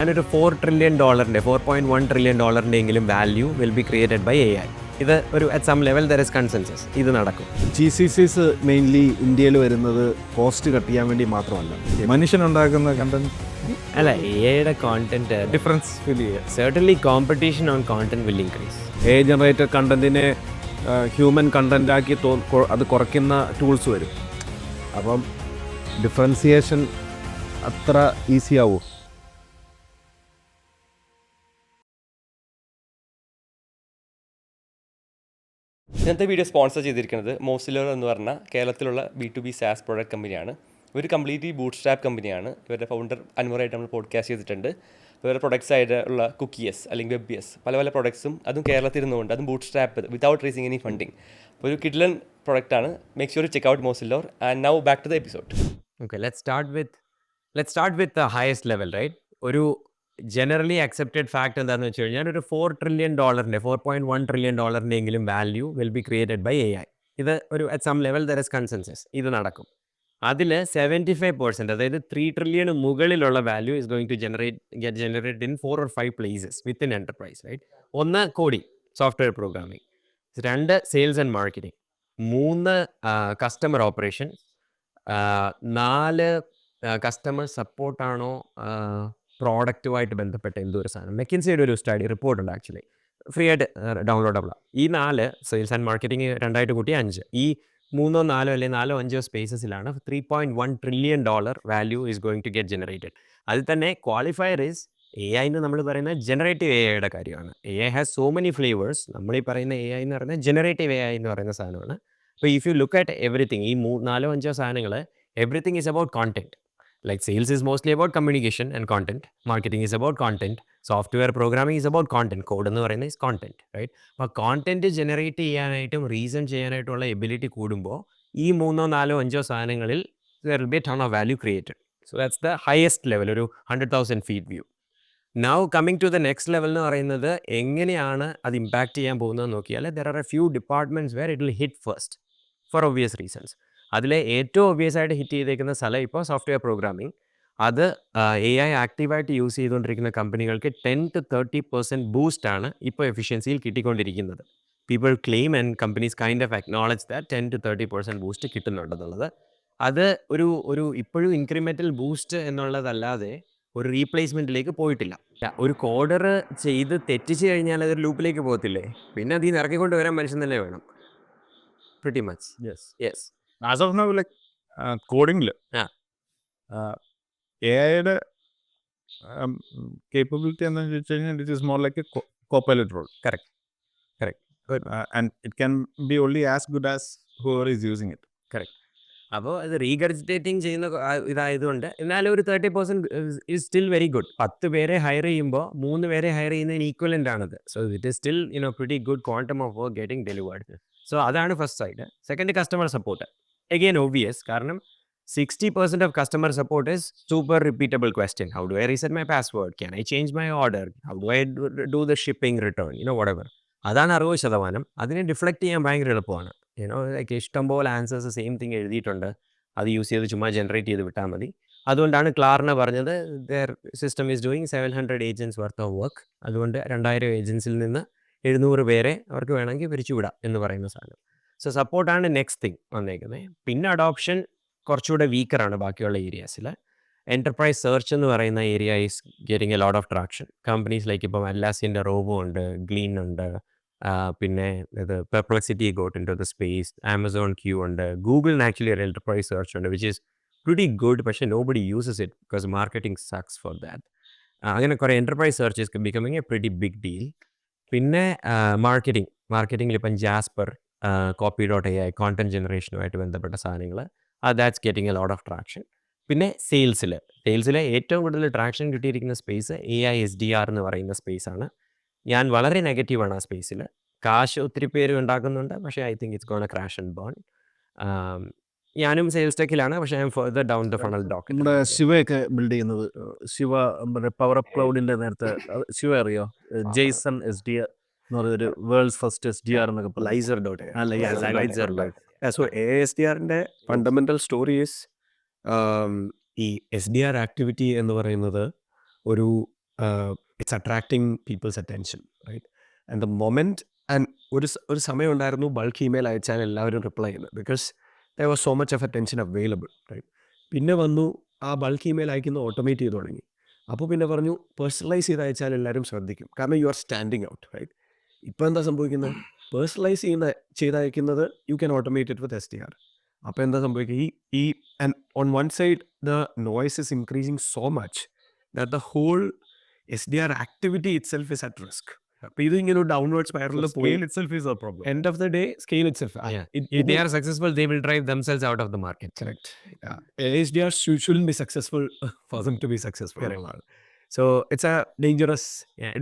ഞാനൊരു $4 trillion 4.1 trillion എങ്കിലും value will be created by AI. ഇത് ഒരു at some level there is consensus ഇത് നടക്കും. GCCs മെയിൻലി ഇന്ത്യയിൽ വരുന്നത് കോസ്റ്റ് കട്ട് ചെയ്യാൻ വേണ്ടി മാത്രമല്ല, മനുഷ്യനുണ്ടാക്കുന്ന കണ്ടന്റ് അല്ല, AI കോണ്ടന്റ് ഡിഫറൻസ് ഫീൽ ചെയ്യുക. certainly competition on content will increase. AI generated കണ്ടന്റിനെ ഹ്യൂമൻ കണ്ടന്റ് ആക്കി അത് കുറയ്ക്കുന്ന ടൂൾസ് വരും. അപ്പം ഡിഫറൻസിയേഷൻ അത്ര ഈസി ആവും. ഇന്നത്തെ വീഡിയോ സ്പോൺസർ ചെയ്തിരിക്കുന്നത് മോസിലോർ എന്ന് പറഞ്ഞ കേരളത്തിലുള്ള B2B SaaS പ്രോഡക്റ്റ് കമ്പനിയാണ്. ഒരു കംപ്ലീറ്റ്ലി ബൂട്ട് സ്ട്രാപ്പ് കമ്പനിയാണ്. ഇവരുടെ ഫൗണ്ടർ അൻവറായിട്ട് നമ്മൾ പോഡ്കാസ്റ്റ് ചെയ്തിട്ടുണ്ട്. ഇവരുടെ പ്രൊഡക്ട്സ് ആയിട്ടുള്ള കുക്കിയസ് അല്ലെങ്കിൽ വെബിയസ് പല പല പ്രൊഡക്ട്സും അതും കേരളത്തിൽ ഇരുന്നുകൊണ്ട് അതും bootstrap without raising any funding ഒരു കിഡ്ലൻ പ്രൊഡക്റ്റാണ്. മേക്ക് ഷുവർ ചെക്ക് ഔട്ട് മോസിലോർ. And now back to the episode. Okay, let's start with the highest level, right? ഒരു ജനറലി അക്സെപ്റ്റഡ് ഫാക്ട് എന്താണെന്ന് വെച്ച് കഴിഞ്ഞാൽ ഒരു $4.1 trillion എങ്കിലും value will be created by AI. ഇത് ഒരു at some level there is consensus ഇത് നടക്കും. അതിൽ 75%, അതായത് 3 trillion മുകളിലുള്ള value is going to get generate in 4 or 5 places within enterprise, right? ഒന്ന് coding, software programming. 2 sales and marketing. 3 customer operation. 4 customer സപ്പോർട്ടാണോ പ്രോഡക്റ്റുമായിട്ട് ബന്ധപ്പെട്ട എന്തോ ഒരു സാധനം. മെക്കിൻസിയുടെ ഒരു സ്റ്റഡി റിപ്പോർട്ടുണ്ട് ആക്ച്വലി, ഫ്രീ ആയിട്ട് ഡൗൺലോഡബിൾ. ഈ 4 സെയിൽസ് ആൻഡ് മാർക്കറ്റിംഗ് 2 കൂട്ടി 5, ഈ 3 4 അല്ലെങ്കിൽ 4 5 സ്പേസസിലാണ് $3.1 trillion value is going to get generated. അതിൽ തന്നെ ക്വാളിഫയർ ഈസ് AI എന്ന് നമ്മൾ പറയുന്ന ജനറേറ്റീവ് AI കാര്യമാണ്. AI has so many flavours. നമ്മൾ ഈ പറയുന്ന AI എന്ന് പറയുന്നത് ജനറേറ്റീവ് AI എന്ന് പറയുന്ന സാധനമാണ്. അപ്പോൾ if you look at everything, ഈ 4 5 സാധനങ്ങൾ, everything is about content. Like sales is mostly about communication and content. Marketing is about content. Software programming is about content. Code എന്ന് പറയുന്നത് is content, right? അപ്പോൾ content generate ചെയ്യാനായിട്ടും reason ചെയ്യാനായിട്ടുള്ള ability കൂടുമ്പോൾ ഈ 3 4 5 സാധനങ്ങളിൽ there will be a ton of value created. So that's the highest level, ഒരു 100,000 feet view. Now coming to the next level എന്ന് പറയുന്നത് എങ്ങനെയാണ് അത് ഇമ്പാക്റ്റ് ചെയ്യാൻ പോകുന്നത് നോക്കിയാൽ there are a few departments where it will hit first for obvious reasons. അതിലെ ഏറ്റവും ഒബ്വിയസ് ആയിട്ട് ഹിറ്റ് ചെയ്തേക്കുന്ന സ്ഥലം ഇപ്പോൾ സോഫ്റ്റ്വെയർ പ്രോഗ്രാമിംഗ്. അത് AI ആക്റ്റീവായിട്ട് യൂസ് ചെയ്തുകൊണ്ടിരിക്കുന്ന കമ്പനികൾക്ക് 10-30% ബൂസ്റ്റാണ് ഇപ്പോൾ എഫിഷ്യൻസിയിൽ കിട്ടിക്കൊണ്ടിരിക്കുന്നത്. People claim and companies kind of acknowledge that 10-30% boost കിട്ടുന്നുണ്ടെന്നുള്ളത്. അത് ഒരു ഇപ്പോഴും ഇൻക്രിമെൻ്റൽ ബൂസ്റ്റ് എന്നുള്ളതല്ലാതെ ഒരു റീപ്ലേസ്മെൻറ്റിലേക്ക് പോയിട്ടില്ല. ഒരു കോഡർ ചെയ്ത് തെറ്റിച്ച് കഴിഞ്ഞാൽ അതൊരു ലൂപ്പിലേക്ക് പോകത്തില്ലേ? പിന്നെ അതിൽ നിന്ന് ഇറക്കിക്കൊണ്ട് വരാൻ മനുഷ്യൻ തന്നെ വേണം. Pretty much. Yes. As of now like കോഡിംഗിൽ എഐയുടെ കേപ്പബിലിറ്റി എന്താണെന്ന് ചോദിച്ചു കഴിഞ്ഞാൽ it is more like a copilot role. Correct. And it can be only as good as whoever is using it. Correct. അപ്പോൾ അത് റീഗർജിറ്റേറ്റിംഗ് ചെയ്യുന്ന ഇതായതുകൊണ്ട് എന്നാലും ഒരു 30% ഈസ് സ്റ്റിൽ വെരി ഗുഡ്. 10 പേരെ ഹയർ ചെയ്യുമ്പോൾ 3 പേരെ ഹയർ ചെയ്യുന്നതിന് ഈക്വലൻ്റ് ആണത്. So it is still pretty good quantum of work getting delivered. So അതാണ് first side. Second, customer support. Again obvious, കാരണം 60% of customer support is super repeatable question. How do I reset my password? Can I change my order? How do I do the shipping return? Whatever. അതാണ് 60%. അതിനെ deflect ചെയ്യാൻ ഭയങ്കര എളുപ്പമാണ്. Like ഇഷ്ടംപോലെ answers same thing എഴുതിയിട്ടുണ്ട്, അത് use ചെയ്ത് ചുമ്മാ ജനറേറ്റ് ചെയ്ത് വിട്ടാൽ മതി. അതുകൊണ്ടാണ് ക്ലാറിന് പറഞ്ഞത് there system is doing 700 agents worth of work. അതുകൊണ്ട് 2000 ഏജൻസിൽ നിന്ന് 700 പേരെ അവർക്ക് വേണമെങ്കിൽ പിരിച്ചുവിടാം എന്ന് പറയുന്ന സാധനം. സോ സപ്പോർട്ടാണ് നെക്സ്റ്റ് തിങ് വന്നേക്കുന്നത്. പിന്നെ അഡോപ്ഷൻ കുറച്ചുകൂടെ വീക്കറാണ് ബാക്കിയുള്ള ഏരിയാസിൽ. എൻ്റർപ്രൈസ് സെർച്ച് എന്ന് പറയുന്ന area is getting a lot of traction. Companies like ഇപ്പം അല്ലാസിൻ്റെ റോബോ ഉണ്ട്, ഗ്ലീൻ ഉണ്ട്, പിന്നെ ഇത് Perplexity got into the space, Amazon Q ഉണ്ട്, ഗൂഗിളിന് ആക്ച്വലി ഒരു എൻ്റർപ്രൈസ് സെർച്ച് ഉണ്ട് വിച്ച് ഈസ് പ്രിറ്റി ഗുഡ്. പക്ഷേ nobody uses it because marketing sucks for that. അങ്ങനെ കുറേ enterprise search is becoming a pretty big deal. പിന്നെ മാർക്കറ്റിങ്ങിൽ ഇപ്പം ജാസ്പർ, copy.ai കോണ്ടന്റ് ജനറേഷനുമായിട്ട് ബന്ധപ്പെട്ട സാധനങ്ങൾ, that's getting a lot of traction. പിന്നെ സെയിൽസിൽ ഏറ്റവും കൂടുതൽ ട്രാക്ഷൻ കിട്ടിയിരിക്കുന്ന സ്പേസ് AI SDR എന്ന് പറയുന്ന സ്പേസാണ്. ഞാൻ വളരെ നെഗറ്റീവാണ് ആ സ്പേസിൽ. കാശ് ഒത്തിരി പേര് ഉണ്ടാക്കുന്നുണ്ട്, പക്ഷേ I think it's gonna crash and burn. ഞാനും സെയിൽസ് ടെക്കിലാണ്, പക്ഷേ I'm further down the funnel dock. നമ്മുടെ ശിവയൊക്കെ ബിൽഡ് ചെയ്യുന്നത്, ശിവ പവർ അപ്പ് ക്ലൗഡിന്റെ നേരത്തെ ശിവ അറിയോ? ജെയ്സൺ SDR എന്ന് പറയുന്നൊരു വേൾഡ്സ് ഫസ്റ്റ് SDR എന്നൊക്കെ ലൈസർ.ai. So ASDRന്റെ ഫണ്ടമെന്റൽ സ്റ്റോറി ഈസ് ഈ SDR ആക്ടിവിറ്റി എന്ന് പറയുന്നത് ഒരു it's attracting people's attention, right? And the moment, and ഒരു സമയം ഉണ്ടായിരുന്നു ബൾക്ക് ഇമെയിൽ അയച്ചാൽ എല്ലാവരും റിപ്ലൈ ചെയ്യുന്നത്, because there was so much of attention available, right? പിന്നെ വന്നു ആ ബൾക്ക് ഇമെയിൽ അയക്കുന്നത് ഓട്ടോമേറ്റ് ചെയ്ത് തുടങ്ങി. അപ്പോൾ പിന്നെ പറഞ്ഞു പേഴ്സണലൈസ് ചെയ്ത് അയച്ചാൽ എല്ലാവരും ശ്രദ്ധിക്കും, കാരണം you are standing out, right? ഇപ്പോൾ എന്താ സംഭവിക്കുന്നത്? പേഴ്സണലൈസ് ചെയ്തയക്കുന്നത് you can automate it with SDR. അപ്പോൾ എന്താ സംഭവിക്കുക? ഈ and on one side the noise is increasing so much that the whole SDR activity itself is at risk. അപ്പോൾ ഇത് ഇങ്ങനെ ഒരു ഡൗൺവേർഡ് സ്പൈറലിൽ പോയി Scale itself is a problem. end of the day scale itself. If they are successful, they will drive themselves out of the market. Correct. SDR shouldn't be successful for them to be successful. So it's a dangerous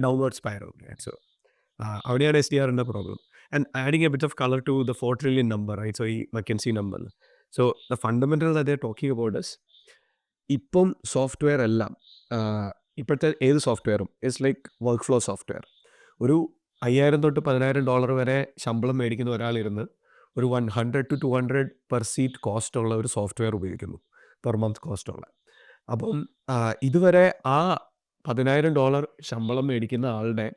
downward spiral. Right? So അവിടെയാണ് SDRന്റെ problem. And adding a bit of color to the 4 trillion number, right? So ഈ McKinsey number. So the fundamental that they're talking about is ഇപ്പം software എല്ലാം ഇപ്പോഴത്തെ ഏത് സോഫ്റ്റ്വെയറും it's like work flow software. ഒരു $5,000 തൊട്ട് $10,000 വരെ ശമ്പളം മേടിക്കുന്ന ഒരാളിരുന്ന് ഒരു 100 to 200 per seat കോസ്റ്റ് ഉള്ള ഒരു സോഫ്റ്റ്വെയർ ഉപയോഗിക്കുന്നു, പെർ മന്ത് കോസ്റ്റ് ഉള്ള. അപ്പം ഇതുവരെ ആ $10,000 ശമ്പളം മേടിക്കുന്ന ആളുടെ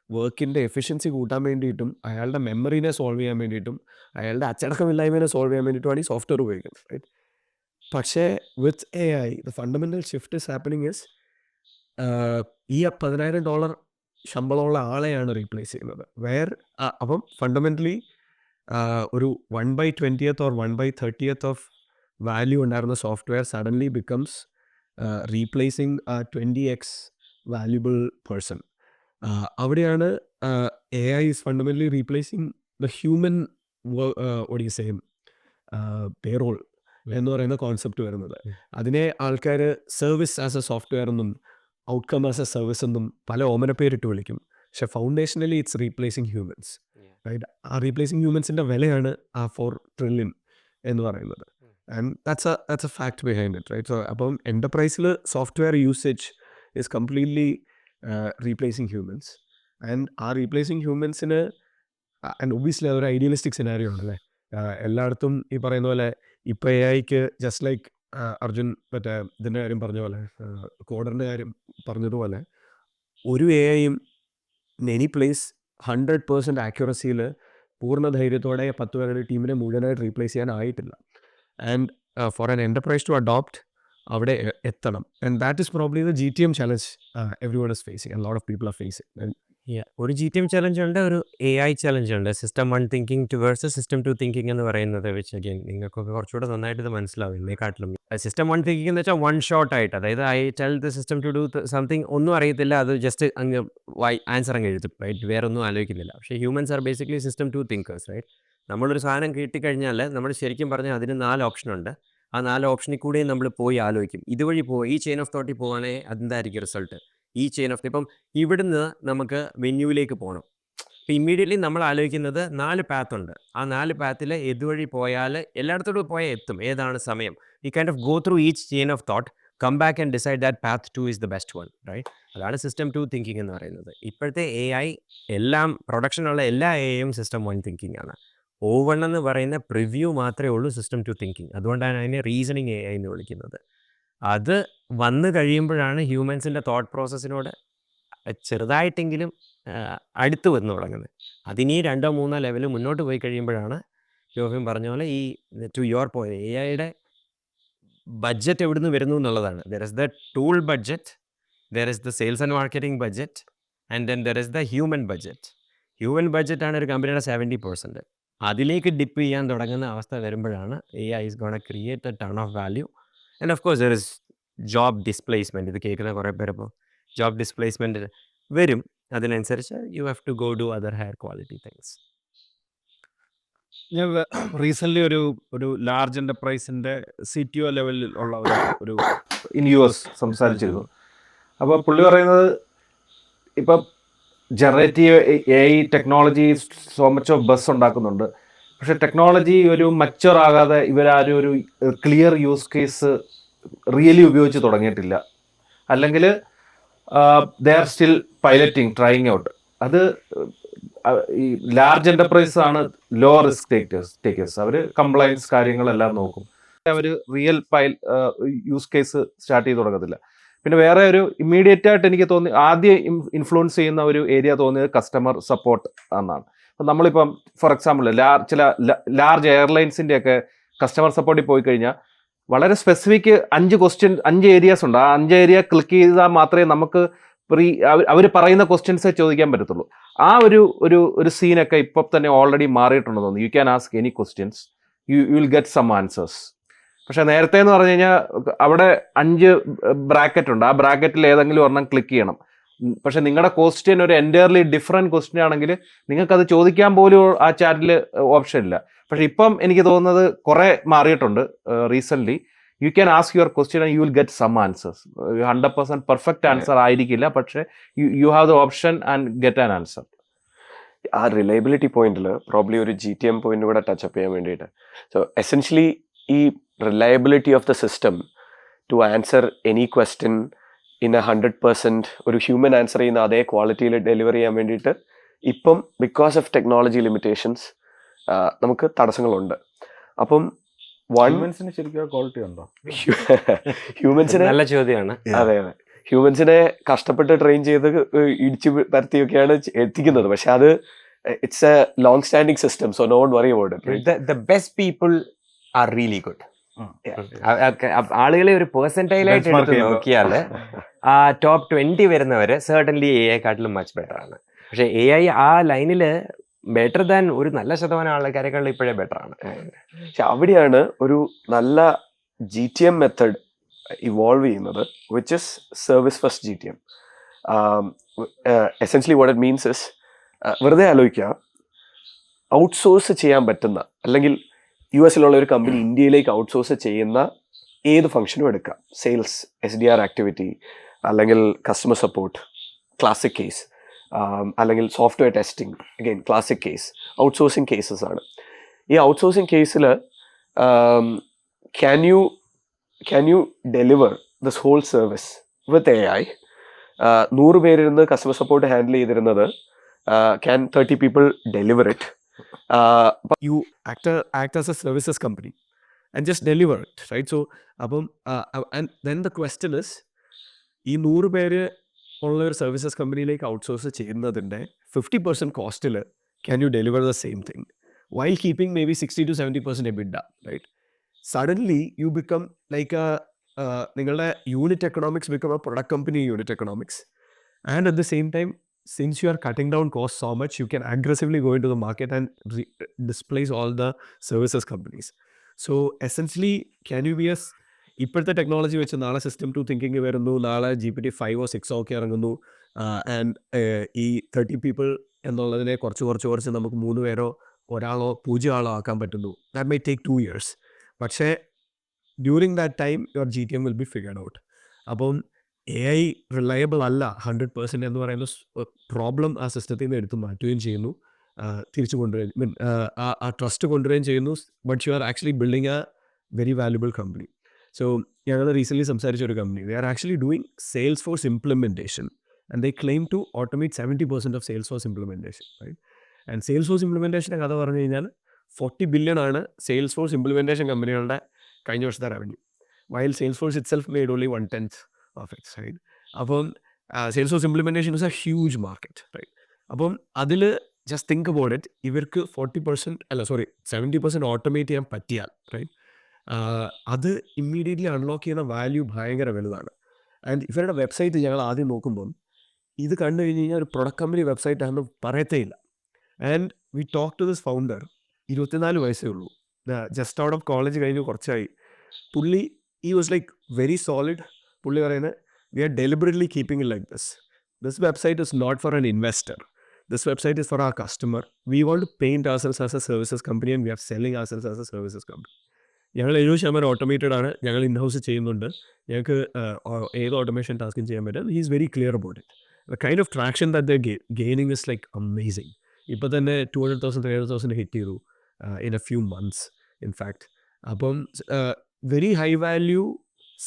വർക്കിൻ്റെ എഫിഷ്യൻസി കൂട്ടാൻ വേണ്ടിയിട്ടും അയാളുടെ മെമ്മറീനെ സോൾവ് ചെയ്യാൻ വേണ്ടിയിട്ടും അയാളുടെ അച്ചടക്കമില്ലായ്മേനെ സോൾവ് ചെയ്യാൻ വേണ്ടിയിട്ടുമാണ് ഈ സോഫ്റ്റ്വെയർ ഉപയോഗിക്കുന്നത്, റൈറ്റ്? പക്ഷേ വിത്ത് AI the fundamental shift is happening is ഈ $10,000 ശമ്പളമുള്ള ആളെയാണ് റീപ്ലേസ് ചെയ്യുന്നത്. അപ്പം ഫണ്ടമെൻ്റലി ഒരു 1/20th or 1/30th of value ഉണ്ടായിരുന്ന software suddenly becomes replacing 20x valuable person. അവിടെയാണ് AI is fundamentally replacing the human payroll എന്ന് പറയുന്ന കോൺസെപ്റ്റ് വരുന്നത്. അതിനെ ആൾക്കാർ സർവീസ് ആസ് എ സോഫ്റ്റ്വെയർ എന്നും ഔട്ട്കം ആസ് എ സർവീസ് എന്നും പല ഓമന പേരിട്ട് വിളിക്കും. പക്ഷെ foundationally it's replacing humans, right? ആ റീപ്ലേസിങ് ഹ്യൂമൻസിൻ്റെ വിലയാണ് ആ 4 trillion എന്ന് പറയുന്നത്. And that's a fact behind it, right? So അപ്പം എൻ്റർപ്രൈസിൽ software usage is completely replacing humans. And ആ റീപ്ലേസിങ് ഹ്യൂമൻസിന് ആൻഡ് ഒബ്വിയസ്ലി അതൊരു ഐഡിയലിസ്റ്റിക് സിനാരിയോ ആണല്ലേ. എല്ലായിടത്തും ഈ പറയുന്ന പോലെ ഇപ്പോൾ AIക്ക് ജസ്റ്റ് ലൈക്ക് അർജുൻ മറ്റേ ഇതിൻ്റെ കാര്യം പറഞ്ഞ പോലെ, കോഡറിൻ്റെ കാര്യം പറഞ്ഞതുപോലെ, ഒരു AIയും എനി പ്ലേസ് 100% ആക്യുറസിയിൽ പൂർണ്ണ ധൈര്യത്തോടെ 10 പേരുടെ ടീമിനെ മുഴുവനായിട്ട് റീപ്ലേസ് ചെയ്യാനായിട്ടില്ല. And for an enterprise to adopt അവിടെ എത്തണം. And that is probably the GTM challenge everyone is facing, and lot of people are facing. ഒരു GTM ചലഞ്ച് ഉണ്ട്, ഒരു AI ചലഞ്ച് ഉണ്ട്. System 1 thinking towards system 2 thinking എന്ന് പറയുന്നത് വെച്ച് again നിങ്ങൾക്കൊക്കെ കുറച്ചുകൂടെ നന്നായിട്ട് ഇത് മനസ്സിലാവും ഇതിനെക്കാട്ടിലും. സിസ്റ്റം 1 തിങ്കിങ് എന്ന് വെച്ചാൽ 1 ഷോട്ട് ആയിട്ട്, അതായത് I tell the system to do something, ഒന്നും അറിയത്തില്ല, അത് ജസ്റ്റ് അങ്ങ് ആൻസർ അങ്ങ് എഴുതും, റൈറ്റ്? വേറെ ഒന്നും ആലോചിക്കുന്നില്ല. പക്ഷേ humans are basically system 2 thinkers, right? നമ്മളൊരു സാധനം കിട്ടിക്കഴിഞ്ഞാൽ നമ്മൾ ശരിക്കും പറഞ്ഞാൽ അതിന് 4 ഓപ്ഷൻ ഉണ്ട്. ആ 4 ഓപ്ഷനിൽ കൂടെയും നമ്മൾ പോയി ആലോചിക്കും, ഇതുവഴി ഈ ചെയിൻ ഓഫ് തോട്ടിൽ പോകാണെങ്കിൽ അതെന്തായിരിക്കും റിസൾട്ട്, ഈ ചെയിൻ ഓഫ് ഇപ്പം ഇവിടുന്ന് നമുക്ക് വെന്യൂവിലേക്ക് പോകണം. ഇപ്പം ഇമ്മീഡിയറ്റ്ലി നമ്മൾ ആലോചിക്കുന്നത് 4 പാത്ത് ഉണ്ട്. ആ 4 പാത്തിൽ ഇതുവഴി പോയാൽ എല്ലായിടത്തോടും പോയാൽ എത്തും, ഏതാണ് സമയം. ഈ kind of go through each chain of thought, come back and decide that path 2 is the best one, right? അതാണ് സിസ്റ്റം 2 തിങ്കിങ് എന്ന് പറയുന്നത്. ഇപ്പോഴത്തെ AI എല്ലാം പ്രൊഡക്ഷനുള്ള എല്ലാ AIയും സിസ്റ്റം 1 തിങ്കിങ് ആണ്. O1 എന്ന് പറയുന്ന പ്രിവ്യൂ മാത്രമേ ഉള്ളൂ സിസ്റ്റം 2 തിങ്കിങ്. അതുകൊണ്ടാണ് അതിനെ റീസണിങ് AI എന്ന് വിളിക്കുന്നത്. അത് വന്നു കഴിയുമ്പോഴാണ് ഹ്യൂമൻസിൻ്റെ തോട്ട് പ്രോസസ്സിനോട് ചെറുതായിട്ടെങ്കിലും അടുത്ത് വന്നു തുടങ്ങുന്നത്. അതിനീ 2 or 3 ലെവൽ മുന്നോട്ട് പോയി കഴിയുമ്പോഴാണ് ജോഫിൻ പറഞ്ഞ പോലെ ഈ ടു യുവർ പോയിന്റ് AIയുടെ ബഡ്ജറ്റ് എവിടെ നിന്ന് വരുന്നു എന്നുള്ളതാണ്. There is the tool budget, there is the sales and marketing budget, and then there is the human budget. Human ബഡ്ജറ്റാണ് ഒരു കമ്പനിയുടെ 70%. അതിലേക്ക് ഡിപ്പ് ചെയ്യാൻ തുടങ്ങുന്ന അവസ്ഥ വരുമ്പോഴാണ് AI is gonna create a ton of value. And of course there is job displacement. ഇത് കേൾക്കുന്ന കുറേ പേരപ്പോൾ ജോബ് ഡിസ്പ്ലേസ്മെൻറ്റ് വരും. അതിനനുസരിച്ച് you have to go do other higher quality things. ഞാൻ റീസെൻ്റ്ലി ഒരു ലാർജ് എൻ്റർപ്രൈസിൻ്റെ CTO ലെവലിൽ ഉള്ള ഒരു ഇൻ US സംസാരിച്ചിരുന്നു. അപ്പോൾ പുള്ളി പറയുന്നത് ഇപ്പം generative AI technology so much of bus ഉണ്ടാക്കുന്നുണ്ട്. പക്ഷെ ടെക്നോളജി ഒരു മച്ചുവർ ആകാതെ ഇവരാരും ഒരു ക്ലിയർ യൂസ് കേസ് റിയലി ഉപയോഗിച്ച് തുടങ്ങിയിട്ടില്ല. അല്ലെങ്കിൽ they are still piloting, trying out. അത് ഈ ലാർജ് എൻ്റർപ്രൈസ് ആണ് ലോ റിസ്ക് ടേക്കേഴ്സ്. അവർ കംപ്ലയൻസ് കാര്യങ്ങളെല്ലാം നോക്കും. അവർ റിയൽ യൂസ് കേസ് സ്റ്റാർട്ട് ചെയ്ത് തുടങ്ങത്തില്ല. പിന്നെ വേറെ ഒരു ഇമ്മീഡിയറ്റ് ആയിട്ട് എനിക്ക് തോന്നി ആദ്യം ഇൻഫ്ലുവൻസ് ചെയ്യുന്ന ഒരു ഏരിയ തോന്നിയത് കസ്റ്റമർ സപ്പോർട്ട് എന്നാണ്. അപ്പം നമ്മളിപ്പം ഫോർ എക്സാമ്പിൾ ചില ലാർജ് എയർലൈൻസിൻ്റെ ഒക്കെ കസ്റ്റമർ സപ്പോർട്ടിൽ പോയി കഴിഞ്ഞാൽ വളരെ സ്പെസിഫിക് 5 ഏരിയാസ് ഉണ്ട്. ആ 5 ഏരിയ ക്ലിക്ക് ചെയ്താൽ മാത്രമേ നമുക്ക് അവർ പറയുന്ന ക്വസ്റ്റ്യൻസേ ചോദിക്കാൻ പറ്റത്തുള്ളൂ. ആ ഒരു സീനൊക്കെ ഇപ്പം തന്നെ ഓൾറെഡി മാറിയിട്ടുണ്ടെന്ന് തോന്നുന്നു. You can ask any questions, you will get some answers. പക്ഷേ നേരത്തെ എന്ന് പറഞ്ഞു കഴിഞ്ഞാൽ അവിടെ 5 ബ്രാക്കറ്റ് ഉണ്ട്. ആ ബ്രാക്കറ്റിൽ ഏതെങ്കിലും ഒരെണ്ണം ക്ലിക്ക് ചെയ്യണം. പക്ഷെ നിങ്ങളുടെ ക്വസ്റ്റ്യൻ ഒരു എൻറ്റയർലി ഡിഫറെൻറ്റ് ക്വസ്റ്റ്യൻ ആണെങ്കിൽ നിങ്ങൾക്കത് ചോദിക്കാൻ പോലും ആ ചാറ്റിൽ ഓപ്ഷൻ ഇല്ല. പക്ഷെ ഇപ്പം എനിക്ക് തോന്നുന്നത് കുറേ മാറിയിട്ടുണ്ട് recently. You can ask your question and you will get some answers. 100% perfect answer ആയിരിക്കില്ല, പക്ഷേ you have the option and get an answer. ആ റിലയബിലിറ്റി പോയിന്റിൽ പ്രോബ്ലി ഒരു GTM പോയിന്റ് കൂടെ ടച്ചപ്പ് ചെയ്യാൻ വേണ്ടിയിട്ട്. സോ എസെൻഷ്യലി ഈ reliability of the system to answer any question in 100% ഒരു ഹ്യൂമൻ ആൻസർ ചെയ്യുന്ന അതേ ക്വാളിറ്റിയിൽ ഡെലിവർ ചെയ്യാൻ വേണ്ടിയിട്ട് ഇപ്പം ബിക്കോസ് ഓഫ് ടെക്നോളജി ലിമിറ്റേഷൻസ് നമുക്ക് തടസ്സങ്ങളുണ്ട്. അപ്പം ഹ്യൂമൻസിന് ശരിക്കും ക്വാളിറ്റി ഉണ്ടോ? ഹ്യൂമൻസിനെ നല്ല ചോദ്യമാണ്. അതെ ഹ്യൂമൻസിനെ കഷ്ടപ്പെട്ട് ട്രെയിൻ ചെയ്ത് ഇടിച്ചു പരത്തിയൊക്കെയാണ് എത്തിക്കുന്നത്. പക്ഷെ അത് it's a long standing system, so no worry about it. The best people are really good. ആളുകളെ ഒരു പെർസെൻറ്റൈലായിട്ട് എടുത്ത് നോക്കിയാൽ ടോപ്പ് 20 വരുന്നവർ സർട്ടൻലി AI കാട്ടിലും മച്ച് ബെറ്റർ ആണ്. പക്ഷെ AI ആ ലൈനിൽ ബെറ്റർ ദാൻ ഒരു നല്ല ശതമാനം ആൾക്കാരെക്കാൾ ഇപ്പോഴേ ബെറ്റർ ആണ്. പക്ഷെ അവിടെയാണ് ഒരു നല്ല GTM മെത്തഡ് ഇവോൾവ് ചെയ്യുന്നത്, which is service first GTM. Essentially what it means is, വെറുതെ ആലോചിക്കുക, ഔട്ട്സോഴ്സ് ചെയ്യാൻ പറ്റുന്ന അല്ലെങ്കിൽ US ഒരു കമ്പനി ഇന്ത്യയിലേക്ക് ഔട്ട്സോഴ്സ് ചെയ്യുന്ന ഏത് ഫംഗ്ഷനും എടുക്കാം. സെയിൽസ്, SDR ആക്ടിവിറ്റി, അല്ലെങ്കിൽ കസ്റ്റമർ സപ്പോർട്ട്, ക്ലാസിക് കേസ്, അല്ലെങ്കിൽ software testing, again classic case, outsourcing cases ആണ്. ഈ ഔട്ട്സോഴ്സിങ് കേസിൽ can you deliver this whole service with AI? 100 പേരിരുന്ന് കസ്റ്റമർ സപ്പോർട്ട് ഹാൻഡിൽ ചെയ്തിരുന്നത് can 30 people deliver it? You act as a services company and just deliver it, right? So and then the question is, ഈ 100 പേര് ഉള്ള ഒരു services കമ്പനിയിലേക്ക് outsource ചെയ്യുന്നതിൻ്റെ 50% കോസ്റ്റിൽ can you deliver the same thing while keeping may be 60-70% EBITDA, right? Suddenly you become like നിങ്ങളുടെ unit economics become a product company unit economics, and at the same time, since you are cutting down costs so much, you can aggressively go into the market and displace all the services companies. So essentially, can you be ഇപ്പോഴത്തെ technology വെച്ച് നാളെ system 2 thinking വരുന്നു, നാളെ GPT-5 or 6 ഒക്കെ ഇറങ്ങുന്നു, and ഈ 30 people എന്നുള്ളതിനെ കുറച്ച് നമുക്ക് 3 പേരോ ഒരാളോ 0 ആളോ ആക്കാൻ പറ്റുന്നു. That my take 2 years. പക്ഷേ during that time your GTM will be figured out. അപ്പം AI റിലയബിൾ അല്ല 100% എന്ന് പറയുന്ന പ്രോബ്ലം ആ സിസ്റ്റത്തിൽ നിന്ന് എടുത്ത് മാറ്റുകയും ചെയ്യുന്നു, തിരിച്ചു കൊണ്ടുവരികയും ആ ട്രസ്റ്റ് കൊണ്ടുവരികയും ചെയ്യുന്നു. But you are actually building a very valuable company. So ഞങ്ങൾ റീസെൻ്റ്ലി സംസാരിച്ച ഒരു കമ്പനി, they are actually doing Salesforce implementation and they claim to automate 70% of Salesforce implementation, right? And Salesforce ഇംപ്ലിമെൻറ്റേഷൻ്റെ കഥ പറഞ്ഞു കഴിഞ്ഞാൽ 40 billion ആണ് sales force implementation കമ്പനികളുടെ കഴിഞ്ഞ വർഷത്തെ revenue, while Salesforce itself made only 1/10 of its, right? അപ്പം Salesforce implementation is a huge market, right? അപ്പം അതിൽ ജസ്റ്റ് തിങ്ക് അബൌട്ട് ഇറ്റ്, ഇവർക്ക് 70% ഓട്ടോമേറ്റ് ചെയ്യാൻ പറ്റിയാൽ, റൈറ്റ്, അത് ഇമ്മീഡിയറ്റ്ലി അൺലോക്ക് ചെയ്യുന്ന വാല്യൂ ഭയങ്കര വലുതാണ്. ആൻഡ് ഇവരുടെ വെബ്സൈറ്റ് ഞങ്ങൾ ആദ്യം നോക്കുമ്പം ഇത് കണ്ടു കഴിഞ്ഞ് കഴിഞ്ഞാൽ ഒരു പ്രൊഡക്റ്റ് കമ്പനി വെബ്സൈറ്റ് ആണെന്ന് പറയത്തേ ഇല്ല. And we talk to this founder, 24 വയസ്സേ ഉള്ളൂ, ജസ്റ്റ് ഔട്ട് ഓഫ് കോളേജ് കഴിഞ്ഞ് കുറച്ചായി. പുള്ളി he was like very solid. പുള്ളി പറയുന്നത്, we are deliberately keeping it like this. This website is not for an investor. This website is for our customer. We want to paint ourselves as a services company and we are selling ourselves as a services company. ഞങ്ങൾ 70% automated ആണ്, ഞങ്ങൾ in-house ചെയ്യുന്നുണ്ട്, ഞങ്ങൾക്ക് ഏത് automation ടാസ്കും ചെയ്യാൻ പറ്റും. He is very clear about it. The kind of traction that the gaining is like amazing. ഇപ്പോൾ തന്നെ 200,000-300,000 ഹിറ്റ് ചെയ്തു in a few months, in fact. അപ്പം very high value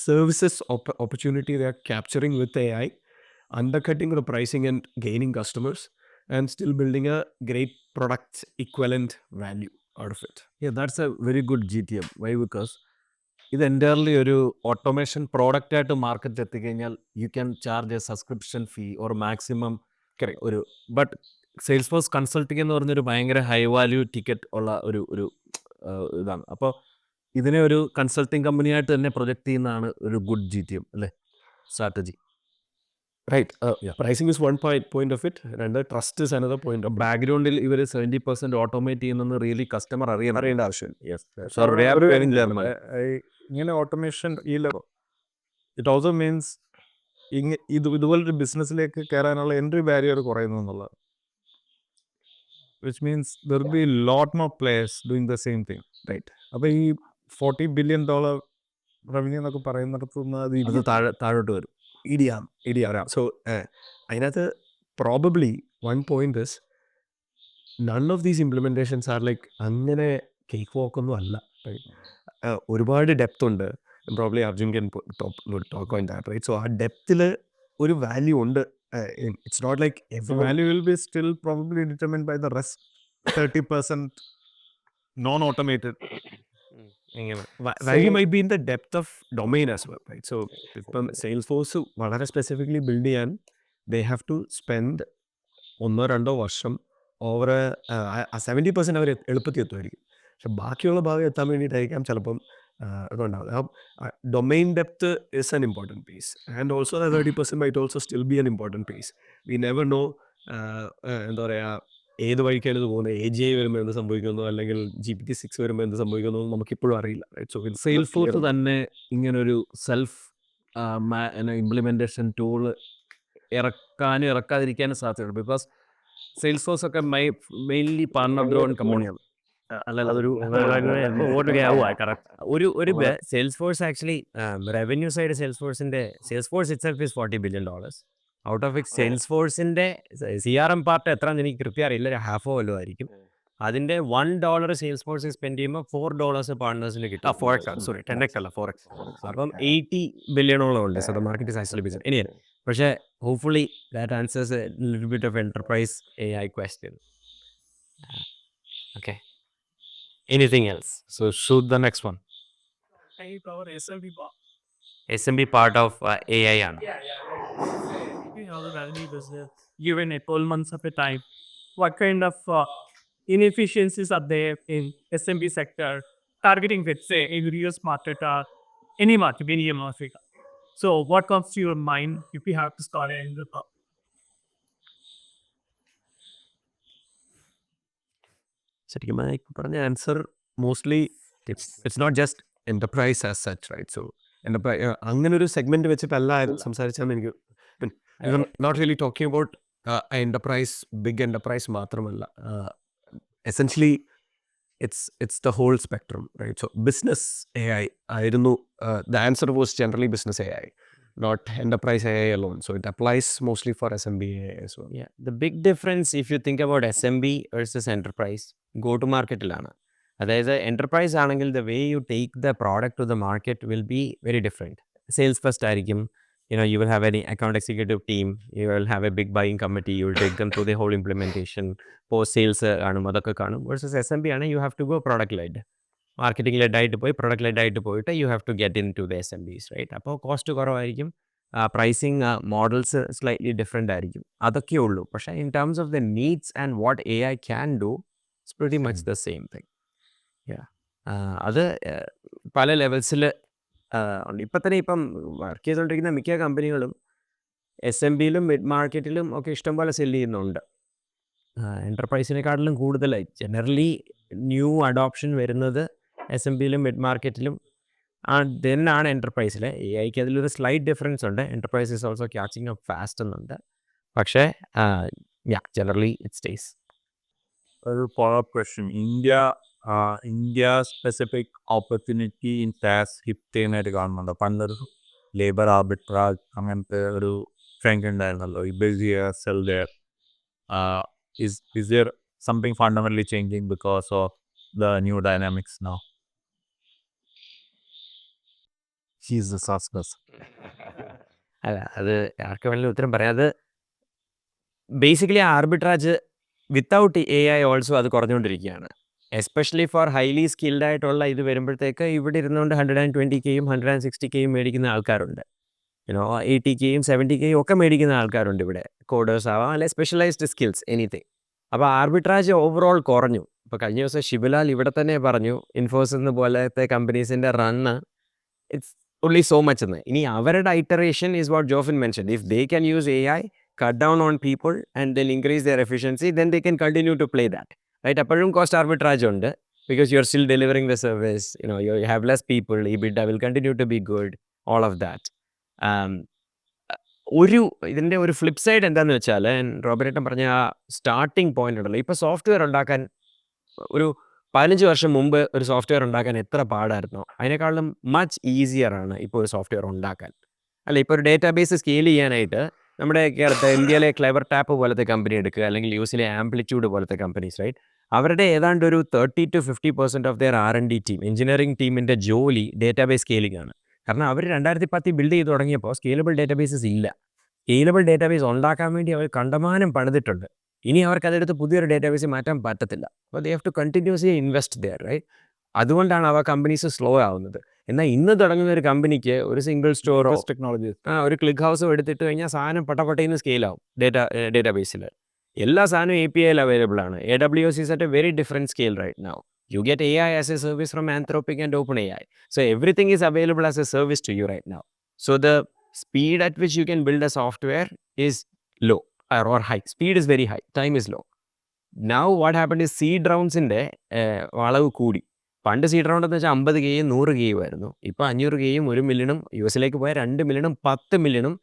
services opportunity they are capturing with AI, undercutting the pricing and gaining customers, and still building a great product equivalent value out of it. Yeah, that's a very good GTM. Why? Because ഇത് entirely ഒരു automation product ആയിട്ട് മാർക്കറ്റിൽ എത്തിക്കഴിഞ്ഞാൽ you can charge A subscription fee or maximum ഒരു but sales force consulting എന്ന് പറഞ്ഞൊരു ഭയങ്കര high value ticket ഉള്ള ഒരു ഇതാണ്. അപ്പോൾ ഇതിനെ ഒരു കൺസൾട്ടിങ് കമ്പനിയായിട്ട് തന്നെ പ്രൊജക്റ്റ് ചെയ്യുന്നതാണ് ഒരു ഗുഡ് GTM അല്ലേ strategy. Right. Pricing is one point of it, and the trust is another point. ബാക്ക്ഗ്രൗണ്ടിൽ ഇവർ 70% ഓട്ടോമേറ്റ് ചെയ്യുന്നെന്ന് റിയലി കസ്റ്റമർ അറിയേണ്ട ആവശ്യം. So ഇങ്ങനെ ഓട്ടോമേഷൻ ഈ ലെവൽ ഇറ്റ് ഓൾസോ മീൻസ് ഇതുപോലൊരു ബിസിനസ്സിലേക്ക് കയറാനുള്ള എൻട്രി ബാരിയർ കുറയുന്നു എന്നുള്ളത്. Which means there be lot more players doing the same thing, right? അപ്പോൾ ഈ $40 billion റവന്യൂ എന്നൊക്കെ പറയുന്നിടത്തുനിന്ന് അത് താഴോട്ട് വരും. EDM. So, അതിനകത്ത് probably one point is none of these implementations are like അങ്ങനെ കേക്ക് വാക്ക് ഒന്നും അല്ല. ഒരുപാട് ഡെപ്ത് ഉണ്ട്. Probably Arjun can talk on that, right? So ആ ഡെപ്തിൽ ഒരു വാല്യൂ ഉണ്ട്. It's not like the value will be still probably determined by the rest 30% non-automated. value might be in the depth of domain as well, right? So ഇപ്പം Salesforce വളരെ specifically build ചെയ്യാൻ they have to spend 1-2 വർഷം over 70% അവർ എളുപ്പത്തിൽ എത്തുമായിരിക്കും. പക്ഷെ ബാക്കിയുള്ള ഭാഗം എത്താൻ വേണ്ടിയിട്ടായിരിക്കാം ചിലപ്പം അതുണ്ടാവും. Domain depth is an important piece and also 30% might also still be an important piece. We never know എന്താ പറയുക ഏത് വഴിക്കാണ് ഇത് പോകുന്നത്. AGI വരുമ്പോൾ എന്ത് സംഭവിക്കുന്നു, അല്ലെങ്കിൽ GPT-6 വരുമ്പോൾ എന്ത് സംഭവിക്കുന്നു നമുക്കിപ്പോഴും അറിയില്ല, റൈറ്റ്? സോ സെയിൽസ് ഫോഴ്സ് തന്നെ ഇങ്ങനൊരു സെൽഫ് ഇംപ്ലിമെൻറ്റേഷൻ ടൂൾ ഇറക്കാനും ഇറക്കാതിരിക്കാനും സാധ്യതയുണ്ട്. ബിക്കോസ് സെയിൽസ് ഫോഴ്സ് ഒക്കെ മെയിൻലി പാർട്ണർ ബ്രോൺ കമ്പനിയാണ്. അതൊരു Salesforce actually revenue side Salesforce itself is $40 billion. Out of it സെയിൽസ് ഫോഴ്സിൻ്റെ CRM പാർട്ട് എത്രയാണെന്ന് എനിക്ക് കൃത്യം അറിയില്ല, ഹാഫോ വല്ലതും ആയിരിക്കും. അതിൻ്റെ $1 സെയിൽസ് ഫോഴ്സ് സ്പെൻഡ് ചെയ്യുമ്പോൾ $4 പാർട്ട്നേഴ്സിന് കിട്ടും. സോറി 10x അല്ല 4x. അപ്പം $80 billion ഉണ്ട്. So the market is actually business ഇനി. പക്ഷേ hopefully that answers A little bit of enterprise AI question. Okay. Anything else? So shoot the next one. SMB part of AI ആണ്. You know, the revenue business, given a 12 months of a time, what kind of inefficiencies are there in SMB sector, targeting with, say, a US market or any market, medium Africa? So what comes to your mind if you have to start in the ശരിക്കും പറഞ്ഞ answer mostly it's not just enterprise as such, right? So അങ്ങനെ ഒരു segment വെച്ചിട്ടല്ല സംസാരിച്ചാൽ എനിക്ക് not really talking about enterprise, big enterprise മാത്രമല്ല. Essentially it's the whole spectrum, right? So business AI ആയിരുന്നു the answer was generally business AI, not enterprise AI alone. So it applies mostly for SMB AI as well. Yeah, the big difference if you think about SMB versus enterprise, go to marketലാണ്. അതായത് enterprise ആണെങ്കിൽ the way you take the product to the market will be very different. Sales first ആയിരിക്കും. You will have an account executive team, you will have a big buying committee, you will take them through the whole implementation, post sales കാണും, അതൊക്കെ കാണും. versus SMB ആണ് you have to go product led, marketing led ആയിട്ട് പോയി product led ആയിട്ട് പോയിട്ട് you have to get into the SMBs, right? അപ്പോൾ cost കുറവായിരിക്കും, പ്രൈസിങ് മോഡൽസ് സ്ലൈറ്റ്ലി ഡിഫറെൻ്റ് ആയിരിക്കും, അതൊക്കെ ഉള്ളൂ. പക്ഷേ in terms of the needs and what AI can do, it's pretty much the same thing. Yeah. അത് പല ലെവൽസിൽ ഉണ്ട്. ഇപ്പം തന്നെ ഇപ്പം വർക്ക് ചെയ്തുകൊണ്ടിരിക്കുന്ന മിക്ക കമ്പനികളും SMBയിലും മിഡ് മാർക്കറ്റിലും ഒക്കെ ഇഷ്ടംപോലെ സെല് ചെയ്യുന്നുണ്ട്. എൻ്റർപ്രൈസിനെക്കാട്ടിലും കൂടുതലായി ജനറലി ന്യൂ അഡോപ്ഷൻ വരുന്നത് SMBയിലും മിഡ് മാർക്കറ്റിലും ആണ് എൻ്റർപ്രൈസിൽ. AIക്ക് അതിലൊരു സ്ലൈറ്റ് ഡിഫറൻസ് ഉണ്ട്. Enterprise is also catching up fast എന്നുണ്ട്. പക്ഷേ ജനറലി ഇറ്റ് സ്റ്റേസ്. ഒരു follow-up question. India specific opportunity in SaaS hit ചെയ്യുന്നതായിട്ട് കാണുന്നുണ്ടോ? പണ്ടൊരു ലേബർ ആർബിട്രാജ് അങ്ങനത്തെ ഒരു ട്രെൻഡ് ഉണ്ടായിരുന്നല്ലോ, ഈ ബിൽഡ് ചെയ്യുക, sell there. Is there something fundamentally changing because of the new dynamics now? He is the SaaS person. അല്ല, അത് ആർക്ക് വേണമെങ്കിലും ഉത്തരം പറയാം. അത് ബേസിക്കലി ആർബിട്രാജ് വിത്തൗട്ട് AI ഓൾസോ അത് കുറഞ്ഞുകൊണ്ടിരിക്കുകയാണ്. എസ്പെഷ്യലി ഫോർ ഹൈലി സ്കിൽഡ് ആയിട്ടുള്ള ഇത് വരുമ്പോഴത്തേക്ക് ഇവിടെ ഇരുന്നുകൊണ്ട് 120Kയും 160Kയും മേടിക്കുന്ന ആൾക്കാരുണ്ട്. 80Kയും 70Kയും ഒക്കെ മേടിക്കുന്ന ആൾക്കാരുണ്ട് ഇവിടെ. കോഡേഴ്സ് ആവാം, അല്ലെ സ്പെഷ്യലൈസ്ഡ് സ്കിൽസ് എനിത്തിങ്. അപ്പോൾ ആർബിട്രാജ് ഓവറോൾ കുറഞ്ഞു. ഇപ്പോൾ കഴിഞ്ഞ ദിവസം ശിവലാൽ ഇവിടെ തന്നെ പറഞ്ഞു, ഇൻഫോസിസ് പോലത്തെ കമ്പനീസിൻ്റെ run it's only so much എന്ന്. ഇനി അവരുടെ iteration is what Jofin mentioned. If they can use AI, cut down on people and then increase their efficiency, then they can continue to play that. Right? അപ്പോഴും cost arbitrage ഉണ്ട്, because you're still delivering the service. You have less people, EBITDA will continue to be good, all of that. ഇതിൻ്റെ ഒരു flip side എന്താണെന്ന് വെച്ചാൽ, റോബിനേട്ടൻ പറഞ്ഞ ആ starting point ഉണ്ടല്ലോ, ഇപ്പോൾ സോഫ്റ്റ്വെയർ ഉണ്ടാക്കാൻ ഒരു 15 വർഷം മുമ്പ് ഒരു സോഫ്റ്റ്വെയർ ഉണ്ടാക്കാൻ എത്ര പാടായിരുന്നോ, അതിനേക്കാളും മച്ച് ഈസിയർ ആണ് ഇപ്പോൾ ഒരു സോഫ്റ്റ്വെയർ ഉണ്ടാക്കാൻ. അല്ല, ഇപ്പോൾ ഒരു ഡേറ്റാബേസ് സ്കെയിൽ ചെയ്യാനായിട്ട് നമ്മുടെ ഇന്ത്യയിലെ ക്ലെവർ ടാപ്പ് പോലത്തെ കമ്പനി എടുക്കുക, അല്ലെങ്കിൽ യൂസിലെ ആംപ്ലിറ്റ്യൂഡ് പോലത്തെ കമ്പനീസ്, റൈറ്റ്? അവരുടെ ഏതാണ്ട് ഒരു 30-50% of their R&D team, engineering ടീമിൻ്റെ ജോലി ഡേറ്റാബേസ് സ്കെയിലിംഗ് ആണ്. കാരണം അവർ 2010 ബിൽഡ് ചെയ്ത് തുടങ്ങിയപ്പോൾ സ്കെയിലബിൾ ഡേറ്റാബേസസ് ഇല്ല. സ്കെയിലബിൾ ഡേറ്റാബേസ് ഉണ്ടാക്കാൻ വേണ്ടി അവർ കണ്ടമാനം പണിതിട്ടുണ്ട്. ഇനി അവർക്ക് അതെടുത്ത് പുതിയൊരു ഡേറ്റാബേസ് മാറ്റാൻ പറ്റത്തില്ല. അപ്പോൾ they have to continuously invest there, right? അതുകൊണ്ടാണ് അവ കമ്പനീസ് സ്ലോ ആവുന്നത്. എന്നാൽ ഇന്ന് തുടങ്ങുന്ന ഒരു കമ്പനിക്ക് ഒരു സിംഗിൾ സ്റ്റോറോ ടെക്നോളജി ഒരു ക്ലിക്ക് ഹൗസോ എടുത്തിട്ട് കഴിഞ്ഞാൽ സാധനം പട്ടപ്പട്ടയിൽ സ്കെയിൽ ആവും. ഡേറ്റാബേസിൽ എല്ലാ സാധനവും API അവൈലബിൾ ആണ്. AWS is at a very different scale right now. You get AI as a service from Anthropic and OpenAI. So everything is available as a service to you right now. So the speed at which you can build a software is low or high. Speed is very high. Time is low. Now what happened is seed roundsൻ്റെ വളവ് കൂടി. പണ്ട് seed round എന്ന് വെച്ചാൽ 50Kയും 100Kയും ആയിരുന്നു. ഇപ്പോൾ 500Kയും 1 മില്യണും US പോയ 2 മില്യണും 10 മില്യണും.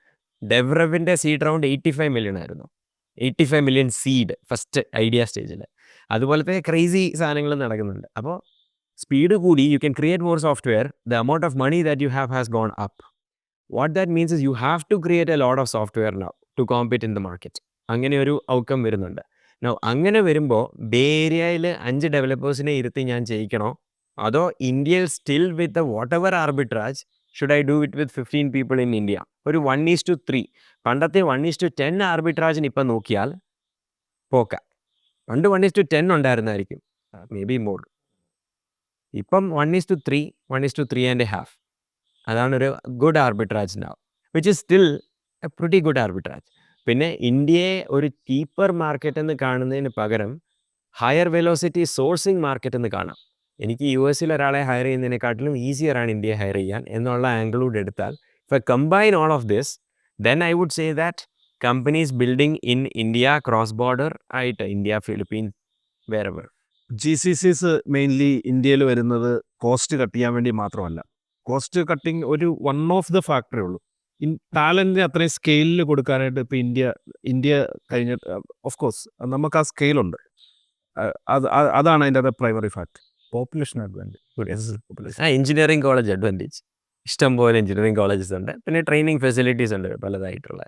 ഡെവറവിൻ്റെ seed round 85 million ആയിരുന്നു. 85 million seed first idea സ്റ്റേജിൽ. അതുപോലത്തെ ക്രേസി സാധനങ്ങൾ നടക്കുന്നുണ്ട്. അപ്പോൾ സ്പീഡ് കൂടി, you can create more software, the amount of money that you have has gone up. What that means is you have to create a lot of software now to compete in the market. അങ്ങനെ ഒരു outcome വരുന്നുണ്ട്. Now അങ്ങനെ വരുമ്പോൾ bay ഏരിയയിൽ 5 ഡെവലപ്പേഴ്സിനെ ഇരുത്തി ഞാൻ ചെയ്യിക്കണോ, അതോ ഇന്ത്യയിൽ still with whatever arbitrage should I do it with 15 people in India? ഒരു 1:3. പണ്ടത്തെ 1:10 ആർബിട്രാജിന് ഇപ്പം നോക്കിയാൽ പോക്ക. പണ്ട് 1:10 ഉണ്ടായിരുന്നായിരിക്കും, മേ ബി മോർ. ഇപ്പം 1:3, 1:3.5. അതാണൊരു good ആർബിട്രാജ് now, which is still a pretty good arbitrage. പിന്നെ ഇന്ത്യയെ ഒരു ചീപ്പർ മാർക്കറ്റ് എന്ന് കാണുന്നതിന് പകരം ഹയർ വെലോസിറ്റി സോഴ്സിങ് മാർക്കറ്റ് എന്ന് കാണാം. എനിക്ക് US ഒരാളെ ഹയർ ചെയ്യുന്നതിനെക്കാട്ടിലും ഈസിയറാണ് ഇന്ത്യയെ ഹയർ ചെയ്യാൻ എന്നുള്ള ആംഗിളൂടെ എടുത്താൽ, if I combine all of this, then I would say that companies building in India, cross border ആയിട്ട്, India, Philippines, wherever. GCCs mainly ഇന്ത്യയിൽ വരുന്നത് കോസ്റ്റ് കട്ട് ചെയ്യാൻ വേണ്ടി മാത്രമല്ല. കോസ്റ്റ് കട്ടിങ് ഒരു വൺ ഓഫ് ദ ഫാക്ടറേ ഉള്ളൂ. ടാലൻറ്റിന് അത്രയും സ്കെയിലിൽ കൊടുക്കാനായിട്ട് ഇപ്പോൾ ഇന്ത്യ കഴിഞ്ഞിട്ട്, ഓഫ് കോഴ്സ് നമുക്ക് ആ സ്കെയിലുണ്ട്. അതാണ് അതിൻ്റെ primary factor. Population advantage, engineering college advantage. ഇഷ്ടംപോലെ എഞ്ചിനീയറിംഗ് കോളേജസ് ഉണ്ട്. പിന്നെ ട്രെയിനിങ് ഫെസിലിറ്റീസ് ഉണ്ട് പലതായിട്ടുള്ള.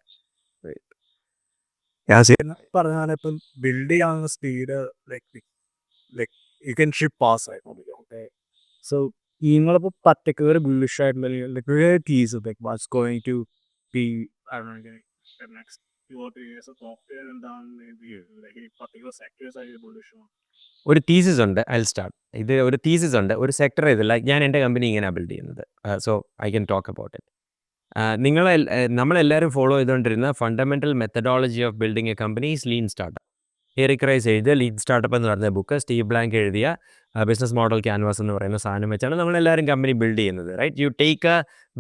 പറഞ്ഞാൽ ഇപ്പം ബിൽഡ് ചെയ്യാനുള്ള speed like you can ship fast ആയിട്ട്. സോ നിങ്ങളിപ്പോൾ പർട്ടിക്കുലർ ബുള്ളിഷ് ആയിട്ടുള്ള realities like what's going to be next 2 or 3 years of software എന്താണ് പർട്ടിക്കുലർ സെക്ടേഴ്സ് ആയിട്ട് ബുള്ളിഷ് ആണ്. ഒരു തീസിസ് ഉണ്ട്, ഐ സ്റ്റാർട്ട്. ഇത് ഒരു തീസിസ് ഉണ്ട്, ഒരു സെക്ടർ ഇതില്ല. ഞാൻ എൻ്റെ കമ്പനി ഇങ്ങനെയാണ് ബിൽഡ് ചെയ്യുന്നത്. So I can talk about it. നമ്മളെല്ലാവരും ഫോളോ ചെയ്തുകൊണ്ടിരുന്ന fundamental methodology of building a company is lean startup. Eric Ries എഴുതിയ ലീൻ സ്റ്റാർട്ടപ്പ് എന്ന് പറഞ്ഞ ബുക്ക്, സ്റ്റീവ് ബ്ലാങ്ക് എഴുതിയ ബിസിനസ് മോഡൽ ക്യാൻവാസ് എന്ന് പറയുന്ന സാധനം വെച്ചാണ് നമ്മളെല്ലാവരും കമ്പനി ബിൽഡ് ചെയ്യുന്നത്, right? You take a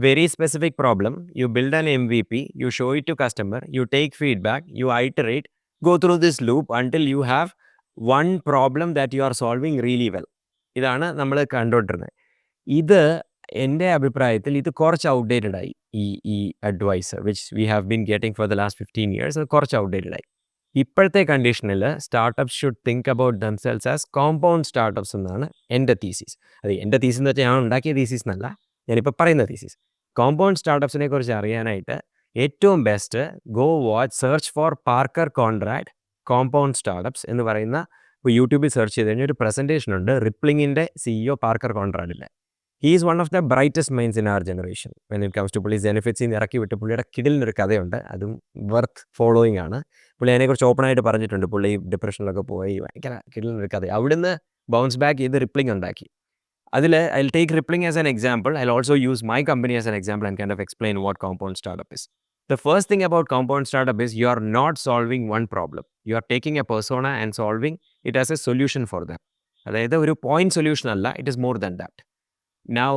very specific problem, you build an MVP, you show it to customer, you take feedback, you iterate, go through this loop until you have one problem that you are solving really well. ഇതാണ് നമ്മൾ കണ്ടുകൊണ്ടിരുന്നത്. ഇത് എൻ്റെ അഭിപ്രായത്തിൽ ഇത് കുറച്ച് outdated ആയി. ഈ advice which we have been getting for the last 15 years അത് കുറച്ച് ഔട്ട്ഡേറ്റഡ് ആയി. ഇപ്പോഴത്തെ കണ്ടീഷനിൽ startups should think about themselves as compound startups എന്നാണ് എൻ്റെ തീസിസ്. അത് എൻ്റെ തീസിസ് എന്ന് വെച്ചാൽ ഞാൻ ഉണ്ടാക്കിയ തീസിസ് എന്നല്ല, ഞാനിപ്പോൾ പറയുന്ന തീസിസ്. കോമ്പൗണ്ട് സ്റ്റാർട്ടപ്സിനെ കുറിച്ച് അറിയാനായിട്ട് ഏറ്റവും best go watch, search for Parker Conrad compound startups എന്ന് പറയുന്ന, ഇപ്പോൾ യൂട്യൂബിൽ സെർച്ച് ചെയ്ത് കഴിഞ്ഞാൽ ഒരു പ്രസൻറ്റേഷൻ ഉണ്ട് റിപ്ലിങ്ങിൻ്റെ CEO പാർക്കർ കോൺറാഡിൻ്റെ. He is one of the brightest minds in our generation when it comes to പുള്ളി ബെനിഫിറ്റ്സിൽ നിന്ന് ഇറക്കി വിട്ട് പുള്ളിയുടെ കിടിലിനൊരു കഥയുണ്ട്, അതും വർത്ത് ഫോളോയിങ് ആണ്. പുള്ളി അതിനെക്കുറിച്ച് ഓപ്പണായിട്ട് പറഞ്ഞിട്ടുണ്ട്. പുള്ളി ഡിപ്രഷനിലൊക്കെ പോയി ഭയങ്കര കിടിലിനൊരു കഥ. അവിടുന്ന് ബൗൺസ് ബാക്ക് ചെയ്ത് റിപ്ലിംഗ് ഉണ്ടാക്കി. അതിൽ I take Rippling as an example. I also use my company as an example and kind of explain what compound startup is. The first thing about compound startup is you are not solving one problem. You are taking a persona and solving it as a solution for them. അതായത് ഒരു point solution അല്ല, it is more than that. Now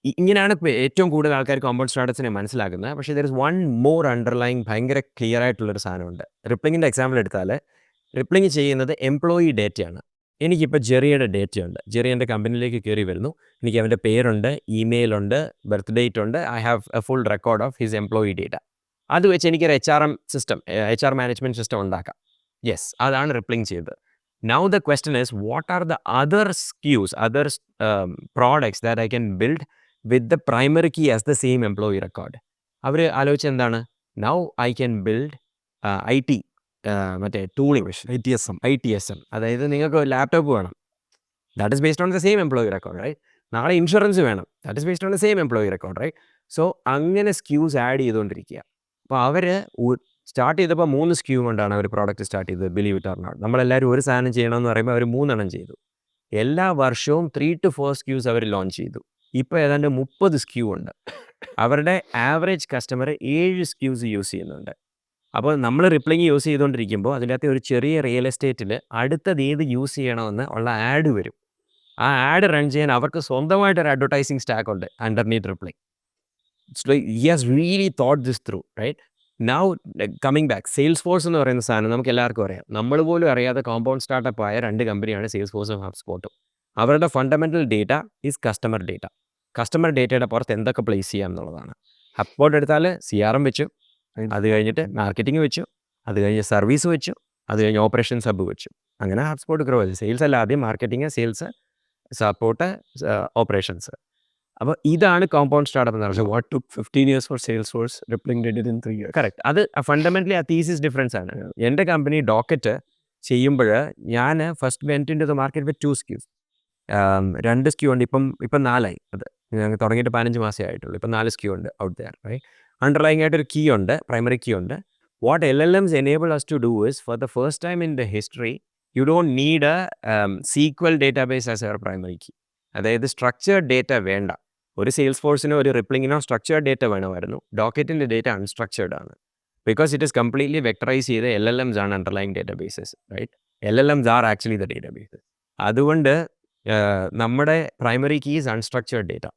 ഇങ്ങനെയാണ് ഏറ്റവും കൂടുതൽ ആൾക്കാർ compound സ്റ്റാർട്ടപ്സിനെ മനസ്സിലാക്കുന്നത്. പക്ഷേ there is one more underlying ഭയങ്കര ക്ലിയർ ആയിട്ടുള്ളൊരു സാധനമുണ്ട്. റിപ്ലിങ്ങിൻ്റെ എക്സാമ്പിൾ എടുത്താൽ റിപ്ലിങ് ചെയ്യുന്നത് എംപ്ലോയി ഡേറ്റയാണ്. എനിക്കിപ്പോൾ ജെറിയുടെ ഡേറ്റയുണ്ട്. ജെറി എൻ്റെ കമ്പനിയിലേക്ക് കയറി വരുന്നു. എനിക്ക് അവൻ്റെ പേരുണ്ട്, ഇമെയിലുണ്ട്, ബർത്ത് ഡേറ്റ് ഉണ്ട്. I have A full record of his employee data. അത് വെച്ച് എനിക്കൊരു HRM system, HR management system ഉണ്ടാക്കാം. യെസ്, അതാണ് റിപ്ലിങ് ചെയ്തത്. Now the question is, what are the other SKUs, other products that I can build with the primary key as the same employee record? അവർ ആലോചിച്ച എന്താണ്? Now I can build IT, മറ്റേ tooling, ITSM. അതായത് നിങ്ങൾക്ക് laptop വേണം, that is based on the same employee record, right? നാളെ insurance വേണം, that is based on the same employee record, right? So അങ്ങനെ SKUs add ചെയ്തുകൊണ്ടിരിക്കുക. അപ്പോൾ അവർ സ്റ്റാർട്ട് ചെയ്തപ്പോൾ 3 SKU കൊണ്ടാണ് അവർ പ്രോഡക്റ്റ് സ്റ്റാർട്ട് ചെയ്തത്, ബിലീവ് ഇറ്റ് ഓർ നോട്ട്. നമ്മളെല്ലാവരും ഒരു സാധനം ചെയ്യണമെന്ന് പറയുമ്പോൾ അവർ 3 എണ്ണം ചെയ്തു. എല്ലാ വർഷവും 3 to 4 SKUs അവർ ലോഞ്ച് ചെയ്തു. ഇപ്പോൾ ഏതാണ്ട് 30 SKU ഉണ്ട്. അവരുടെ ആവറേജ് കസ്റ്റമർ 7 SKUs യൂസ് ചെയ്യുന്നുണ്ട്. അപ്പോൾ നമ്മൾ റിപ്ലിങ് യൂസ് ചെയ്തുകൊണ്ടിരിക്കുമ്പോൾ അതിനകത്ത് ഒരു ചെറിയ റിയൽ എസ്റ്റേറ്റിൽ അടുത്തത് ഏത് യൂസ് ചെയ്യണമെന്ന് ഉള്ള ആഡ് വരും. ആ ആഡ് റൺ ചെയ്യാൻ അവർക്ക് സ്വന്തമായിട്ടൊരു അഡ്വർടൈസിങ് സ്റ്റാക്ക് ഉണ്ട് underneath Rippling. It's like he has really thought this through, right? Now coming back, Salesforce എന്ന് പറയുന്ന സാധനം നമുക്ക് എല്ലാവർക്കും അറിയാം. നമ്മൾ പോലും അറിയാതെ കോമ്പൗണ്ട് സ്റ്റാർട്ടപ്പ് ആയ 2 കമ്പനിയാണ് സെയിൽസ് ഫോഴ്സും ഹബ്സ്പോട്ടും. അവരുടെ fundamental data is customer data. Customer ഡേറ്റയുടെ പുറത്ത് എന്തൊക്കെ പ്ലേസ് ചെയ്യാം എന്നുള്ളതാണ്. ഹബ്സ്പോട്ട് എടുത്താൽ CRM വെച്ചു, അത് കഴിഞ്ഞിട്ട് മാർക്കറ്റിംഗ് വെച്ചു, അത് കഴിഞ്ഞ് സർവീസ് വെച്ചു, അത് കഴിഞ്ഞ് ഓപ്പറേഷൻസ് ഹബ്ബ് വെച്ചു. അങ്ങനെ ഹബ്സ്പോട്ട് ഗ്രോ ചെയ്തു. സെയിൽസ് അല്ല, ആദ്യം മാർക്കറ്റിംഗ്, സെയിൽസ്, സപ്പോർട്ട്, ഓപ്പറേഷൻസ്. അപ്പോൾ ഇതാണ് കോമ്പൗണ്ട് സ്റ്റാർട്ടപ്പ് എന്ന് പറയുന്നത്. What took 15 years for Salesforce, Rippling did it in 3 years. Correct. അത് ഫണ്ടമെൻ്റലി ആ തീസിസ് ഡിഫറൻസ് ആണ്. എൻ്റെ കമ്പനി ഡോക്കറ്റ് ചെയ്യുമ്പോൾ ഞാൻ first went into the market with 2 SKUs. 2 SKU ഉണ്ട്. ഇപ്പം 4ആയി. അത് ഞങ്ങൾ തുടങ്ങിയിട്ട് 15 മാസമേ ആയിട്ടുള്ളൂ. ഇപ്പം 4 SKU ഉണ്ട് ഔട്ട് ദെയർ, റൈറ്റ്? അണ്ടർലൈങ് ആയിട്ടൊരു കീ ഉണ്ട്, പ്രൈമറി കീ ഉണ്ട്. What LLMs enable us to do is, for the first time in the history, you don't need a SQL database as your primary key. അതായത് structured data വേണ്ട. ഒരു സെയിൽസ് ഫോഴ്സിനോ ഒരു റിപ്ലിങ്ങിനോ സ്ട്രക്ചേർഡ് ഡേറ്റ വേണമായിരുന്നു. ഡോക്കറ്റിൻ്റെ ഡേറ്റ അൺസ്ട്രക്ചേർഡ് ആണ്. Because it is completely vectorize ചെയ്ത LLMs ആണ് underlying databases, right? LLMs are actually the databases. അതുകൊണ്ട് നമ്മുടെ primary key is unstructured data.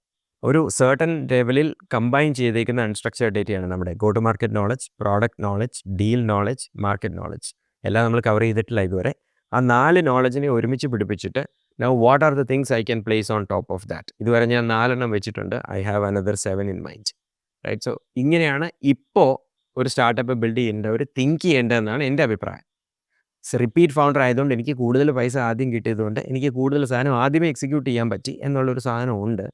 ഒരു സർട്ടൻ ലെവലിൽ കമ്പൈൻ ചെയ്തേക്കുന്ന അൺസ്ട്രക്ചേർഡ് ഡേറ്റയാണ് നമ്മുടെ go to market knowledge, product knowledge, deal knowledge, market knowledge. എല്ലാം നമ്മൾ കവർ ചെയ്തിട്ടില്ല ഇതുവരെ. ആ 4 നോളജിനെ ഒരുമിച്ച് പിടിപ്പിച്ചിട്ട് now what are the things I can place on top of that? ഇതുവരെ ഞാൻ 4 എണ്ണം വെച്ചിട്ടുണ്ട്. I have another 7 in mind, right? So ഇങ്ങനെയാണ് ഇപ്പോൾ ഒരു സ്റ്റാർട്ടപ്പ് ബിൽഡ് ചെയ്യേണ്ട, തിങ്ക് ചെയ്യേണ്ടതെന്നാണ് എൻ്റെ അഭിപ്രായം. റിപ്പീറ്റ് ഫൗണ്ടർ ആയതുകൊണ്ട് എനിക്ക് കൂടുതൽ പൈസ ആദ്യം കിട്ടിയതുകൊണ്ട് എനിക്ക് കൂടുതൽ സാധനം ആദ്യമേ എക്സിക്യൂട്ട് ചെയ്യാൻ പറ്റി എന്നുള്ളൊരു സാധനം ഉണ്ട്.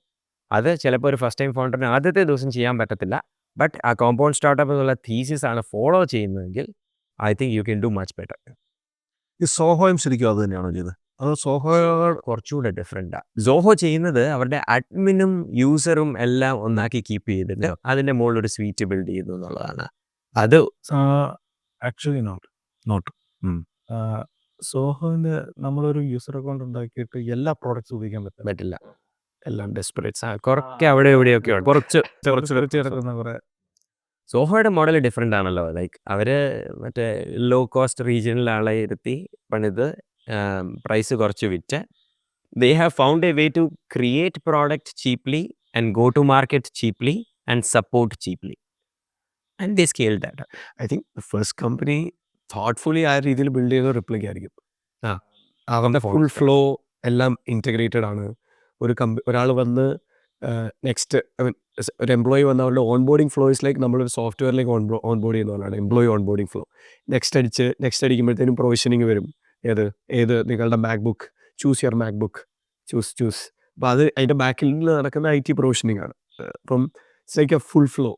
അത് ചിലപ്പോൾ ഒരു ഫസ്റ്റ് ടൈം ഫൗണ്ടറിന് ആദ്യത്തെ ദിവസം ചെയ്യാൻ പറ്റത്തില്ല. ബട്ട് ആ കോമ്പൗണ്ട് സ്റ്റാർട്ടപ്പ് എന്നുള്ള തീസിസ് ആണ് ഫോളോ ചെയ്യുന്നതെങ്കിൽ I think you can do much better. ഈ സോഹോയും ശരിക്കും അത് തന്നെയാണോ ചെയ്തത്? അത് സോഹോ കുറച്ചുകൂടെ ഡിഫറെൻറ്റാണ്. സോഹോ ചെയ്യുന്നത് അവരുടെ അഡ്മിനും യൂസറും എല്ലാം ഒന്നാക്കി കീപ്പ് ചെയ്തിട്ട് അതിൻ്റെ മുകളിൽ ഒരു സ്വീറ്റ് ബിൽഡ് ചെയ്യുന്നു എന്നുള്ളതാണ്. അത് ആക്ച്വലി നോട്ട് സോഹോൻ്റെ നമ്മളൊരു യൂസർ അക്കൗണ്ട് ഉണ്ടാക്കിയിട്ട് എല്ലാ പ്രോഡക്റ്റ്സ് ഉപയോഗിക്കാൻ പറ്റില്ല. എല്ലാം ഡെസ്പറേറ്റ്സ്. കുറച്ച് അവിടെ എവിടെയൊക്കെ ഉണ്ട്, കുറച്ച് കിടക്കുന്ന കുറേ. സോഹോയുടെ മോഡൽ ഡിഫറെൻ്റ് ആണല്ലോ. ലൈക്ക് അവർ മറ്റേ ലോ കോസ്റ്റ് റീജിയനിൽ ആളെ ഇരുത്തി പണിത് പ്രൈസ് കുറച്ച് വിറ്റ്, they have found a way to create product cheaply and go to market cheaply and support cheaply and they scaled that. I think the first company thoughtfully ആ രീതിയിൽ build ചെയ്ത റിപ്ലിക് ആയിരിക്കും. അവരുടെ ഫുൾ ഫ്ലോ എല്ലാം integrated ആണ്. ഒരാൾ വന്ന് next ഒരു എംപ്ലോയി വന്ന അവരുടെ onboarding flow is like നമ്മളൊരു സോഫ്റ്റ്വെയറിലേക്ക് ഓൺ ബോർഡ് ചെയ്യുന്ന പോലെയാണ് employee onboarding flow. Next അടിക്കുമ്പോഴത്തേനും പ്രൊവിഷനിങ് വരും. ഏത് നിങ്ങളുടെ MacBook, choose your MacBook, choose. അപ്പോൾ അത് അതിൻ്റെ ബാക്കിൽ നിന്ന് നടക്കുന്ന IT പ്രൊവിഷനിങ് ആണ്. അപ്പം it's like a full flow.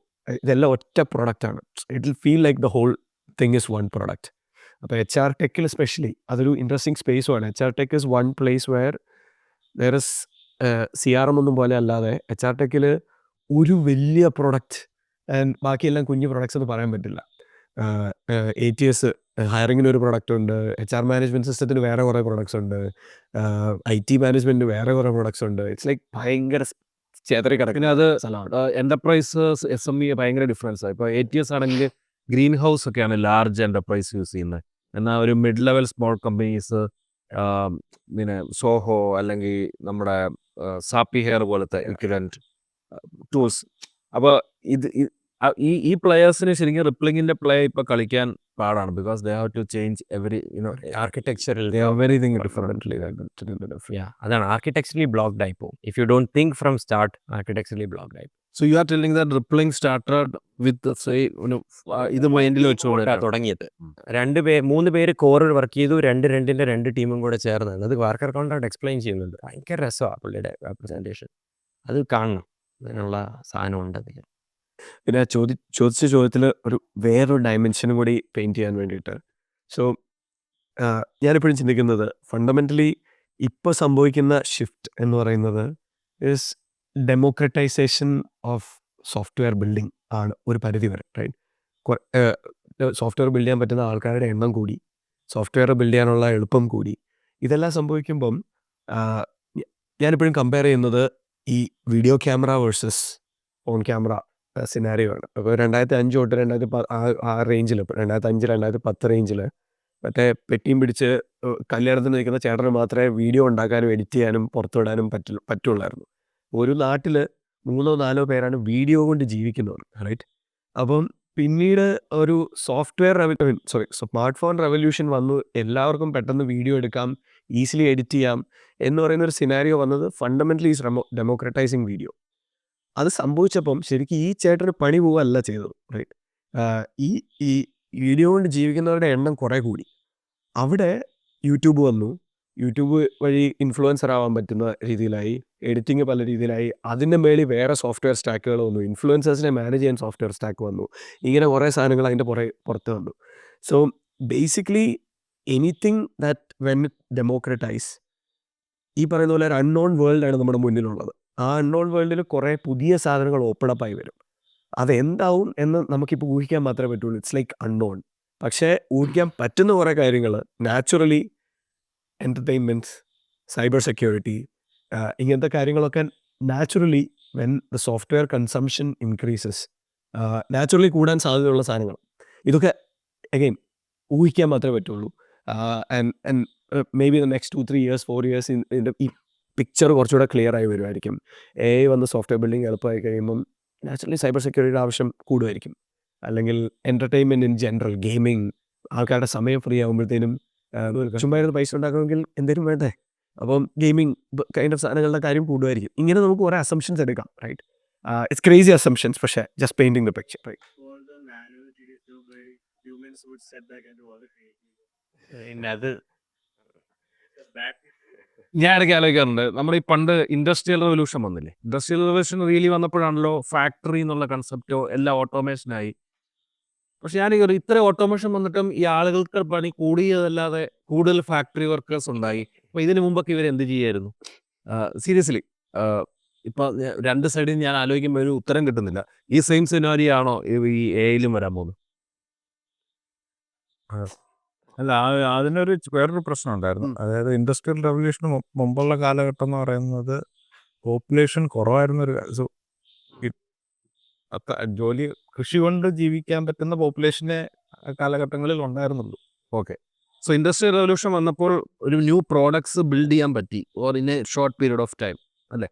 ഇതെല്ലാം ഒറ്റ പ്രൊഡക്റ്റാണ്. It will feel like the whole thing is one product. അപ്പോൾ HR ടെക്കിൽ എസ്പെഷ്യലി അതൊരു ഇൻട്രസ്റ്റിംഗ് സ്പേസുമാണ്. HR tech is one place where there is CRM ഒന്നും പോലെ അല്ലാതെ HR ടെക്കിൽ ഒരു വലിയ പ്രൊഡക്റ്റ് ആൻഡ് ബാക്കിയെല്ലാം കുഞ്ഞു പ്രൊഡക്ട്സ് എന്ന് പറയാൻ പറ്റില്ല. ATS ഹയറിങ്ങിന് ഒരു പ്രൊഡക്റ്റ് ഉണ്ട്, HR മാനേജ്മെന്റ് സിസ്റ്റത്തിന് വേറെ കുറേ പ്രൊഡക്ട്സ് ഉണ്ട്, IT മാനേജ്മെന്റിന് വേറെ കുറേ പ്രൊഡക്ട്സ് ഉണ്ട്. ഇറ്റ്സ് ലൈക്ക് ഭയങ്കര ചേതറി പിന്നെ കിടക്കുന്ന അത് സ്ഥലമാണ്. എന്റർപ്രൈസ് SME ഭയങ്കര ഡിഫറൻസ് ആണ്. ഇപ്പോൾ ATS ആണെങ്കിൽ ഗ്രീൻ ഹൗസ് ഒക്കെയാണ് ലാർജ് എന്റർപ്രൈസ് യൂസ് ചെയ്യുന്നത്. എന്നാൽ ഒരു മിഡ് ലെവൽ സ്മോൾ കമ്പനീസ് പിന്നെ സോഹോ അല്ലെങ്കിൽ നമ്മുടെ സാപ്പി ഹെയർ പോലത്തെ ഇക്വലന്റ് ടൂൾസ്. അപ്പോൾ ഈ പ്ലെയേഴ്സിന് ശരിക്കും റിപ്ലിങ്ങിന്റെ പ്ലേ ഇപ്പൊ കളിക്കാൻ പാടാണ്. Because they have to change ആർക്കിടെക്ചറിൽ എവറിഥിങ് ഡിഫറെന്റ്. അതാണ് ആർക്കിടെക്ചറലി ബ്ലോക്ക്ഡ് ആയി പോകും. If you don't think from start, architecturally blocked ആയി. So you are telling that Rippling started with ഇത് മൈൻഡിൽ വെച്ചുകൊണ്ടാണ് തുടങ്ങിയത്. 3 പേര് കോറിൽ വർക്ക് ചെയ്തു, 2 ടീമും കൂടെ ചേർന്നാണ്. അത് വർക്കർ കോൺട്രാക്ട് എക്സ്പ്ലെയിൻ ചെയ്യുന്നുണ്ട്. ഭയങ്കര രസമാണ് പുള്ളിയുടെ പ്രസന്റേഷൻ. അത് കാണണം, അതിനുള്ള സാധനം ഉണ്ട് അതിൽ. പിന്നെ ചോദിച്ച ചോദ്യത്തിൽ വേറൊരു ഡയമെൻഷനും കൂടി പെയിൻറ്റ് ചെയ്യാൻ വേണ്ടിയിട്ട്. സോ ഞാനെപ്പോഴും ചിന്തിക്കുന്നത് ഫണ്ടമെൻ്റലി ഇപ്പോൾ സംഭവിക്കുന്ന ഷിഫ്റ്റ് എന്ന് പറയുന്നത് is democratisation of software building ആണ് ഒരു പരിധി വരെ, റൈറ്റ്? സോഫ്റ്റ്വെയർ ബിൽഡ് ചെയ്യാൻ പറ്റുന്ന ആൾക്കാരുടെ എണ്ണം കൂടി, സോഫ്റ്റ്വെയർ ബിൽഡ് ചെയ്യാനുള്ള എളുപ്പം കൂടി. ഇതെല്ലാം സംഭവിക്കുമ്പം ഞാനെപ്പോഴും കമ്പയർ ചെയ്യുന്നത് ഈ video camera versus on camera scenario ആണ്. അപ്പോൾ 2005 തൊട്ട് 2006 റേഞ്ചിൽ, ഇപ്പോൾ 2005 2010 റേഞ്ചിൽ മറ്റേ പെട്ടിയും പിടിച്ച് കല്യാണത്തിന് നിൽക്കുന്ന ചേട്ടന് മാത്രമേ വീഡിയോ ഉണ്ടാക്കാനും എഡിറ്റ് ചെയ്യാനും പുറത്തുവിടാനും പറ്റുള്ളായിരുന്നു. ഒരു നാട്ടിൽ 3-4 പേരാണ് വീഡിയോ കൊണ്ട് ജീവിക്കുന്നവർ, റൈറ്റ്? അപ്പം പിന്നീട് ഒരു സ്മാർട്ട് ഫോൺ റെവല്യൂഷൻ വന്നു. എല്ലാവർക്കും പെട്ടെന്ന് വീഡിയോ എടുക്കാം, ഈസിലി എഡിറ്റ് ചെയ്യാം എന്ന് പറയുന്ന ഒരു സിനാരിയോ വന്നത് ഫണ്ടമെൻ്റലി ഈസ് ഡെമോക്രറ്റൈസിങ് വീഡിയോ. അത് സംഭവിച്ചപ്പം ശരിക്കും ഈ ചേട്ടന് പണി പോവുകയല്ല ചെയ്തത്, റൈറ്റ്? ഈ വീഡിയോ കൊണ്ട് ജീവിക്കുന്നവരുടെ എണ്ണം കുറേ കൂടി. അവിടെ യൂട്യൂബ് വന്നു. യൂട്യൂബ് വഴി ഇൻഫ്ലുവൻസർ ആവാൻ പറ്റുന്ന രീതിയിലായി, എഡിറ്റിങ് പല രീതിയിലായി. അതിൻ്റെ മേളിൽ വേറെ സോഫ്റ്റ്വെയർ സ്റ്റാക്കുകൾ വന്നു, ഇൻഫ്ലുവൻസേഴ്സിനെ മാനേജ് ചെയ്യാൻ സോഫ്റ്റ്വെയർ സ്റ്റാക്ക് വന്നു. ഇങ്ങനെ കുറേ സാധനങ്ങൾ അതിൻ്റെ പുറത്ത് വന്നു. So basically anything that when it democratise, ഈ പറയുന്ന പോലെ ഒരു അൺനോൺ വേൾഡാണ് നമ്മുടെ മുന്നിലുള്ളത്. ആ അൺനോൺ വേൾഡിൽ കുറേ പുതിയ സാധനങ്ങൾ ഓപ്പൺ അപ്പ് ആയി വരും. അതെന്താവും എന്ന് നമുക്കിപ്പോൾ ഊഹിക്കാൻ മാത്രമേ പറ്റുള്ളൂ. It's like unknown. പക്ഷേ ഊഹിക്കാൻ പറ്റുന്ന കുറേ കാര്യങ്ങൾ നാച്ചുറലി എൻ്റർടൈൻമെൻറ്റ്സ്, സൈബർ സെക്യൂരിറ്റി, ഇങ്ങനത്തെ കാര്യങ്ങളൊക്കെ naturally when the software consumption increases naturally കൂടാൻ സാധ്യതയുള്ള സാധനങ്ങൾ. ഇതൊക്കെ അഗെയിൻ ഊഹിക്കാൻ മാത്രമേ പറ്റുള്ളൂ. And may be the next 2-3 years 4 years ഇതിൻ്റെ ഈ പിക്ചർ കുറച്ചുകൂടെ ക്ലിയർ ആയി വരുമായിരിക്കും. AI വന്ന് സോഫ്റ്റ്വെയർ ബിൽഡിംഗ് എളുപ്പമായി കഴിയുമ്പം നാച്ചുറലി സൈബർ സെക്യൂരിറ്റിയുടെ ആവശ്യം കൂടുമായിരിക്കും. അല്ലെങ്കിൽ എൻ്റർടൈൻമെൻറ്റ് ഇൻ ജനറൽ, ഗെയിമിങ്, ആൾക്കാരുടെ സമയം ഫ്രീ ആകുമ്പോഴത്തേനും ചുമ്മാ ഇരുന്ന് പൈസ ഉണ്ടാക്കണമെങ്കിൽ എന്തെങ്കിലും വേണ്ടേ? അപ്പം ഗെയിമിങ് കൈൻഡ് ഓഫ് സാധനങ്ങളുടെ കാര്യം കൂടുമായിരിക്കും. ഇങ്ങനെ നമുക്ക് കുറേ അസംഷൻസ് എടുക്കാം, റൈറ്റ്? ഇറ്റ്സ് ക്രേസി അസംഷൻസ്, പക്ഷേ just painting the picture, right? അത് ഞാൻ ഇടയ്ക്ക് ആലോചിക്കാറുണ്ട്, നമ്മൾ ഈ പണ്ട് ഇൻഡസ്ട്രിയൽ റെവല്യൂഷൻ വന്നില്ലേ? ഇൻഡസ്ട്രിയൽ റെവല്യൂഷൻ റിയലി വന്നപ്പോഴാണല്ലോ ഫാക്ടറി എന്നുള്ള കൺസെപ്റ്റോ എല്ലാം ഓട്ടോമേഷനായി. പക്ഷെ ഞാനിങ്ങനെ ഇത്ര ഓട്ടോമേഷൻ വന്നിട്ടും ഈ ആളുകൾക്ക് പണി കൂടിയതല്ലാതെ കൂടുതൽ ഫാക്ടറി വർക്കേഴ്സ് ഉണ്ടായി. അപ്പോൾ ഇതിനു മുമ്പൊക്കെ ഇവർ എന്ത് ചെയ്യായിരുന്നു? സീരിയസ്ലി ഇപ്പോൾ 2 സൈഡിൽ ഞാൻ ആലോചിക്കുമ്പോൾ ഒരു ഉത്തരം കിട്ടുന്നില്ല. ഈ സെയിം സിനാരിയോ ആണോ ഈ AI-യിലും വരാൻ പോകുന്നത്? അല്ല, അതിനൊരു വേറൊരു പ്രശ്നം ഉണ്ടായിരുന്നു. അതായത് ഇൻഡസ്ട്രിയൽ റെവല്യൂഷന് മുമ്പുള്ള കാലഘട്ടം എന്ന് പറയുന്നത് പോപ്പുലേഷൻ കുറവായിരുന്നൊരു ജോലി കൃഷി കൊണ്ട് ജീവിക്കാൻ പറ്റുന്ന പോപ്പുലേഷനെ കാലഘട്ടങ്ങളിൽ ഉണ്ടായിരുന്നുള്ളൂ. ഓക്കെ. സോ ഇൻഡസ്ട്രിയൽ റെവല്യൂഷൻ വന്നപ്പോൾ ഒരു ന്യൂ പ്രോഡക്ട്സ് ബിൽഡ് ചെയ്യാൻ പറ്റി, or in A short period of time, അല്ലേ?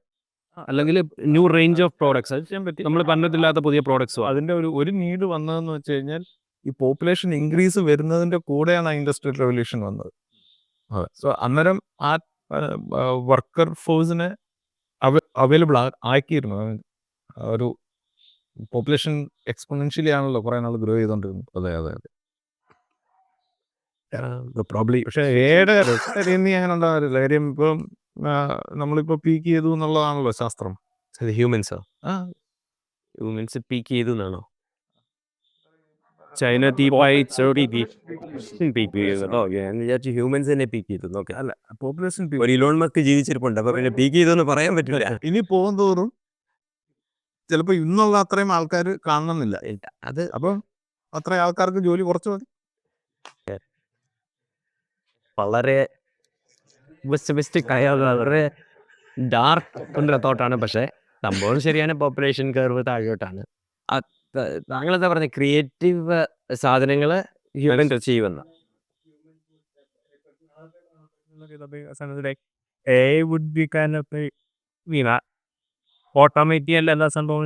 അല്ലെങ്കിൽ ന്യൂ റേഞ്ച് ഓഫ് പ്രോഡക്ട്സ് അത് ചെയ്യാൻ പറ്റി, നമ്മൾ പണ്ടത്തില്ലാത്ത പുതിയ പ്രോഡക്ട്സും. അതിൻ്റെ ഒരു നീഡ് വന്നതെന്ന് വെച്ച് കഴിഞ്ഞാൽ ഈ പോപ്പുലേഷൻ ഇൻക്രീസ് വരുന്നതിൻ്റെ കൂടെയാണ് ആ ഇൻഡസ്ട്രിയൽ റെവല്യൂഷൻ വന്നത്. സോ അന്നേരം ആ വർക്കർ ഫോഴ്സിനെ അവൈലബിൾ ആക്കിയിരുന്നു. ഒരു പോപ്പുലേഷൻ എക്സ്പൊണൻഷ്യലി ആണല്ലോ കുറേ നാൾ ഗ്രോ ചെയ്തുകൊണ്ടിരുന്നത്. അതെ. പ്രോബ്ലി പക്ഷേ ഏടെ അങ്ങനെ ഉണ്ടാവില്ല. കാര്യം ഇപ്പം നമ്മളിപ്പോൾ പീക്ക് ചെയ്തു എന്നുള്ളതാണല്ലോ ശാസ്ത്രം. ഹ്യൂമൻസ് പീക്ക് ചെയ്തു എന്നാണോ? ചൈന ഹ്യൂമൻസ് തന്നെ പീക്ക് ചെയ്തു. നോക്കാം, അല്ല, പോപ്പുലേഷൻ ഒരു ഇലോൺ മസ്ക് ജീവിച്ചിരിപ്പുണ്ട്, അപ്പൊ പിന്നെ പീക്ക് ചെയ്തെന്ന് പറയാൻ പറ്റില്ല. ഇനി പോകും തോറും ചിലപ്പോൾ ഇന്നുള്ള അത്രയും ആൾക്കാർ കാണണമെന്നില്ല. അത് അപ്പം അത്ര ആൾക്കാർക്ക് ജോലി കുറച്ച് മതി. വളരെ പെസിമിസ്റ്റിക് ആയ വളരെ ഡാർക്ക് തോട്ടാണ്. പക്ഷേ സംഭവം ശരിയാണ്. Population curve താഴോട്ടാണ്. താങ്കളെന്താ പറഞ്ഞ ക്രിയേറ്റീവ് സാധനങ്ങൾ human ചെയ്യുമെന്ന AI would be kind of like, automating and സംഭവം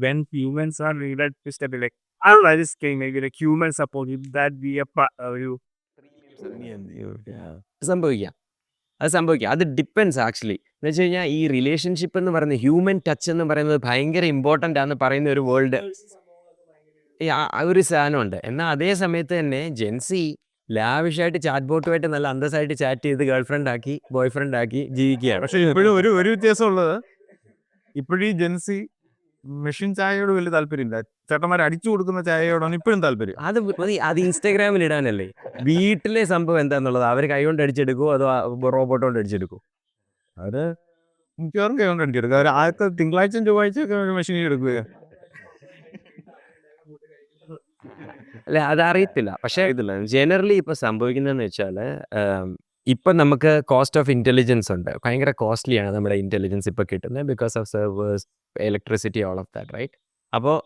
when humans are needed to step in, like, I don't know, this game maybe like human support, would that be a you സംഭവിക്കാം. അത് depends actually. എന്ന് വെച്ച് കഴിഞ്ഞാൽ ഈ relationship എന്ന് പറയുന്നത് human touch എന്ന് പറയുന്നത് ഭയങ്കര ഇമ്പോർട്ടൻ്റ് ആണെന്ന് പറയുന്ന ഒരു വേൾഡ് ഒരു സാധനമുണ്ട്. എന്നാൽ അതേ സമയത്ത് തന്നെ ജെൻസി ലാവിഷായിട്ട് ചാറ്റ് ബോട്ടുമായിട്ട് നല്ല അന്തസ്സായിട്ട് ചാറ്റ് ചെയ്ത് ഗേൾ ഫ്രണ്ട് ആക്കി ബോയ് ഫ്രണ്ട് ആക്കി ജീവിക്കുകയാണ്. പക്ഷേ ഇപ്പോഴും ഒരു വ്യത്യാസമുള്ളത്, ഇപ്പോഴീ ജെൻസി മെഷീൻ ചായയോട് വലിയ താല്പര്യമില്ല. ചേട്ടന്മാർ അടിച്ചു കൊടുക്കുന്ന ചായയോടാണ് ഇപ്പോഴും താല്പര്യം. അത് ഇൻസ്റ്റാഗ്രാമിൽ ഇടാനല്ലേ. വീട്ടിലെ സംഭവം എന്താന്നുള്ളത് അവർ കൈകൊണ്ട് അടിച്ചെടുക്കുമോ അതോ റോബോട്ട് കൊണ്ട് അടിച്ചെടുക്കുമോ? അത് മിക്കവാറും കൈകൊണ്ട് അടിച്ചെടുക്കുക. അവർ ആദ്യത്തെ തിങ്കളാഴ്ചയും ചൊവ്വാഴ്ചയൊക്കെ മെഷീനിൽ എടുക്കുക. അല്ല അതറിയത്തില്ല. പക്ഷേ ഇതില്ല ജനറലി ഇപ്പം സംഭവിക്കുന്നതെന്ന് വെച്ചാൽ ഇപ്പം നമുക്ക് കോസ്റ്റ് ഓഫ് ഇൻ്റലിജൻസ് ഉണ്ട്. ഭയങ്കര കോസ്റ്റ്ലിയാണ് നമ്മുടെ ഇൻ്റലിജൻസ് ഇപ്പോൾ കിട്ടുന്നത് because of servers, electricity, all of that, right? അപ്പോൾ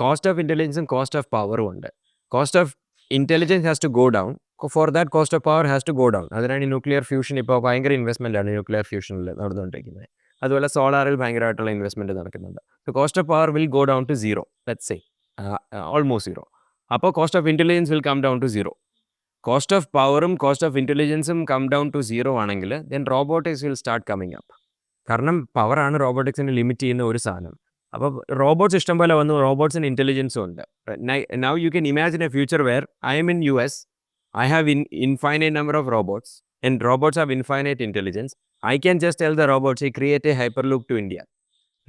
കോസ്റ്റ് ഓഫ് ഇൻ്റലിജൻസും കോസ്റ്റ് ഓഫ് പവറും ഉണ്ട്. Cost of intelligence has to go down. For that cost of power has to go down. അതിനാണ് ഈ ന്യൂക്ലിയർ ഫ്യൂഷൻ ഇപ്പോൾ ഭയങ്കര ഇൻവെസ്റ്റ്മെൻ്റ് ആണ് nuclear ഫ്യൂഷനിൽ നടന്നുകൊണ്ടിരിക്കുന്നത്. അതുപോലെ സോളാറിൽ ഭയങ്കരമായിട്ടുള്ള ഇൻവെസ്റ്റ്മെൻറ്റ് നടക്കുന്നുണ്ട്. So cost of power will go down to zero, let's say almost zero. അപ്പോൾ cost of intelligence will come down to zero. Cost of പവറും കോസ്റ്റ് ഓഫ് ഇൻ്റലിജൻസും കം ഡൗൺ ടു സീറോ ആണെങ്കിൽ then robotics will start coming up. കാരണം പവറാണ് റോബോട്ടിക്സിനെ limit ചെയ്യുന്ന ഒരു സാധനം. അപ്പോൾ റോബോട്ട്സ് ഇഷ്ടംപോലെ വന്നു. റോബോട്ട്സിന് ഇൻ്റലിജൻസും ഉണ്ട്. Now you can imagine A future where I M in US, I have infinite number of robots and robots have infinite intelligence. I can just tell the robots, hey, create a hyperloop to India,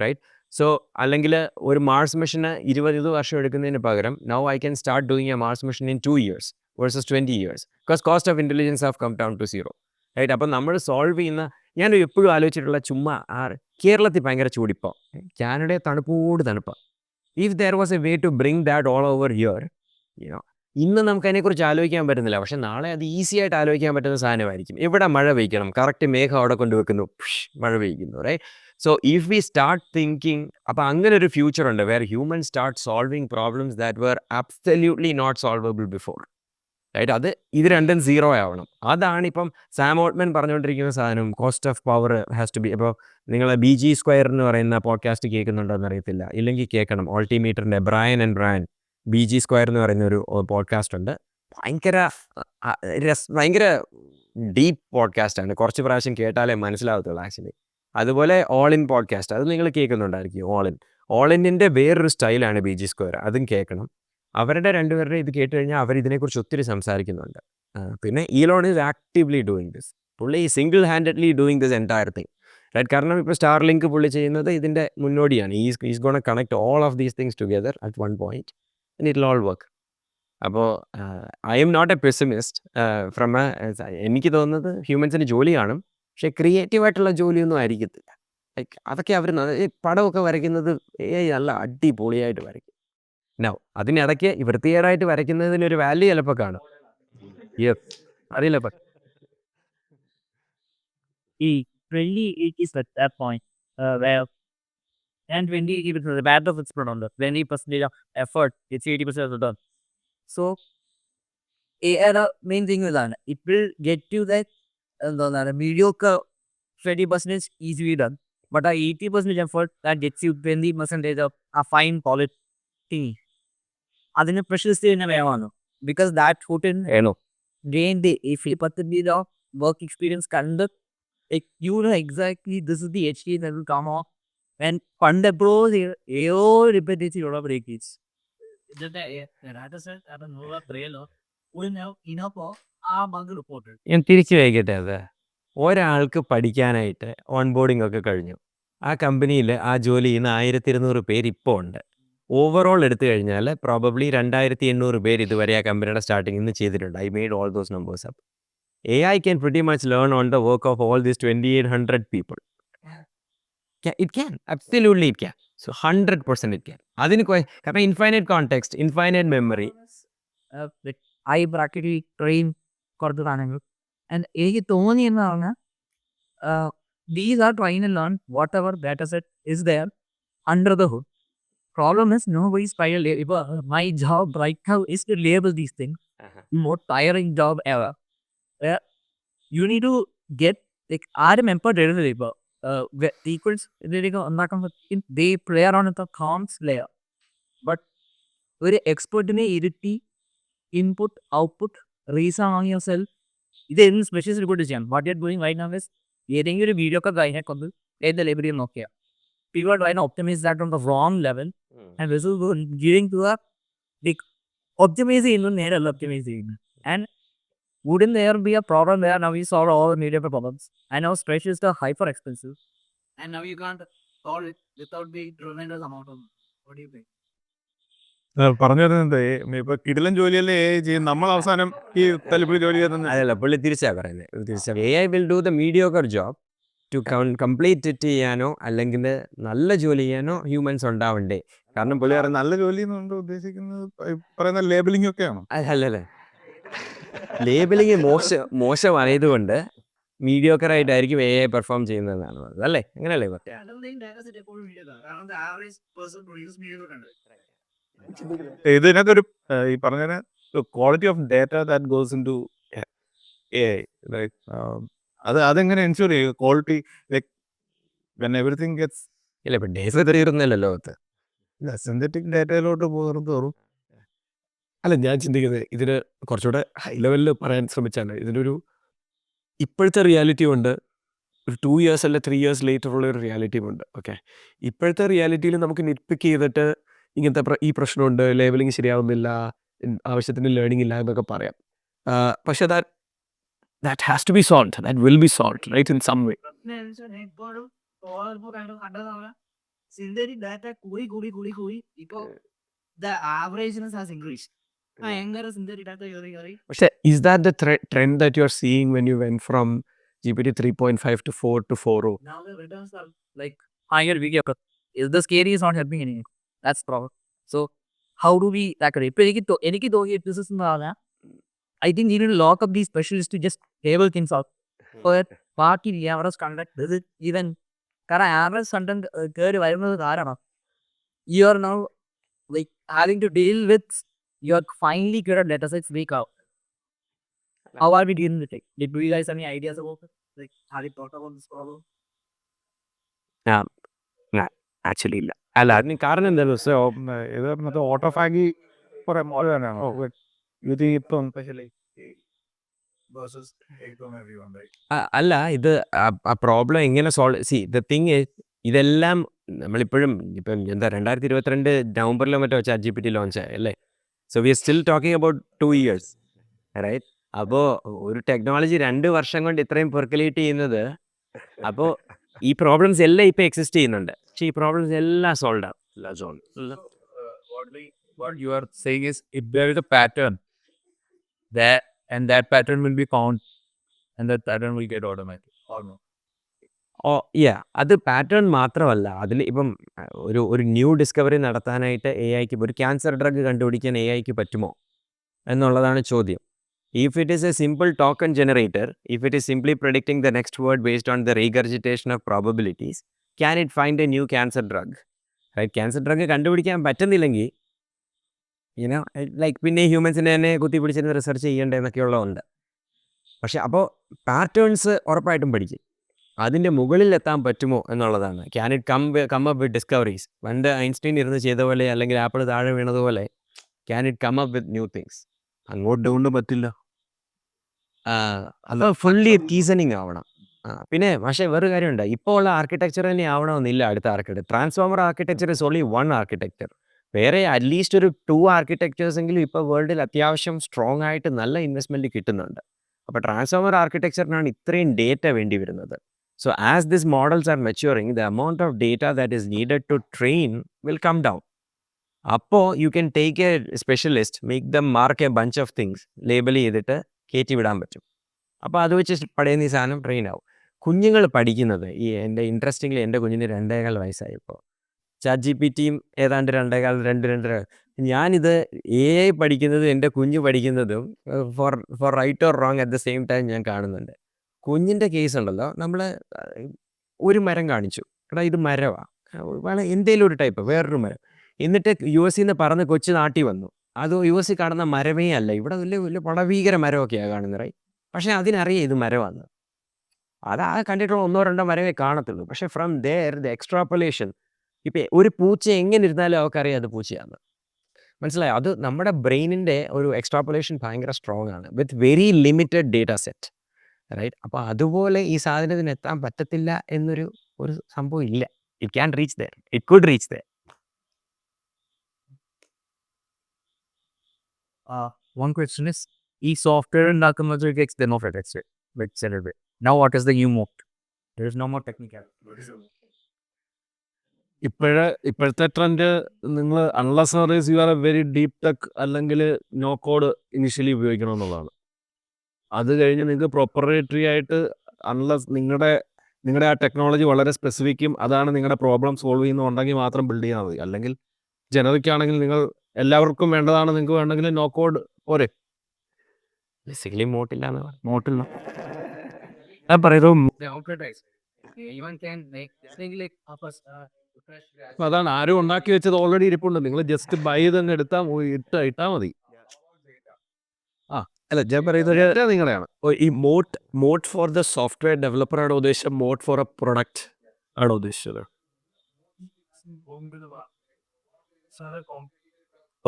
right? So അല്ലെങ്കിൽ ഒരു Mars മിഷന് 20 വർഷം എടുക്കുന്നതിന് പകരം now I can start doing a Mars mission in 2 years versus 20 years because cost of intelligence have come down to zero, right? അപ്പോൾ നമ്മൾ solve ചെയ്യുന്ന, ഞാൻ എപ്പോഴും ആലോചിച്ചിട്ടുള്ള ചുമ്മാ കേരളത്തിൽ ഭയങ്കര ചൂടിപ്പോൾ, കാനഡയെ തണുപ്പാണ്. If there was a way to bring that all over here, ഇന്ന് നമുക്ക് അതിനെക്കുറിച്ച് ആലോചിക്കാൻ പറ്റുന്നില്ല. പക്ഷെ നാളെ അത് ഈസി ആയിട്ട് ആലോചിക്കാൻ പറ്റുന്ന സാധനമായിരിക്കും. ഇവിടെ മഴ പെയ്ക്കണം, കറക്റ്റ് മേഘം അവിടെ കൊണ്ടുവെക്കുന്നു, മഴ പെയ്യുന്നു, right? So if we start thinking, അപ്പോൾ അങ്ങനെ ഒരു ഫ്യൂച്ചർ ഉണ്ട് where human start solving problems that were absolutely not solvable before, right? ഇത് രണ്ടും സീറോ ആവണം. അതാണ് ഇപ്പം സാം ഓൾട്ട്മാൻ പറഞ്ഞുകൊണ്ടിരിക്കുന്ന സാധനം. Cost of power has to be. അപ്പോൾ നിങ്ങൾ BG സ്ക്വയർ എന്ന് പറയുന്ന പോഡ്കാസ്റ്റ് കേൾക്കുന്നുണ്ടോ എന്നറിയത്തില്ല, ഇല്ലെങ്കിൽ കേൾക്കണം. ഓൾട്ടിമീറ്ററിൻ്റെ ബ്രയൻ BG സ്ക്വയർ എന്ന് പറയുന്ന ഒരു പോഡ്കാസ്റ്റ് ഉണ്ട്. ഭയങ്കര ഡീപ്പ് പോഡ്കാസ്റ്റാണ്. കുറച്ച് പ്രാവശ്യം കേട്ടാലേ മനസ്സിലാവത്തുള്ളൂ ആക്ച്വലി. അതുപോലെ ഓൾ ഇൻ പോഡ്കാസ്റ്റ്, അത് നിങ്ങൾ കേൾക്കുന്നുണ്ടായിരിക്കും. ഓൾ ഇന്നിൻ്റെ വേറൊരു സ്റ്റൈലാണ് BG സ്ക്വയർ, അതും കേൾക്കണം. അവരുടെ രണ്ടുപേരുടെ ഇത് കേട്ട് കഴിഞ്ഞാൽ അവർ ഇതിനെക്കുറിച്ച് ഒത്തിരി സംസാരിക്കുന്നുണ്ട്. പിന്നെ Elon is actively doing this. പുള്ളി single handedly doing this entire thing, right? കാരണം ഇപ്പോൾ സ്റ്റാർലിങ്ക് പുള്ളി ചെയ്യുന്നത് ഇതിൻ്റെ മുന്നോടിയാണ്. Is gonna connect all of these things together at one point and it will all work. അപ്പോൾ I'm not a pessimist from എനിക്ക് തോന്നുന്നത് ഹ്യൂമൻസിന് ജോലി കാണും, പക്ഷേ ക്രിയേറ്റീവായിട്ടുള്ള ജോലിയൊന്നും ആയിരിക്കത്തില്ല. ലൈക്ക് അതൊക്കെ അവർ പടമൊക്കെ വരയ്ക്കുന്നത് നല്ല അടിപൊളിയായിട്ട് വരയ്ക്കും. അതിനിടയ്ക്ക് വൃത്തികേടായിട്ട് വരയ്ക്കുന്നതിനൊരു വാല്യൂ ചിലപ്പോൾ കാണും. അറിയില്ല. Really, it is at that point where, and 20 is the bad of its product, 20% of effort, it's 80% of the done. So, main thing is that it will get you that mediocre 20% easily done, but 80% effort that gets you 20% of a fine quality. അതിന് പ്രശസ്തി തന്നെ വേണമാണ്. Because that food gain the 50% of work experience കണ്ട് you know exactly this is the HT that will come off and fund approach ഏതോ repetitive breakage. ഞാൻ തിരിച്ചു വയ്ക്കട്ടെ. ഒരാൾക്ക് പഠിക്കാനായിട്ട് ഓൺ ബോർഡിംഗ് ഒക്കെ കഴിഞ്ഞു. ആ കമ്പനിയിൽ ആ ജോലി ചെയ്യുന്ന 1200 പേര് ഇപ്പോൾ ഉണ്ട്. ഓവറോൾ എടുത്തു കഴിഞ്ഞാൽ പ്രോബബ്ലി 2800 പേര് ഇതുവരെ ആ കമ്പനിയുടെ സ്റ്റാർട്ടിങ്ങിൽ നിന്ന് ചെയ്തിട്ടുണ്ട്. I made all those numbers up. AI can pretty much learn on the work of all these 2800 people. It can. Absolutely it can. So 100% it can. അതിന് കാരണം infinite context, infinite memory, I practically train കൊടുത്തതാണെങ്കിൽ and എനിക്ക് തോന്നിയെന്ന് പറഞ്ഞാൽ these are trying to learn whatever data set is there under the hood. Problem is nobody's trying to label. My job right now is to label these things. More tiring job ever. Where you need to get like ആരും എംപേർഡ് എഴുതില്ല ഇപ്പോൾ equals ഇതിലേക്ക് ഉണ്ടാക്കാൻ പറ്റും the player on the comms layer but ഒരു എക്സ്പെർട്ടിനെ ഇരുത്തി input output reason on yourself ഇത് എന്ത് സ്പെഷ്യൽ റിപ്പോർട്ട് ചെയ്യാം what you are doing right now is ഏതെങ്കിലും ഒരു വീഡിയോ ഒക്കെ കഴിഞ്ഞാൽ കൊണ്ട് ഏത് ലൈബ്രറിയിൽ നോക്കിയാൽ people are trying to optimize that on the wrong level and this is giving to a like optimize നേരല്ല optimize ചെയ്യുന്നത് and wouldn't there be a problem there now we solve all the media problems and now spreadsheets are hyper expensive and now you can't solve it without the tremendous amount of what do you think? പറഞ്ഞു വരുന്നത് ഇപ്പൊ കിടിലൻ ജോലിയല്ലേ ചെയ്യും, നമ്മൾ അവസാനം ഈ തലപ്പിൽ ജോലി ചെയ്യുന്നത്. അതല്ല പുള്ളി തിരിച്ചാ പറയുന്നത്. AI will do the mediocre job to complete it ചെയ്യാനോ അല്ലെങ്കിൽ നല്ല ജോലി ചെയ്യാനോ ഹ്യൂമൻസ് ഉണ്ടാവണ്ടേ. കാരണം പുള്ളി പറയുന്നത് നല്ല ജോലി എന്നുകൊണ്ട് ഉദ്ദേശിക്കുന്നത് പറയുന്ന ലേബലിംഗ് ഒക്കെയാണോ? അല്ലല്ലേ, ലേബലിംഗ് മോശമായതുകൊണ്ട് മീഡിയോക്കർ ആയിട്ടായിരിക്കും AI പെർഫോം ചെയ്യുന്നതെന്നാണ് പറഞ്ഞത് അല്ലേ? അങ്ങനെയല്ലേ? ഇതിനകത്തൊരു ഈ പറഞ്ഞ quality of data that goes into AI, like അതെങ്ങനെ എൻഷുർ ചെയ്യും quality, like when everything gets ഇല്ല, ഇപ്പം ഡേസ് തീരുന്നില്ല ലോകത്ത്. സിന്തറ്റിക് ഡാറ്റയിലോട്ട് പോകുന്നതോറും അല്ല, ഞാൻ ചിന്തിക്കുന്നത് ഇതിന് കുറച്ചുകൂടെ ഹൈ ലെവലിൽ പറയാൻ ശ്രമിച്ചാണ്. ഇതിനൊരു ഇപ്പോഴത്തെ റിയാലിറ്റി ഉണ്ട്, ഒരു 2 years അല്ല 3 years ലേറ്റർ ഉള്ള ഒരു റിയാലിറ്റിയും ഉണ്ട്. ഓക്കെ, ഇപ്പോഴത്തെ റിയാലിറ്റിയിൽ നമുക്ക് നിറ്റ്പിക്ക് ചെയ്തിട്ട് ഇങ്ങനത്തെ ഈ പ്രശ്നമുണ്ട്, ലേബലിംഗ് ശരിയാവുന്നില്ല, ആവശ്യത്തിന് ലേണിംഗ് ഇല്ല എന്നൊക്കെ പറയാം. പക്ഷെ that has to be solved, that will be solved, right, in some way. Synthetic data കൂടി ഇപ്പോൾ the averageness has increased. ഭയങ്കര synthetic data കയറി. പക്ഷെ is that the trend that you are seeing when you went from GPT 3.5 to 4 to 4.0? Now the returns are like higher video. Is the scary is not helping anyone. That's the problem. So how do we tackle it? ഇപ്പോൾ എനിക്ക് തോന്നിയ business എന്ന് പറഞ്ഞാൽ I think you need to lock up these specialists to just table things out. So that ബാക്കി average content does it even കാരണം average content കയറി വരുന്നത് കാരണം you are now like having to deal with your finely curated data sets week out. How are we dealing with it? Did you guys have any ideas about it? Like, have you thought about this problem? Actually ഇല്ല. അല്ല, അതിന് കാരണം എന്താണെന്ന് വെച്ചാൽ ഇത് മറ്റേ autophagy കുറെ model തന്നെയാണോ ഇത് ഇപ്പം സ്പെഷ്യലി അല്ല, ഇത് ആ പ്രോബ്ലം എങ്ങനെ സോൾവ് ദ തിങ് ഇതെല്ലാം നമ്മളിപ്പോഴും ഇപ്പം എന്താ 2022 നവംബറിലോ മറ്റോ ChatGPT ലോഞ്ച് ആയി അല്ലേ? So we are still talking about 2 years, right? അപ്പോൾ ഒരു ടെക്നോളജി 2 വർഷം കൊണ്ട് ഇത്രയും പെർക്കുലേറ്റ് ചെയ്യുന്നത്, അപ്പോൾ ഈ പ്രോബ്ലംസ് എല്ലാം ഇപ്പോൾ എക്സിസ്റ്റ് ചെയ്യുന്നുണ്ട്, പക്ഷേ ഈ പ്രോബ്ലംസ് എല്ലാം സോൾവ് ആവും. what you are saying is if there is a pattern and that pattern will be found and that pattern will get automatic or no? അത് പാറ്റേൺ മാത്രമല്ല, അതിൽ ഇപ്പം ഒരു ന്യൂ ഡിസ്കവറി നടത്താനായിട്ട് AI-ക്ക് ഒരു ക്യാൻസർ ഡ്രഗ് കണ്ടുപിടിക്കാൻ AI-ക്ക് പറ്റുമോ എന്നുള്ളതാണ് ചോദ്യം. If it is a simple token generator, if it is simply predicting the next word based on the regurgitation of probabilities, can it find a new cancer drug? Right? Cancer drug കണ്ടുപിടിക്കാൻ പറ്റുന്നില്ലെങ്കിൽ like പിന്നെ ഹ്യൂമൻസിനെ തന്നെ കുത്തിപ്പിടിച്ചിരുന്ന് research ചെയ്യേണ്ടതെന്നൊക്കെയുള്ളതുണ്ട്. പക്ഷെ അപ്പോൾ patterns ഉറപ്പായിട്ടും പഠിക്കും. അതിൻ്റെ മുകളിൽ എത്താൻ പറ്റുമോ എന്നുള്ളതാണ്. Can it come up with discoveries? പണ്ട് ഐൻസ്റ്റീൻ ഇരുന്ന് ചെയ്ത പോലെ, അല്ലെങ്കിൽ ആപ്പിൾ താഴെ വീണതുപോലെ, can it come up with new things? അങ്ങോട്ട് കൊണ്ട് പറ്റില്ല. അത് ഫുള്ളി റീസണിങ് ആവണം. പിന്നെ പക്ഷേ വേറൊരു കാര്യമുണ്ട്, ഇപ്പോൾ ഉള്ള ആർക്കിടെക്ചർ തന്നെ ആവണമെന്നില്ല അടുത്ത architecture. Transformer architecture is only 1 architecture. വേറെ അറ്റ്ലീസ്റ്റ് ഒരു 2 ആർക്കിടെക്ചേഴ്സ് എങ്കിലും ഇപ്പോൾ വേൾഡിൽ അത്യാവശ്യം സ്ട്രോങ് ആയിട്ട് നല്ല ഇൻവെസ്റ്റ്മെൻറ്റ് കിട്ടുന്നുണ്ട്. അപ്പോൾ ട്രാൻസ്ഫോമർ ആർക്കിടെക്ചറിനാണ് ഇത്രയും ഡേറ്റ വേണ്ടി വരുന്നത്. So as these models are maturing, the amount of data that is needed to train will come down. അപ്പോൾ you can take a specialist, make them mark a bunch of things, label ചെയ്തിട്ട് കയറ്റി വിടാൻ പറ്റും. അപ്പോൾ അത് വെച്ച് പടയുന്ന ഈ സാധനം ട്രെയിൻ ആവും. കുഞ്ഞുങ്ങൾ പഠിക്കുന്നത് എൻ്റെ കുഞ്ഞിന് 2.25 വയസ്സായപ്പോൾ ചാറ്റ് GPT-യും ഏതാണ്ട് 2.5 ഞാനിത് AI പഠിക്കുന്നതും എൻ്റെ കുഞ്ഞ് പഠിക്കുന്നതും for right or wrong at the same time ഞാൻ കാണുന്നുണ്ട്. കുഞ്ഞിൻ്റെ കേസ് ഉണ്ടല്ലോ, നമ്മൾ ഒരു മരം കാണിച്ചു, എടാ ഇത് മരമാണ്, എന്തേലും ഒരു ടൈപ്പ് വേറൊരു മരം, എന്നിട്ട് US നിന്ന് പറന്ന് കൊച്ചു നാട്ടിൽ വന്നു, അത് US കാണുന്ന മരമേ അല്ല, ഇവിടെ വലിയ വലിയ പടഭീകര മരമൊക്കെയാണ് കാണുന്നത്, റൈറ്റ്? പക്ഷേ അതിനറിയാം ഇത് മരമാണ്. അത് കണ്ടിട്ടുള്ള 1-2 മരമേ കാണത്തുള്ളൂ. പക്ഷേ ഫ്രം ദെയർ ദ എക്സ്ട്രാപ്പുലേഷൻ, ഇപ്പം ഒരു പൂച്ച എങ്ങനെ ഇരുന്നാലും അവർക്കറിയാം അത് പൂച്ചയാണ്. മനസ്സിലായോ? അത് നമ്മുടെ ബ്രെയിനിൻ്റെ ഒരു എക്സ്ട്രാപ്പുലേഷൻ ഭയങ്കര സ്ട്രോങ് ആണ്, with very limited data set, right? അപ്പോൾ അതുപോലെ ഈ സാധനത്തിന് എത്താൻ പറ്റത്തില്ല എന്നൊരു സംഭവം ഇല്ല. It can reach there, it could reach there. One question is, software ഉണ്ടാക്കുന്നത് takes then of it, now what is the new mode? There is no more technical. ഇപ്പോഴത്തെ ട്രെൻഡ്, നിങ്ങൾ unless service you are A very deep tech അല്ലെങ്കിൽ no code initially ഉപയോഗിക്കണം എന്നുള്ളതാണ്. അത് കഴിഞ്ഞ് നിങ്ങൾക്ക് proprietary ആയിട്ട് അൺലെസ് നിങ്ങളുടെ ആ ടെക്നോളജി വളരെ സ്പെസിഫിക്കും അതാണ് നിങ്ങളുടെ പ്രോബ്ലം സോൾവ് ചെയ്യുന്നുണ്ടെങ്കിൽ മാത്രം ബിൽഡ് ചെയ്യാൻ മതി. അല്ലെങ്കിൽ ജനറിക് ആണെങ്കിൽ നിങ്ങൾ എല്ലാവർക്കും വേണ്ടതാണ്, നിങ്ങൾക്ക് വേണമെങ്കിൽ നോ കോഡ് പോരെ. ബേസിക്കലി മോട്ടില്ല എന്ന് പറഞ്ഞു. നോട്ടില്ല. ഞാൻ പറയുന്നത് അപ്പോൾ അതാണ്, ആരും ഉണ്ടാക്കി വെച്ചത് ഓൾറെഡി ഇരിപ്പുണ്ട്, നിങ്ങൾ ജസ്റ്റ് ബൈ തന്നെ ഇട്ടാൽ മതി. അല്ല, ഞാൻ പറയുന്നത് നിങ്ങളെയാണ് ഈ moat for the software developer ആണോ ഉദ്ദേശിച്ചത്, മോട്ട് ഫോർ എ പ്രൊഡക്റ്റ് ആണോ ഉദ്ദേശിച്ചത്?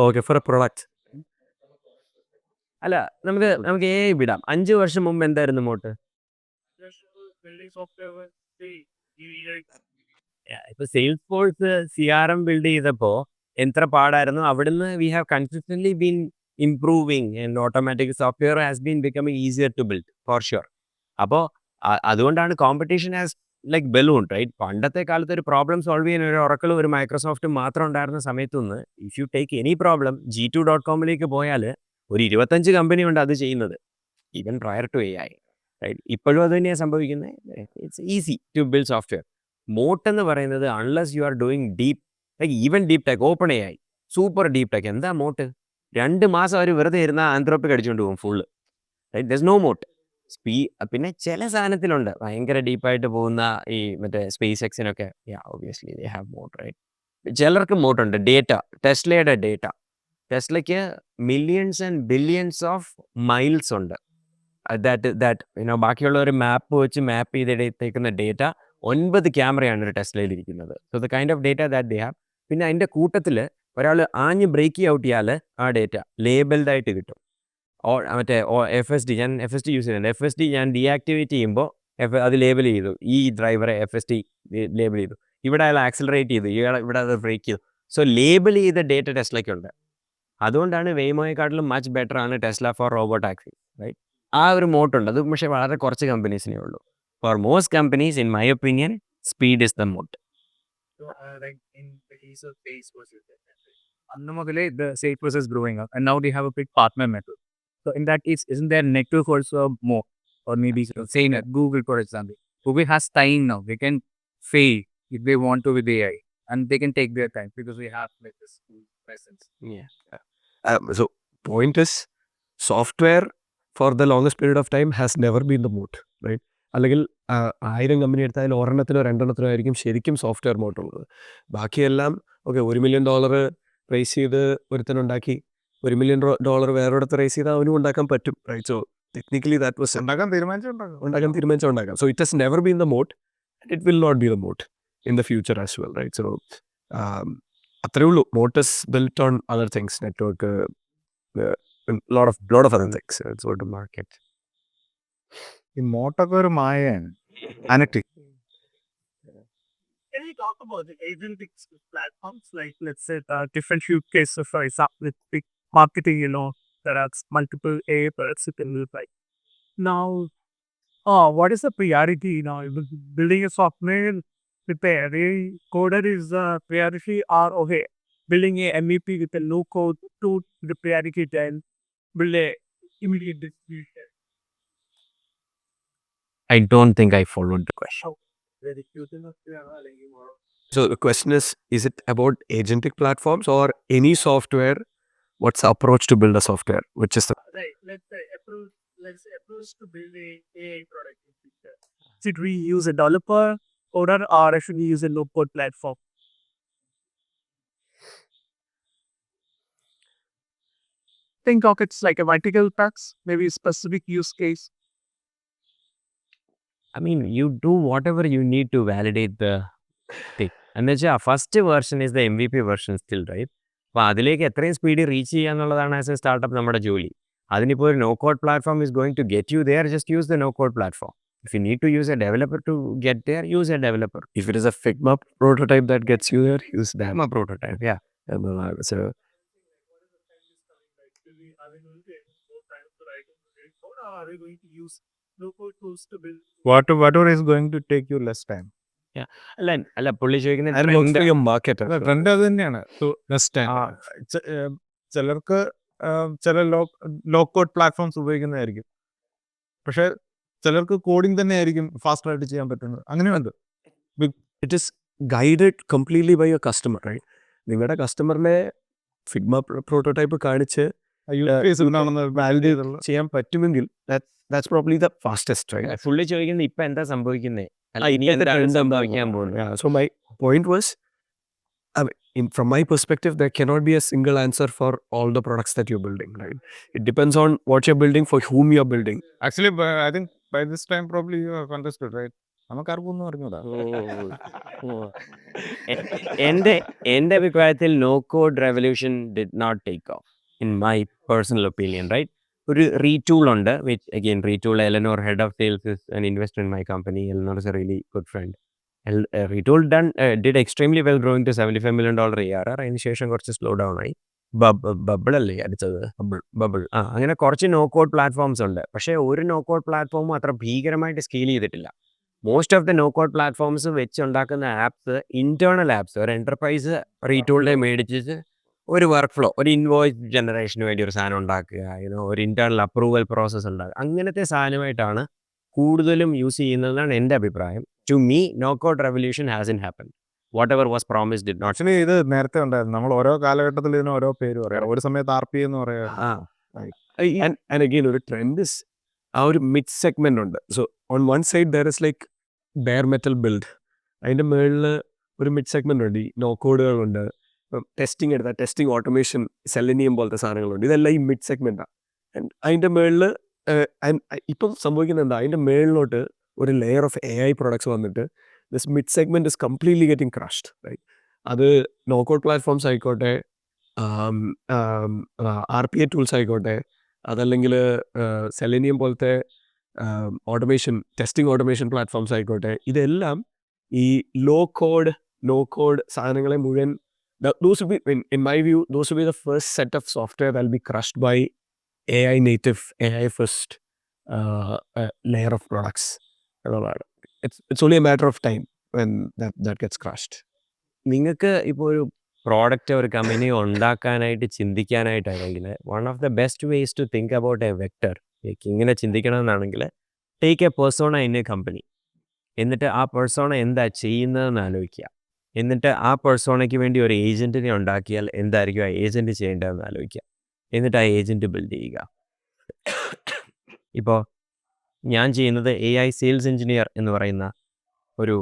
Okay, for a product. അല്ല, നമുക്ക് AI വിടാം. 5 വർഷം മുമ്പ് എന്തായിരുന്നു മോട്ട്? ഇപ്പൊ സെയിൽസ് ഫോഴ്സ് CRM ബിൽഡ് ചെയ്തപ്പോൾ എത്ര പാടായിരുന്നു. അവിടുന്ന് we have consistently been improving and automatic software has been becoming easier to build for sure. അപ്പോൾ അതുകൊണ്ടാണ് competition has like balloon, right? പണ്ടത്തെ കാലത്ത് ഒരു പ്രോബ്ലം സോൾവ് ചെയ്യാൻ ഒരു ഒറക്കിളും ഒരു മൈക്രോസോഫ്റ്റും മാത്രം ഉണ്ടായിരുന്ന സമയത്തുനിന്ന് if you take any problem G2.comലേക്ക് പോയാൽ ഒരു 25 കമ്പനി ഉണ്ട് അത് ചെയ്യുന്നത്, even prior to AI, right? ഇപ്പോഴും അത് തന്നെയാണ് സംഭവിക്കുന്നത്. It's easy to build software. Moat എന്ന് പറയുന്നത് unless you are doing deep, like even deep tech, open AI, super deep tech, എന്താ മോട്ട്? 2 മാസം അവർ വെറുതെ ഇരുന്ന ആന്ത്രോപ്പിക് അടിച്ചുകൊണ്ട് പോകും full, right? There's no moat. പിന്നെ ചില സാധനത്തിലുണ്ട് ഭയങ്കര ഡീപ്പായിട്ട് പോകുന്ന ഈ മറ്റേ സ്പേസ് എക്സിനൊക്കെ, obviously they have moat, right? ചിലർക്ക് മോട്ടുണ്ട്. ഡേറ്റ, ടെസ്ലയുടെ ഡേറ്റ, ടെസ്ലയ്ക്ക് millions and billions of miles ഉണ്ട്. ബാക്കിയുള്ളവർ മാപ്പ് വെച്ച് മാപ്പ് ചെയ്തെടുത്തേക്കുന്ന ഡേറ്റ 9 ക്യാമറയാണ് ഒരു ടെസ്ലയിൽ ഇരിക്കുന്നത്. So the kind of data that they have. പിന്നെ അതിൻ്റെ കൂട്ടത്തിൽ ഒരാൾ ആഞ്ഞ് ബ്രേക്ക് ഔട്ട് ചെയ്യാൽ ആ ഡേറ്റ ലേബിൾഡ് ആയിട്ട് കിട്ടും. മറ്റേ FSD, ഞാൻ FSD യൂസ് ചെയ്യുന്നുണ്ട്. FSD ഞാൻ ഡീആക്ടിവേറ്റ് ചെയ്യുമ്പോൾ അത് ലേബിൾ ചെയ്തു, ഈ ഡ്രൈവറെ FSD ലേബിൾ ചെയ്തു, ഇവിടെ അയാൾ ആക്സിലറേറ്റ് ചെയ്തു, ഇവിടെ അത് ബ്രേക്ക് ചെയ്തു. സോ ലേബിൾ ചെയ്ത ഡേറ്റ ടെസ്ലയ്ക്കുണ്ട്. അതുകൊണ്ടാണ് വെയ്മോയെക്കാട്ടിലും മച്ച് ബെറ്റർ ആണ് Tesla for robo taxi, right? ആ ഒരു മോട്ടുണ്ട്. അത് പക്ഷേ വളരെ കുറച്ച് കമ്പനീസിനേ ഉള്ളൂ. For most companies, in my opinion, speed is the moat. അന്ന് മുതലേ the Salesforce is growing up and now they have a big partner network. So in that case, isn't their network also more? Or maybe say that Google, for example, Google has time now. They can fail if they want to with AI, and they can take their time because we have like this presence. So point is, software for the longest period of time has never been the moat, right? അല്ലെങ്കിൽ 1000 company എടുത്താൽ ഒരെണ്ണത്തിലോ 2 ആയിരിക്കും ശരിക്കും software മോട്ടുള്ളത്. ബാക്കിയെല്ലാം okay, $1 million raise ചെയ്ത് ഒരുത്തനുണ്ടാക്കി, $1 million വേറൊരിടത്ത് raise ചെയ്താൽ അവനും ഉണ്ടാക്കാൻ പറ്റും, right? So technically that was ഉണ്ടാക്കാൻ തീരുമാനിച്ചുണ്ടാക്കാം. So it has never been the moat and it will not be the moat in the future as well, right? So അത്രേ ഉള്ളൂ. Moat is built on other things, network, lot of other things. It's go to market. ഈ മോട്ടൊക്കെ ഒരു മായയാണ്, അനറ്റിക്. Can we talk about the agentic platforms? Like, let's say, different use cases, for example, with big marketing, there are multiple AI products you can use. Like, now, what is the priority now? Building a software with the AI coder is the priority, or okay, building a MVP with a low code to the priority, then build a immediate distribution. I don't think I followed the question. Very cute enough to have a So the question is it about agentic platforms or any software? What's the approach to build a software? Which is the Right. Let's say approach to build a AI product in future. Should we use a developer or should we use a low code platform? Think of it's like a vertical tax, maybe specific use case. I mean, you do whatever you need to validate the thing. And then first version is the MVP version still, right? അപ്പോൾ അതിലേക്ക് എത്രയും സ്പീഡിൽ reach ചെയ്യുക എന്നുള്ളതാണ് as A startup നമ്മുടെ ജോലി. അതിനിപ്പോൾ ഒരു no code platform is going to get you there, just use the no code platform. If you need to use a developer to get there, use a developer. if it is a Figma prototype that gets you there, use that. I'm a prototype, yeah. And then so Are they going to use low code tools to build? Whatever is going to take you less time. അല്ല പുള്ളി ചോദിക്കുന്ന and works for your market. as well. Trend അത് തന്നെയാണ്. less time. ചിലർക്ക് ചില law code platforms ഉപയോഗിക്കുന്നതായിരിക്കും, പക്ഷെ ചിലർക്ക് coding തന്നെ ആയിരിക്കും ഫാസ്റ്റർ ആയിട്ട് ചെയ്യാൻ പറ്റുന്നത്. അങ്ങനെയുണ്ട്. It is guided completely by your customer, right? നിങ്ങളുടെ കസ്റ്റമറിനെ ഫിഗ്മ പ്രോട്ടോടൈപ്പ് കാണിച്ച് വാലിഡേറ്റ് ചെയ്തുള്ള ചെയ്യാൻ പറ്റുമെങ്കിൽ that's probably the fastest, right? പുള്ളി ചോദിക്കുന്നത് ഇപ്പൊ എന്താ സംഭവിക്കുന്നത്, ഇനി ഇപ്പോഴത്തെ എന്താണ് trend സംഭവിക്കാൻ പോകുന്നത്. Yeah, so my point was, from my perspective, there cannot be a single answer for all the products that you're building, right? It depends on what you're building, for whom you're building. Actually I think by this time probably you have understood, right? നമുക്കാർക്കും ഒന്നും അറിഞ്ഞൂടാ. എൻ്റെ അഭിപ്രായത്തിൽ no code revolution did not take off in my personal opinion, right? ഒരു Retool ഉണ്ട്, which again Retool Eleanor head of sales is an investor in my company. Eleanor is a really good friend. Retool did extremely well, growing to $75 million ARR. അതിന് ശേഷം കുറച്ച് slow down ആയി. Bubble അല്ലേ അടിച്ചത്? Bubble. അങ്ങനെ കുറച്ച് no code platforms ഉണ്ട്, പക്ഷേ ഒരു നോ കോഡ് പ്ലാറ്റ്ഫോമും അത്ര ഭീകരമായിട്ട് സ്കെയിൽ ചെയ്തിട്ടില്ല. Most of the no code platforms വെച്ചുണ്ടാക്കുന്ന ആപ്സ് ഇന്റേണൽ ആപ്സ്, ഒരു എന്റർപ്രൈസ് റീടൂളിനെ മേടിച്ചിട്ട് ഒരു വർക്ക് ഫ്ലോ, ഒരു ഇൻവോയ്സ് ജനറേഷന് വേണ്ടി ഒരു സാധനം ഉണ്ടാക്കുക, ഒരു ഇന്റേണൽ അപ്രൂവൽ പ്രോസസ്സ് ഉണ്ടാക്കുക, അങ്ങനത്തെ സാധനമായിട്ടാണ് കൂടുതലും യൂസ് ചെയ്യുന്നതെന്നാണ് എൻ്റെ അഭിപ്രായം. To me no code revolution hasn't happen. Whatever was promised did not. Actually ഇത് നേരത്തെ ഉണ്ടായിരുന്നു. നമ്മൾ ഓരോ കാലഘട്ടത്തിൽ ഇതിന് ഓരോ പേര് പറയാം. ഒരു സമയത്ത് RP എന്ന് പറയാം. And again, ഒരു trend is ആ ഒരു മിഡ് സെഗ്മെന്റ് ഉണ്ട്. So on one side there is like bare metal build, അതിൻ്റെ മുകളിൽ ഒരു മിഡ് സെഗ്മെന്റ് ഉണ്ട്, ഈ നോ കോഡുകളുണ്ട്, ടെസ്റ്റിംഗ് എടുത്താൽ ടെസ്റ്റിംഗ് ഓട്ടോമേഷൻ, സെലനിയം പോലത്തെ സാധനങ്ങളുണ്ട്. ഇതെല്ലാം ഈ മിഡ് സെഗ്മെന്റാണ്. ആൻഡ് അതിൻ്റെ മുകളിൽ ഇപ്പം സംഭവിക്കുന്നത് എന്താ, അതിൻ്റെ മുകളിലോട്ട് ഒരു ലെയർ ഓഫ് AI പ്രൊഡക്ട്സ് വന്നിട്ട് this mid segment is completely getting crushed, right? അത് നോ കോഡ് പ്ലാറ്റ്ഫോംസ് ആയിക്കോട്ടെ, RPA ടൂൾസ് ആയിക്കോട്ടെ, അതല്ലെങ്കിൽ സെലനിയം പോലത്തെ ടെസ്റ്റിംഗ് ഓട്ടോമേഷൻ പ്ലാറ്റ്ഫോംസ് ആയിക്കോട്ടെ, ഇതെല്ലാം ഈ ലോ കോഡ് നോ കോഡ് സാധനങ്ങളെ മുഴുവൻ, those will be, in my view, those will be the first set of software that will be crushed by AI native, AI first layer of products. It's only a matter of time when that gets crushed. നിങ്ങൾക്ക് ഇപ്പോൾ ഒരു product ഒരു company ഉണ്ടാക്കാനായിട്ട് ചിന്തിക്കാനായിട്ടാണെങ്കിൽ one of the best ways to think about a vector, ഇങ്ങനെ ചിന്തിക്കണമെന്നാണെങ്കിൽ take a persona in a company, എന്നിട്ട് ആ പേഴ്സോണ എന്താ ചെയ്യുന്നതെന്ന് ആലോചിക്കുക. എന്നിട്ട് ആ പേഴ്സോണയ്ക്ക് വേണ്ടി ഒരു ഏജൻറ്റിനെ ഉണ്ടാക്കിയാൽ എന്തായിരിക്കും ആ ഏജൻറ്റ് ചെയ്യേണ്ടതെന്ന് ആലോചിക്കുക. എന്നിട്ട് ആ ഏജൻറ്റ് ബിൽഡ് ചെയ്യുക. ഇപ്പോൾ ഞാൻ ചെയ്യുന്നത് AI സെയിൽസ് എഞ്ചിനീയർ എന്ന് പറയുന്ന ഒരു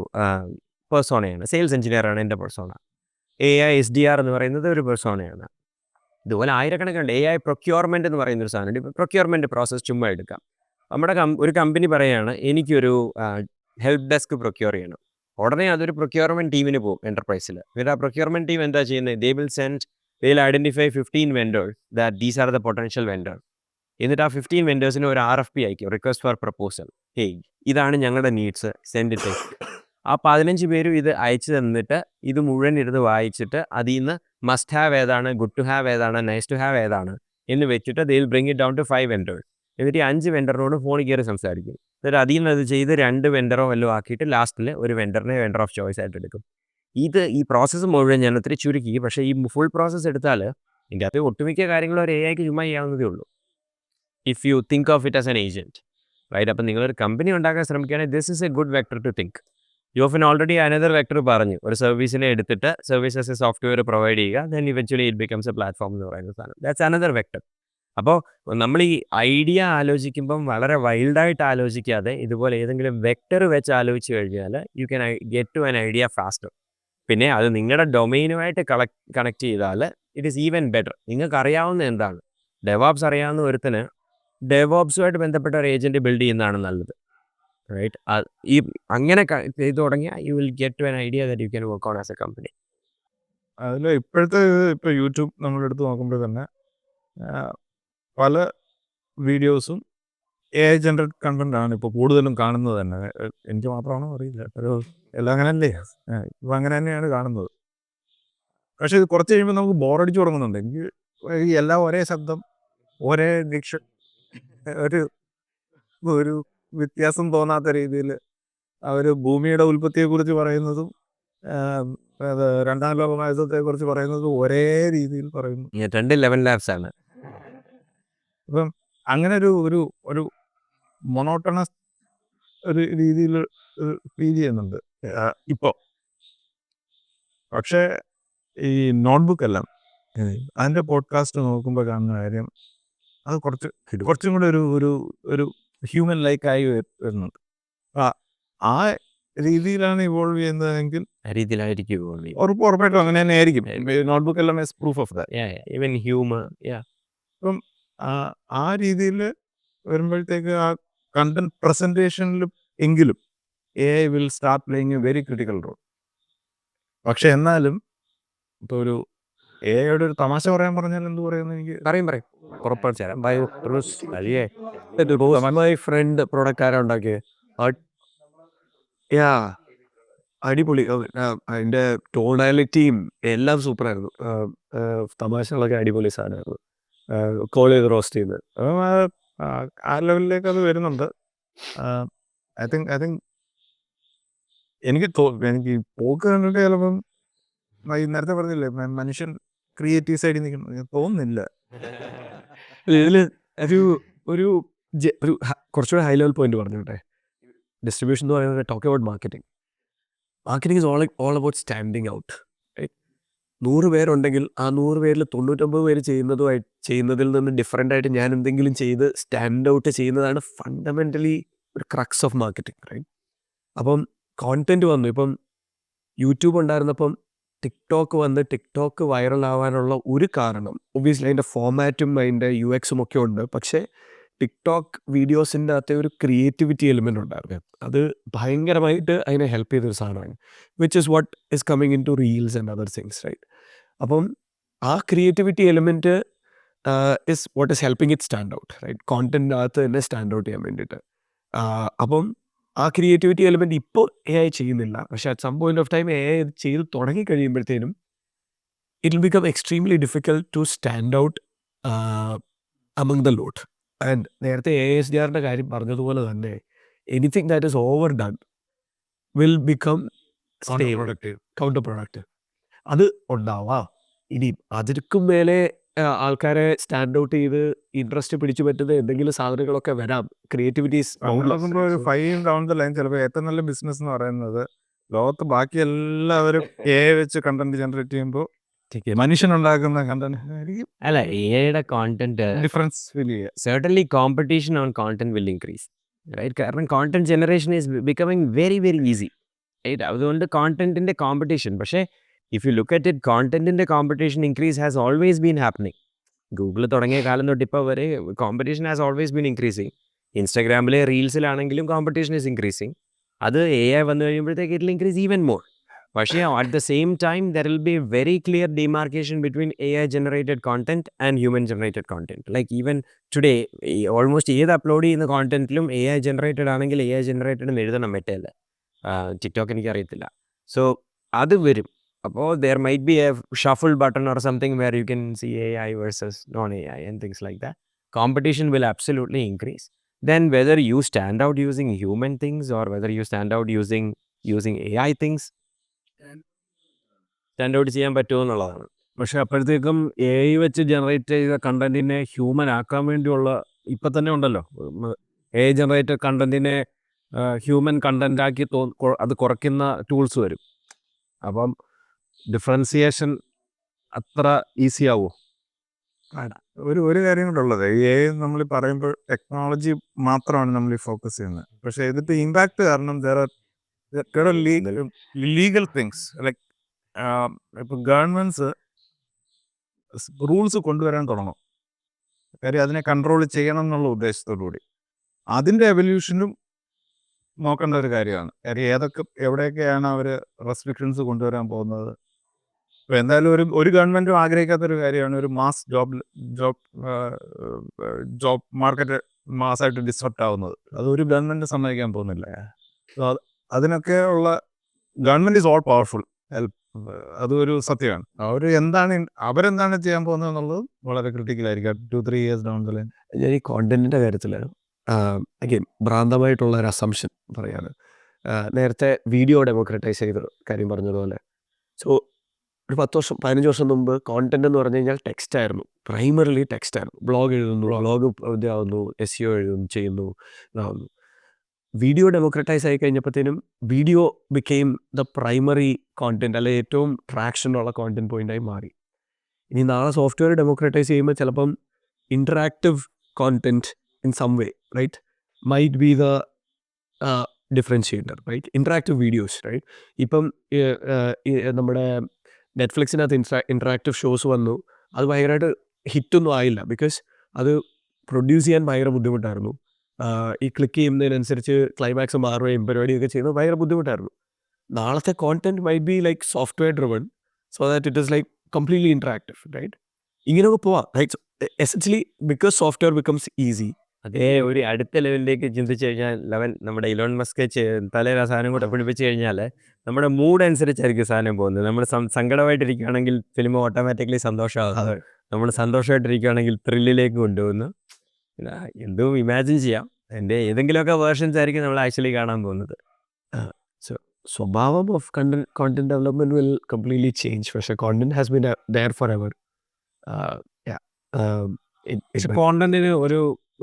പേഴ്സോണയാണ്. സെയിൽസ് എഞ്ചിനീയറാണ് എൻ്റെ പേഴ്സോണ. AI SDR എന്ന് പറയുന്നത് ഒരു പേഴ്സോണയാണ്. ഇതുപോലെ ആയിരക്കണക്കുണ്ട്. AI പ്രൊക്യൂർമെൻറ്റ് എന്ന് പറയുന്നൊരു സാധനമുണ്ട്. ഇപ്പോൾ പ്രൊക്യൂർമെൻറ്റ് പ്രോസസ്സ് ചുമ്മാ എടുക്കാം. നമ്മുടെ ഒരു കമ്പനി പറയുകയാണ് എനിക്കൊരു ഹെൽപ്പ് ഡെസ്ക് പ്രൊക്യൂർ ചെയ്യണം. ഉടനെ അതൊരു പ്രൊക്യൂർമെൻറ്റ് ടീമിന് പോകും എൻ്റർപ്രൈസിൽ. എന്നിട്ട് ആ പ്രൊക്യൂർമെൻറ്റ് ടീം എന്താ ചെയ്യുന്നത്, they will identify 15 vendors that these are the potential vendors. എന്നിട്ട് ആ 15 വെൻഡേഴ്സിന് ഒരു RFP അയക്കും, റിക്വസ്റ്റ് ഫോർ പ്രപ്പോസൽ. ഹേയ്, ഇതാണ് ഞങ്ങളുടെ നീഡ്സ്, സെൻഡ് ഇറ്റ്. ആ 15 പേരും ഇത് അയച്ചു തന്നിട്ട് ഇത് മുഴുവൻ ഇരുന്ന് വായിച്ചിട്ട് അതിൽ നിന്ന് മസ്റ്റ് ഹാവ് ഏതാണ്, ഗുഡ് ടു ഹാവ് ഏതാണ്, നൈസ് ടു ഹാവ് ഏതാണ് എന്ന് വെച്ചിട്ട് they will bring it down to 5 vendors. എന്നിട്ട് ഈ 5 വെൻഡറിനോട് ഫോണിൽ കയറി സംസാരിക്കും. എന്നിട്ട് അതിൽ നിന്ന് അത് ചെയ്ത് 2 വെൻഡറോ വല്ലതും ആക്കിയിട്ട് ലാസ്റ്റിൽ ഒരു വെൻഡറിനെ വെൻഡർ ഓഫ് ചോയ്സ് ആയിട്ട് എടുക്കും. ഈ പ്രോസസ്സ് മുഴുവൻ ഞാൻ ഒത്തിരി ചുരുക്കി, പക്ഷേ ഈ ഫുൾ പ്രോസസ്സ് എടുത്താൽ ഇതിൻ്റെ അകത്ത് ഒട്ടുമിക്ക കാര്യങ്ങളും ഒരു AIക്ക് ചുമ്മാ ചെയ്യാവുന്നതേ ഉള്ളൂ. If you think of it as an agent, right? അപ്പം നിങ്ങളൊരു കമ്പനി ഉണ്ടാക്കാൻ ശ്രമിക്കുകയാണെങ്കിൽ this is a good vector to think. Jofin already another vector പറഞ്ഞു, ഒരു സർവീസിനെ എടുത്തിട്ട് service as a software provide ചെയ്യുക, then eventually it becomes a platform എന്ന് പറയുന്ന സാധനം. That's another vector. അപ്പോൾ നമ്മൾ ഈ ഐഡിയ ആലോചിക്കുമ്പം വളരെ വൈൽഡായിട്ട് ആലോചിക്കാതെ ഇതുപോലെ ഏതെങ്കിലും വെക്ടർ വെച്ച് ആലോചിച്ച് കഴിഞ്ഞാൽ you can get to an idea faster. പിന്നെ അത് നിങ്ങളുടെ ഡൊമൈനുമായിട്ട് കണക്ട് ചെയ്താൽ ഇറ്റ് ഈസ് ഈവൻ ബെറ്റർ. നിങ്ങൾക്ക് അറിയാവുന്ന എന്താണ്, ഡെവോപ്സ് അറിയാവുന്ന ഒരുത്തിന് ഡെവോപ്സുമായിട്ട് ബന്ധപ്പെട്ട ഒരു ഏജൻറ്റ് ബിൽഡ് ചെയ്യുന്നതാണ് നല്ലത്, റൈറ്റ്? ഈ അങ്ങനെ ചെയ്തു തുടങ്ങിയാൽ you will get to an idea that you can work on as a company. അതിൽ ഇപ്പോഴത്തെ ഇപ്പോൾ യൂട്യൂബ് നമ്മളെടുത്ത് നോക്കുമ്പോൾ തന്നെ പല വീഡിയോസും AI ജനറേറ്റ് കണ്ടന്റ് ആണ് ഇപ്പോൾ കൂടുതലും കാണുന്നത് തന്നെ. എനിക്ക് മാത്രമാണോ അറിയില്ല, ഒരു എല്ലാം അങ്ങനെയല്ലേ, ഇപ്പം അങ്ങനെ തന്നെയാണ് കാണുന്നത്. പക്ഷേ ഇത് കുറച്ച് കഴിയുമ്പോൾ നമുക്ക് ബോറടിച്ച് തുടങ്ങുന്നുണ്ട്. എനിക്ക് ഈ എല്ലാം ഒരേ ശബ്ദം, ഒരേ diction, ഒരു ഒരു വ്യത്യാസം തോന്നാത്ത രീതിയിൽ അവർ ഭൂമിയുടെ ഉൽപ്പത്തിയെക്കുറിച്ച് പറയുന്നതും രണ്ടാം ലോക മഹായുദ്ധത്തെക്കുറിച്ച് പറയുന്നതും ഒരേ രീതിയിൽ പറയുന്നു. 11 ലാബ്സ് ആണ്. അപ്പം അങ്ങനെ ഒരു ഒരു മൊണോട്ടണസ് ഒരു രീതിയിൽ ഫീൽ ചെയ്യുന്നുണ്ട് ഇപ്പോൾ. പക്ഷേ ഈ നോട്ട്ബുക്ക് എല്ലാം അതിൻ്റെ പോഡ്കാസ്റ്റ് നോക്കുമ്പോൾ കാണുന്ന കാര്യം, അത് കുറച്ചും കൂടെ ഒരു ഹ്യൂമൻ ലൈക്കായി വരുന്നുണ്ട്. ആ രീതിയിലാണ് ഇവോൾവ് ചെയ്യുന്നതെങ്കിൽ ആ രീതിയിലായിരിക്കും ഉറപ്പായിട്ടും അങ്ങനെ തന്നെ ആയിരിക്കും. നോട്ട്ബുക്ക് എല്ലാം is proof of that. Even humour. അപ്പം ആ രീതിയിൽ വരുമ്പോഴത്തേക്ക് ആ കണ്ടന്റ് പ്രസൻറ്റേഷനിലും എങ്കിലും AI will start playing a very critical role. പക്ഷെ എന്നാലും ഇപ്പോൾ ഒരു AI ഒരു തമാശ പറയാൻ പറഞ്ഞാൽ എന്ത് പറയുന്നത് എനിക്ക് പറയും ഉറപ്പായിട്ട് തരാം. മൈ ഫ്രണ്ട് പ്രൊഡക്റ്റ് ആരാ ഉണ്ടാക്കിയത്? അടിപൊളി. അതിൻ്റെ ടോണാലിറ്റിയും എല്ലാം സൂപ്പറായിരുന്നു. തമാശകളൊക്കെ അടിപൊളി സാധനമായിരുന്നു. കോൾ ചെയ്ത് റോസ്റ്റ് ചെയ്യുന്നത്. അപ്പം ആ ലെവലിലേക്ക് അത് വരുന്നുണ്ട്. ഐ തിങ്ക് എനിക്ക് പോക്ക് കണ്ടിട്ട് ചിലപ്പം ഈ നേരത്തെ പറഞ്ഞില്ലേ മനുഷ്യൻ ക്രിയേറ്റീവ് സൈഡിൽ നിൽക്കണം തോന്നുന്നില്ല. ഇതിൽ ഒരു കുറച്ചുകൂടെ ഹൈ ലെവൽ പോയിന്റ് പറഞ്ഞോട്ടെ. ഡിസ്ട്രിബ്യൂഷൻ എന്ന് പറയുന്നത് talk about marketing is all about standing out. 100 പേരുണ്ടെങ്കിൽ ആ 100 പേരിൽ 99 പേര് ചെയ്യുന്നതിൽ നിന്ന് ഡിഫറെൻ്റ് ആയിട്ട് ഞാൻ എന്തെങ്കിലും ചെയ്ത് സ്റ്റാൻഡ് ഔട്ട് ചെയ്യുന്നതാണ് ഫണ്ടമെൻ്റലി ഒരു ക്രക്സ് ഓഫ് മാർക്കറ്റിംഗ്, റൈറ്റ്? അപ്പം കോണ്ടന്റ് വന്നു. ഇപ്പം യൂട്യൂബ് ഉണ്ടായിരുന്നപ്പം ടിക്ടോക്ക് വൈറലാവാനുള്ള ഒരു കാരണം ഒബ്വിയസ്ലി അതിൻ്റെ ഫോമാറ്റും അതിൻ്റെ UXും ഒക്കെ ഉണ്ട്. പക്ഷേ ടിക്ടോക്ക് വീഡിയോസിൻ്റെ അകത്തെ ഒരു ക്രിയേറ്റിവിറ്റി എലിമെൻ്റ് ഉണ്ടായിരുന്നു. അത് ഭയങ്കരമായിട്ട് അതിനെ ഹെൽപ്പ് ചെയ്തൊരു സാധനമാണ്, which is what is coming in to reels and other things, right? അപ്പം ആ creativity element is what is helping it stand out, right? കോണ്ടൻറ്റിൻ്റെ അകത്ത് തന്നെ സ്റ്റാൻഡ് ഔട്ട് ചെയ്യാൻ വേണ്ടിയിട്ട്. അപ്പം ആ ക്രിയേറ്റിവിറ്റി എലിമെൻറ്റ് ഇപ്പോൾ AI ചെയ്യുന്നില്ല. പക്ഷേ at some point of time AI ചെയ്ത് തുടങ്ങി കഴിയുമ്പോഴത്തേനും it will become extremely difficult to stand out among the lot. And നേരത്തെ ASDRൻ്റെ കാര്യം പറഞ്ഞതുപോലെ തന്നെ anything that is overdone will become counterproductive. അത് ഉണ്ടാവാം. ഇനി അതിർക്കും മേലെ ആൾക്കാരെ സ്റ്റാൻഡ് ഔട്ട് ചെയ്ത് ഇൻട്രസ്റ്റ് പിടിച്ചു പറ്റുന്ന എന്തെങ്കിലും സാധനങ്ങളൊക്കെ വരാം. ക്രിയേറ്റിവിറ്റീസ് ഒരു 5 ഡൗൺ ദ ലൈൻ ചിലപ്പോൾ ഏറ്റവും നല്ല ബിസിനസ് എന്ന് പറയുന്നത് ലോകത്ത് ബാക്കി എല്ലാവരും AI വെച്ച് കണ്ടന്റ് ജനറേറ്റ് ചെയ്യുമ്പോൾ മനുഷ്യനുണ്ടാക്കുന്ന കണ്ടന്റ് അല്ല, AIയുടെ കോണ്ടന്റ് ഡിഫറൻസ് ഫീൽ ചെയ്യുക. certainly competition on content will increase, right? കാരണം content generation is becoming very very easy, right? അതുകൊണ്ട് കോണ്ടന്റിൻ്റെ കോമ്പറ്റീഷൻ, പക്ഷേ if you look at it, കോണ്ടന്റിൻ്റെ competition increase has always been happening. Google തുടങ്ങിയ കാലം തൊട്ട് ഇപ്പോൾ വരെ competition has always been increasing. ഇൻസ്റ്റാഗ്രാമിലെ റീൽസിലാണെങ്കിലും കോമ്പറ്റീഷൻ ഈസ് ഇൻക്രീസിങ്. അത് AI വന്നു കഴിയുമ്പോഴത്തേക്ക് it will increase even more. പക്ഷേ at the same time there will be very clear demarcation between AI generated content and human generated content. Like even today almost ഏത് upload ചെയ്യുന്ന കോണ്ടന്റിലും AI generated ആണെങ്കിൽ AI generated എന്ന് എഴുതണം, മെറ്റല്ല. TikTok എനിക്കറിയത്തില്ല. So അത് വരും. അപ്പോൾ there might be a shuffle button or something where you can see AI versus non-AI and things like that. Competition will absolutely increase. Then whether you stand out using human things or whether you stand out using AI things, stand out ചെയ്യാൻ പറ്റുമോ എന്നുള്ളതാണ്. പക്ഷെ അപ്പോഴത്തേക്കും AI വെച്ച് generate ചെയ്ത കണ്ടന്റിനെ human ആക്കാൻ വേണ്ടിയുള്ള ഇപ്പം തന്നെ ഉണ്ടല്ലോ. AI ജനറേറ്റഡ് കണ്ടന്റിനെ ഹ്യൂമൻ കണ്ടൻ്റാക്കി അത് കുറയ്ക്കുന്ന ടൂൾസ് വരും. അപ്പം ഡിഫറൻസിയേഷൻ അത്ര ഈസി ആവുമോ? ഒരു കാര്യം കൂടെ ഉള്ളത്, നമ്മൾ പറയുമ്പോൾ ടെക്നോളജി മാത്രമാണ് നമ്മൾ ഫോക്കസ് ചെയ്യുന്നത്. പക്ഷേ ഇതിപ്പോൾ ഇമ്പാക്ട് കാരണം ലീഗൽ തിങ്സ് ലൈക്ക് ഇപ്പം ഗവൺമെൻറ്റ്സ് റൂൾസ് കൊണ്ടുവരാൻ തുടങ്ങും. കാര്യം അതിനെ കൺട്രോൾ ചെയ്യണം എന്നുള്ള ഉദ്ദേശത്തോടു കൂടി. അതിൻ്റെ എവല്യൂഷനും നോക്കേണ്ട ഒരു കാര്യമാണ്. കാര്യം എവിടെയൊക്കെയാണ് അവർ റെസ്ട്രിക്ഷൻസ് കൊണ്ടുവരാൻ പോകുന്നത്. ഇപ്പോൾ എന്തായാലും ഒരു ഗവൺമെൻറ്റും ആഗ്രഹിക്കാത്തൊരു കാര്യമാണ് ഒരു മാസ് ജോബ് മാർക്കറ്റ് മാസ്സായിട്ട് ഡിസ്റപ്റ്റ് ആവുന്നത്. അതൊരു ഗവൺമെൻറ് സമ്മതിക്കാൻ പോകുന്നില്ല. അതിനൊക്കെ ഉള്ള ഗവൺമെൻറ് ഈസ് ഓൾ പവർഫുൾ. അതൊരു സത്യമാണ്. അവരെന്താണ് ചെയ്യാൻ പോകുന്നത് എന്നുള്ളത് വളരെ ക്രിട്ടിക്കലായിരിക്കും 2-3 years down the line. ഞാൻ ഈ കോണ്ടന്റിൻ്റെ കാര്യത്തിൽ അഗെയിൻ ഭ്രാന്തമായിട്ടുള്ള ഒരു അസംഷൻ പറയാണ്. നേരത്തെ വീഡിയോ ഡെമോക്രറ്റൈസ് ചെയ്ത കാര്യം പറഞ്ഞതുപോലെ, സോ ഒരു 10 വർഷം 15 വർഷം മുമ്പ് കോണ്ടന്റ് എന്ന് പറഞ്ഞു കഴിഞ്ഞാൽ ടെക്സ്റ്റ് ആയിരുന്നു, പ്രൈമറിലി ടെക്സ്റ്റ് ആയിരുന്നു. ബ്ലോഗ് എഴുതുന്നു, ബ്ലോഗ് ഇതാവുന്നു, SEO എഴുതുന്നു, ചെയ്യുന്നു, ഇതാവുന്നു. വീഡിയോ ഡെമോക്രറ്റൈസ് ആയി കഴിഞ്ഞപ്പോഴത്തേനും video became the primary content, അല്ലെ ഏറ്റവും ട്രാക്ഷനുള്ള കോണ്ടന്റ് പോയിന്റായി മാറി. ഇനി നാളെ സോഫ്റ്റ്വെയർ ഡെമോക്രറ്റൈസ് ചെയ്യുമ്പോൾ ചിലപ്പം interactive content in some way, right, might be the differentiator, right? Interactive videos, right? ഇപ്പം നമ്മുടെ നെറ്റ്ഫ്ലിക്സിനകത്ത് ഇൻറ്ററാക്റ്റീവ് ഷോസ് വന്നു. അത് ഭയങ്കരമായിട്ട് ഹിറ്റൊന്നും ആയില്ല, ബിക്കോസ് അത് പ്രൊഡ്യൂസ് ചെയ്യാൻ ഭയങ്കര ബുദ്ധിമുട്ടായിരുന്നു. ഈ ക്ലിക്ക് ചെയ്യുന്നതിനനുസരിച്ച് ക്ലൈമാക്സ് മാറുകയും പരിപാടിയൊക്കെ ചെയ്യുന്നത് ഭയങ്കര ബുദ്ധിമുട്ടായിരുന്നു. നാളത്തെ content might be like software driven, so that it is like completely interactive, right? ഇങ്ങനെയൊക്കെ പോവാം, right? Essentially because software becomes easy. അതേ ഒരു അടുത്ത ലെവലിലേക്ക് ചിന്തിച്ച് കഴിഞ്ഞാൽ നമ്മുടെ ഇലോൺ മസ്ക് തലയിൽ ആ സാധനം കൂടെ പിടിപ്പിച്ച് കഴിഞ്ഞാൽ നമ്മുടെ മൂഡ് അനുസരിച്ചായിരിക്കും സാധനം പോകുന്നത്. നമ്മൾ സങ്കടമായിട്ടിരിക്കുകയാണെങ്കിൽ ഫിലിം ഓട്ടോമാറ്റിക്കലി സന്തോഷമാകും. നമ്മൾ സന്തോഷമായിട്ടിരിക്കുകയാണെങ്കിൽ ത്രില്ലിലേക്ക് കൊണ്ടുപോകുന്നു. എന്തും ഇമാജിൻ ചെയ്യാം. എൻ്റെ ഏതെങ്കിലുമൊക്കെ വേർഷൻസ് ആയിരിക്കും നമ്മൾ ആക്ച്വലി കാണാൻ പോകുന്നത്. സ്വഭാവം of content development will completely change. പക്ഷേ content has been there forever. പക്ഷെ കോണ്ടന്റിന്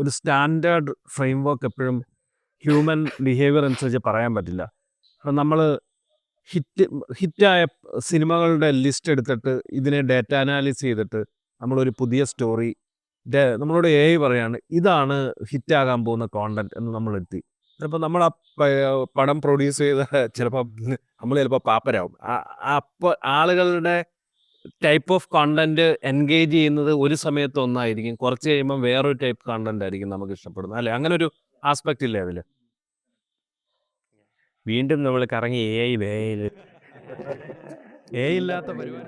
ഒരു സ്റ്റാൻഡേർഡ് ഫ്രെയിം വർക്ക് എപ്പോഴും ഹ്യൂമൻ ബിഹേവിയർ അനുസരിച്ച് പറയാൻ പറ്റില്ല. അപ്പം നമ്മൾ ഹിറ്റായ സിനിമകളുടെ ലിസ്റ്റ് എടുത്തിട്ട് ഇതിനെ ഡേറ്റ അനാലിസ് ചെയ്തിട്ട് നമ്മളൊരു പുതിയ സ്റ്റോറി നമ്മളോട് AI പറയാണ് ഇതാണ് ഹിറ്റാകാൻ പോകുന്ന കോണ്ടന്റ് എന്ന് നമ്മളെത്തി. ചിലപ്പോൾ നമ്മൾ ആ പടം പ്രൊഡ്യൂസ് ചെയ്ത ചിലപ്പോൾ നമ്മൾ ചിലപ്പോൾ പാപ്പരാകും. അപ്പോൾ ആളുകളുടെ ടൈപ്പ് ഓഫ് കണ്ടന്റ് എൻഗേജ് ചെയ്യുന്നത് ഒരു സമയത്ത് ഒന്നായിരിക്കും, കുറച്ച് കഴിയുമ്പോൾ വേറൊരു ടൈപ്പ് കണ്ടന്റ് ആയിരിക്കും നമുക്ക് ഇഷ്ടപ്പെടുന്നത്, അല്ലേ? അങ്ങനെ ഒരു ആസ്പെക്റ്റ് ഇല്ലേ അതിൽ? വീണ്ടും നമ്മൾ കറങ്ങി AI ഇല്ലാത്ത പരിപാടി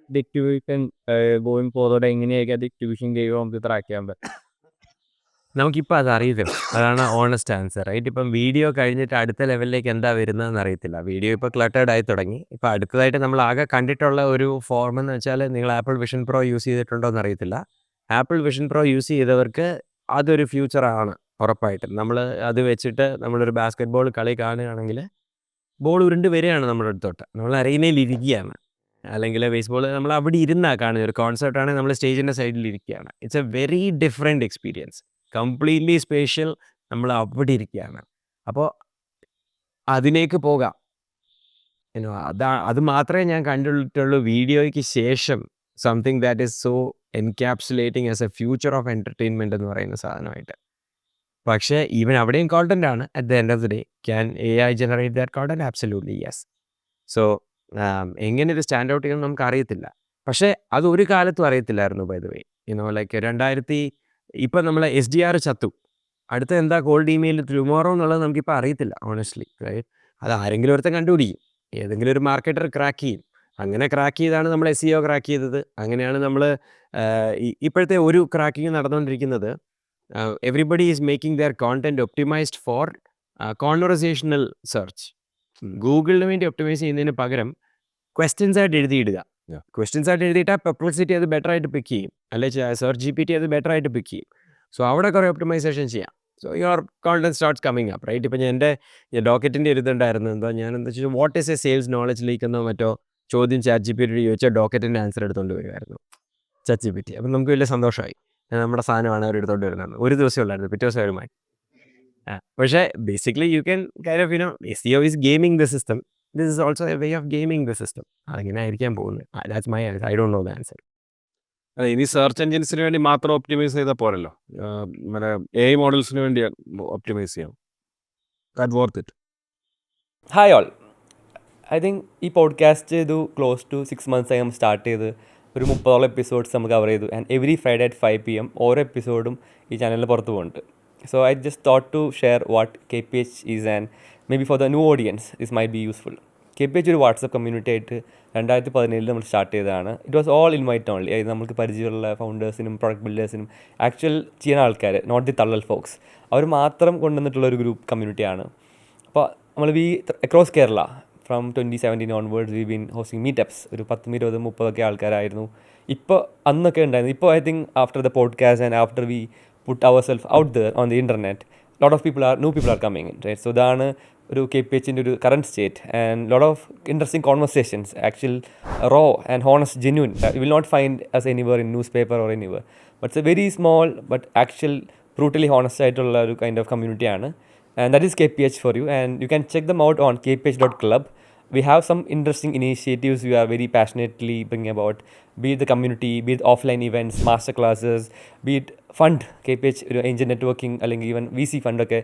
ഡിസ്ട്രിബ്യൂഷൻ ഗോയിങ് ഫോർവേഡ് എങ്ങനെയൊക്കെ ഡിസ്ട്രിബ്യൂഷൻ ചെയ്യുമ്പോൾ നമുക്ക് ട്രാക്ക് ചെയ്യാൻ പറ്റും. നമുക്കിപ്പോൾ അത് അറിയത്തില്ല. അതാണ് ഓണസ്റ്റ് ആൻസർ, റൈറ്റ്? ഇപ്പം വീഡിയോ കഴിഞ്ഞിട്ട് അടുത്ത ലെവലിലേക്ക് എന്താ വരുന്നതെന്ന് അറിയത്തില്ല. വീഡിയോ ഇപ്പോൾ ക്ലട്ടേഡ് ആയി തുടങ്ങി. ഇപ്പോൾ അടുത്തതായിട്ട് നമ്മൾ ആകെ കണ്ടിട്ടുള്ള ഒരു ഫോം എന്ന് വെച്ചാൽ, നിങ്ങൾ ആപ്പിൾ വിഷൻ പ്രോ യൂസ് ചെയ്തിട്ടുണ്ടോ എന്ന് അറിയത്തില്ല. ആപ്പിൾ വിഷൻ പ്രോ യൂസ് ചെയ്തവർക്ക് അതൊരു ഫ്യൂച്ചറാണ് ഉറപ്പായിട്ടും. നമ്മൾ അത് വെച്ചിട്ട് നമ്മളൊരു ബാസ്കറ്റ് ബോൾ കളി കാണുകയാണെങ്കിൽ ബോൾ ഉരുണ്ട് വരികയാണ് നമ്മുടെ അടുത്തോട്ട്, നമ്മൾ അരയിനയിൽ ഇരിക്കുകയാണ്. അല്ലെങ്കിൽ ബേസ്ബോൾ നമ്മൾ അവിടെ ഇരുന്നാണ് കാണുന്നത്. ഒരു കോൺസെർട്ടാണെങ്കിൽ നമ്മൾ സ്റ്റേജിൻ്റെ സൈഡിൽ ഇരിക്കുകയാണ്. It's a very different experience, completely spatial. നമ്മൾ അവിടെ ഇരിക്കുകയാണ്. അപ്പോൾ അതിലേക്ക് പോകാം. അത് മാത്രമേ ഞാൻ കണ്ടിട്ടുള്ളൂ വീഡിയോയ്ക്ക് ശേഷം something that is so encapsulating as a future of entertainment എന്ന് പറയുന്ന സാധനമായിട്ട്. പക്ഷേ ഈവൻ അവിടെയും കോണ്ടന്റ് ആണ്. At the end of the day can AI generate that content? Absolutely yes. So എങ്ങനെ ഇത് സ്റ്റാൻഡ് ഔട്ട് ചെയ്യുമെന്ന് നമുക്ക് അറിയത്തില്ല. പക്ഷേ അത് ഒരു കാലത്തും അറിയത്തില്ലായിരുന്നു. ബൈ ദ വേ, ലൈക്ക് ഇപ്പം നമ്മളെ SDR ചത്തു, അടുത്ത എന്താ കോൾഡ് ഇമെയിൽ ടുമോറോ എന്നുള്ളത് നമുക്കിപ്പോൾ അറിയത്തില്ല, ഓണസ്റ്റ്ലി, റൈറ്റ്? അത് ആരെങ്കിലും ഒരുത്തൻ കണ്ടുപിടിക്കും, ഏതെങ്കിലും ഒരു മാർക്കറ്റർ ക്രാക്ക് ചെയ്യും. അങ്ങനെ ക്രാക്ക് ചെയ്താണ് നമ്മൾ SEO ക്രാക്ക് ചെയ്തത്. അങ്ങനെയാണ് നമ്മൾ ഇപ്പോഴത്തെ ഒരു ക്രാക്കിങ് നടന്നുകൊണ്ടിരിക്കുന്നത്. Everybody is making their content optimised for conversational search. ഗൂഗിളിന് വേണ്ടി ഒപ്റ്റിമൈസ് ചെയ്യുന്നതിന് പകരം ക്വസ്റ്റ്യൻസ് ആയിട്ട് എഴുതിയിടുക. ക്വസ്റ്റ്യൻസ് ആയിട്ട് എഴുതിയിട്ടാൽ പെർപ്ലക്സിറ്റി അത് ബെറ്റർ ആയിട്ട് പിക്ക് ചെയ്യും, അല്ലെങ്കിൽ സെർച്ച് GPT അത് ബെറ്റർ ആയിട്ട് പിക്ക് ചെയ്യും. സോ അവിടെ കുറേ ഒപ്റ്റിമൈസേഷൻ ചെയ്യാം. So your content starts coming up, right? ഇപ്പം എൻ്റെ ഡോക്കറ്റിൻ്റെ ഒരു ഇതുണ്ടായിരുന്നു. ഞാൻ എന്താ വെച്ചാൽ what is a sales knowledge leak എന്നോ മറ്റോ ചോദ്യം ChatGPT ചോദിച്ചാൽ ഡോക്കറ്റിൻ്റെ ആൻസർ എടുത്തുകൊണ്ട് വരുമായിരുന്നു ChatGPT. അപ്പം നമുക്ക് വലിയ സന്തോഷമായി, നമ്മുടെ സാധനമാണ് അവർ എടുത്തുകൊണ്ട് വരുന്നത്. ഒരു ദിവസമേ ഉള്ളായിരുന്നു, പിറ്റേ ദിവസം അവർ മാറ്റി. പക്ഷേ basically you can kind of SEO is gaming the system. This is also a way of gaming the system. അങ്ങനെ ആയിരിക്കാൻ പോകുന്നത്. That's my answer. I don't know the answer. അതെ, ഇനി സെർച്ച് എഞ്ചിൻസിന് വേണ്ടി മാത്രം ഒപ്റ്റിമൈസ് ചെയ്താൽ പോരല്ലോ, മറ്റേ AI മോഡൽസിന് വേണ്ടി ഒപ്റ്റിമൈസ് ചെയ്യാം. That worth it. Hi all, I think ഈ പോഡ്കാസ്റ്റ് ചെയ്തു ക്ലോസ് ടു 6 months ആയി നമ്മൾ സ്റ്റാർട്ട് ചെയ്ത് ഒരു 30 എപ്പിസോഡ്സ് നമ്മൾ കവർ ചെയ്തു. And every Friday at 5 PM ഓരോ എപ്പിസോഡും ഈ ചാനലിൽ പുറത്ത് പോകുന്നുണ്ട്. So I just thought to share what KPH is and maybe for the new audience this might be useful. KPH ഒരു വാട്സപ്പ് കമ്മ്യൂണിറ്റി ആയിട്ട് 2017 നമ്മൾ സ്റ്റാർട്ട് ചെയ്തതാണ്. It was all invite only. അതായത് നമുക്ക് പരിചയമുള്ള ഫൗണ്ടേഴ്സിനും പ്രൊഡക്റ്റ് ബിൽഡേഴ്സിനും ആക്ച്വൽ ചെയ്യുന്ന ആൾക്കാർ, നോട്ട് ദി തള്ളൽ ഫോക്സ്, അവർ മാത്രം കൊണ്ടുവന്നിട്ടുള്ളൊരു ഗ്രൂപ്പ് കമ്മ്യൂണിറ്റിയാണ്. അപ്പോൾ നമ്മൾ across Kerala from 2017 onwards we been hosting meetups. ഒരു 10, 20, 30 ആൾക്കാരായിരുന്നു ഇപ്പോൾ അന്നൊക്കെ ഉണ്ടായിരുന്നു. ഇപ്പോൾ I think after the podcast and after we put our self out there on the internet, lot of new people are coming in, right? So ഇതാണ് ഒരു KPHൻ്റെ ഒരു current state and lot of interesting conversations, actual raw and honest genuine. You will not find as anywhere in newspaper or anywhere, but it's a very small but actual brutally honest ആയിട്ടുള്ള ഒരു kind of കമ്മ്യൂണിറ്റിയാണ്. And that is KPH for you, and you can check them out on kph.club. We have some interesting initiatives we are very passionately bringing about, be it the community, be it offline events, master classes, be it fund, KPH angel networking, അല്ലെങ്കിൽ even VC fund ഒക്കെ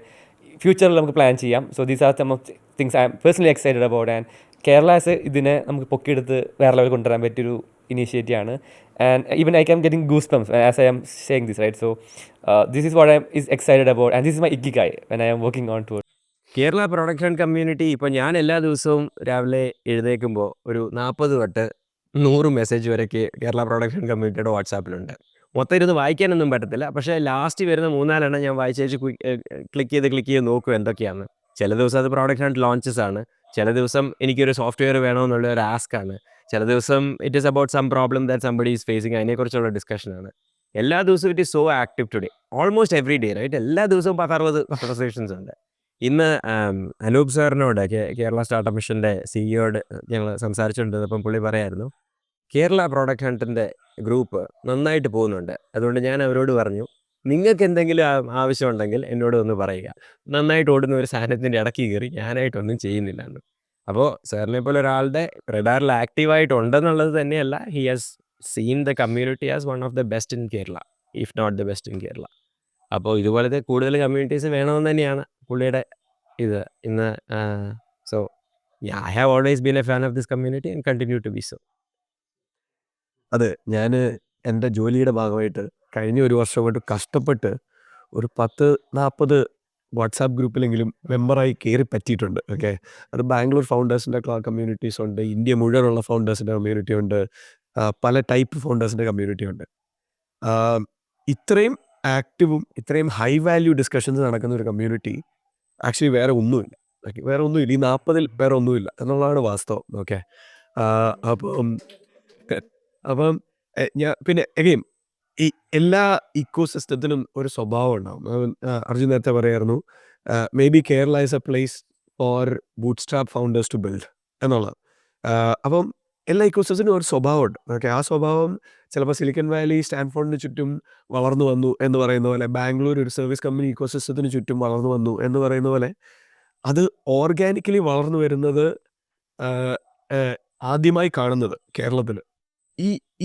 ഫ്യൂച്ചറിൽ നമുക്ക് plan ചെയ്യാം. So these are some of things I am personally excited about. And Kerala ഇതിനെ നമുക്ക് പൊക്കിയെടുത്ത് വേറെ level കൊണ്ടുവരാൻ പറ്റിയൊരു ഇനീഷ്യേറ്റീവ് ആണ്. And even I am getting goosebumps as I am saying this, right? So this is what I am excited about, and this is my ikigai when I am working on tour. Kerala production community ഇപ്പോൾ ഞാൻ എല്ലാ ദിവസവും രാവിലെ എഴുന്നേൽക്കുമ്പോൾ ഒരു 40 തൊട്ട് 100 message വരെ Kerala production കമ്മ്യൂണിറ്റിയുടെ വാട്സാപ്പിലുണ്ട്. മൊത്തം ഇരുന്ന് വായിക്കാനൊന്നും പറ്റത്തില്ല, പക്ഷേ ലാസ്റ്റ് വരുന്ന 3-4 ഞാൻ വായിച്ചേച്ച് ക്ലിക്ക് ചെയ്ത് നോക്കും എന്തൊക്കെയാണ്. ചില ദിവസം അത് പ്രൊഡക്ഷൻ ലോഞ്ചസ് ആണ്, ചില ദിവസം എനിക്കൊരു സോഫ്റ്റ്വെയർ വേണമെന്നുള്ള ഒരു ആസ്ക് ആണ്, ചില ദിവസം it is about some problem that somebody is facing, അതിനെക്കുറിച്ചുള്ള ഡിസ്കഷനാണ്. എല്ലാ ദിവസവും it is so active today, almost every day, right? എല്ലാ ദിവസവും 10-60 കോൺവെർസേഷൻസ് ഉണ്ട്. ഇന്ന് അനൂപ് സാറിനോട് കേരള സ്റ്റാർട്ടപ്പ് മിഷൻ്റെ സിഇഒയോട് ഞങ്ങൾ സംസാരിച്ചുകൊണ്ടിരുന്നപ്പം പുള്ളി പറയായിരുന്നു, കേരള പ്രോഡക്റ്റ് ഹണ്ടിൻ്റെ ഗ്രൂപ്പ് നന്നായിട്ട് പോകുന്നുണ്ട്. അതുകൊണ്ട് ഞാൻ അവരോട് പറഞ്ഞു, നിങ്ങൾക്ക് എന്തെങ്കിലും ആവശ്യമുണ്ടെങ്കിൽ എന്നോട് ഒന്ന് പറയുക. നന്നായിട്ട് ഓടുന്ന ഒരു സാധനത്തിൻ്റെ ഇടയ്ക്ക് കയറി ഞാനായിട്ടൊന്നും ചെയ്യുന്നില്ല എന്ന്. അപ്പോൾ സാറിനെ പോലെ ഒരാളുടെ റഡാറിൽ ആക്റ്റീവായിട്ടുണ്ടെന്നുള്ളത് തന്നെയല്ല, he has seen the community as one of the best in Kerala, if not the best in Kerala. അപ്പോൾ ഇതുപോലത്തെ കൂടുതൽ കമ്മ്യൂണിറ്റീസ് വേണമെന്ന് തന്നെയാണ് പുള്ളിയുടെ ഇത് ഇന്ന്. So I have always been a fan of this community and continue to be so. അതെ, ഞാൻ എൻ്റെ ജോലിയുടെ ഭാഗമായിട്ട് കഴിഞ്ഞ ഒരു വർഷം കൊണ്ട് കഷ്ടപ്പെട്ട് ഒരു 10-40 വാട്സാപ്പ് ഗ്രൂപ്പിലെങ്കിലും മെമ്പറായി കയറി പറ്റിയിട്ടുണ്ട്. ഓക്കെ, അത് ബാംഗ്ലൂർ ഫൗണ്ടേഴ്സിൻ്റെ കമ്മ്യൂണിറ്റീസ് ഉണ്ട്, ഇന്ത്യ മുഴുവനുള്ള ഫൗണ്ടേഴ്സിൻ്റെ കമ്മ്യൂണിറ്റി ഉണ്ട്, പല ടൈപ്പ് ഫൗണ്ടേഴ്സിൻ്റെ കമ്മ്യൂണിറ്റി ഉണ്ട്. ഇത്രയും ആക്റ്റീവും ഇത്രയും ഹൈ വാല്യൂ ഡിസ്കഷൻസ് നടക്കുന്ന ഒരു കമ്മ്യൂണിറ്റി ആക്ച്വലി വേറെ ഒന്നുമില്ല. വേറെ ഒന്നുമില്ല, ഈ 40-ൽ വേറെ ഒന്നുമില്ല എന്നുള്ളതാണ് വാസ്തവം. ഓക്കെ, അപ്പം ഞാൻ പിന്നെ എഗെയിൻ ഈ എല്ലാ ഇക്കോ സിസ്റ്റത്തിനും ഒരു സ്വഭാവം ഉണ്ടാവും. അർജുൻ നേരത്തെ പറയായിരുന്നു, maybe Kerala is a place for bootstrap founders to build എന്നുള്ളത്. അപ്പം എല്ലാ ഇക്കോ സിസ്റ്റത്തിനും ഒരു സ്വഭാവമുണ്ട്. ഓക്കെ, ആ സ്വഭാവം ചിലപ്പോൾ സിലിക്കൺ വാലി സ്റ്റാൻഫോർഡിന് ചുറ്റും വളർന്നു വന്നു എന്ന് പറയുന്ന പോലെ, ബാംഗ്ലൂർ ഒരു സർവീസ് കമ്പനി ഇക്കോ സിസ്റ്റത്തിന് ചുറ്റും വളർന്നു വന്നു എന്ന് പറയുന്ന പോലെ, അത് ഓർഗാനിക്കലി വളർന്നു വരുന്നത് ആദ്യമായി കാണുന്നത് കേരളത്തിൽ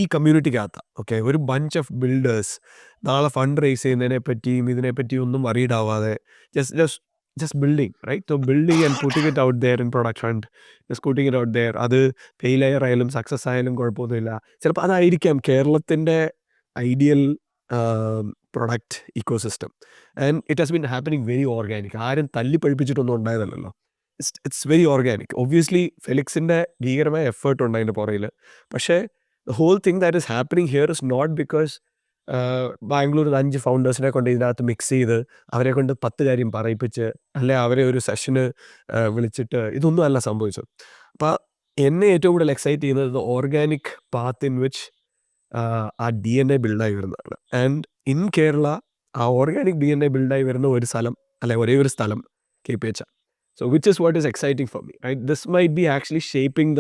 ഈ കമ്മ്യൂണിറ്റിക്കകത്താണ്. ഓക്കെ, ഒരു ബഞ്ച് ഓഫ് ബിൽഡേഴ്സ് നാളെ ഫണ്ട് റേസ് ചെയ്യുന്നതിനെ പറ്റിയും ഇതിനെപ്പറ്റിയും ഒന്നും വറീഡ് ആവാതെ just building, right? So building and putting it out there in production, just putting it out there. അത് ഫെയിലിയർ ആയാലും സക്സസ് ആയാലും കുഴപ്പമൊന്നുമില്ല. ചിലപ്പോൾ അതായിരിക്കാം കേരളത്തിൻ്റെ ideal product ecosystem. And it has been happening very organic. ആരും തല്ലി പഴിപ്പിച്ചിട്ടൊന്നും ഉണ്ടായതല്ലോ. It's very organic. ഒബ്വിയസ്ലി ഫെലിക്സിൻ്റെ ഭീകരമായ എഫേർട്ട് ഉണ്ട് അതിൻ്റെ പുറയിൽ. പക്ഷേ the whole thing that is happening here is not because Bangalore 5 ഫൗണ്ടേഴ്സിനെ കൊണ്ട് ഇതിനകത്ത് മിക്സ് ചെയ്ത് അവരെ കൊണ്ട് 10 കാര്യം പറയിപ്പിച്ച് അല്ലെ അവരെ ഒരു സെഷന് വിളിച്ചിട്ട് ഇതൊന്നും അല്ല സംഭവിച്ചത്. അപ്പോൾ എന്നെ ഏറ്റവും കൂടുതൽ എക്സൈറ്റ് ചെയ്യുന്നത് ഓർഗാനിക് പാത്ത് ഇൻ വിച്ച് ആ DNA ബിൽഡായി വരുന്നതാണ്. ആൻഡ് ഇൻ കേരള ആ ഓർഗാനിക് DNA ബിൽഡായി വരുന്ന ഒരു സ്ഥലം അല്ലെ ഒരേ ഒരു സ്ഥലം KPH. So which is what is exciting for me, right? This might be actually shaping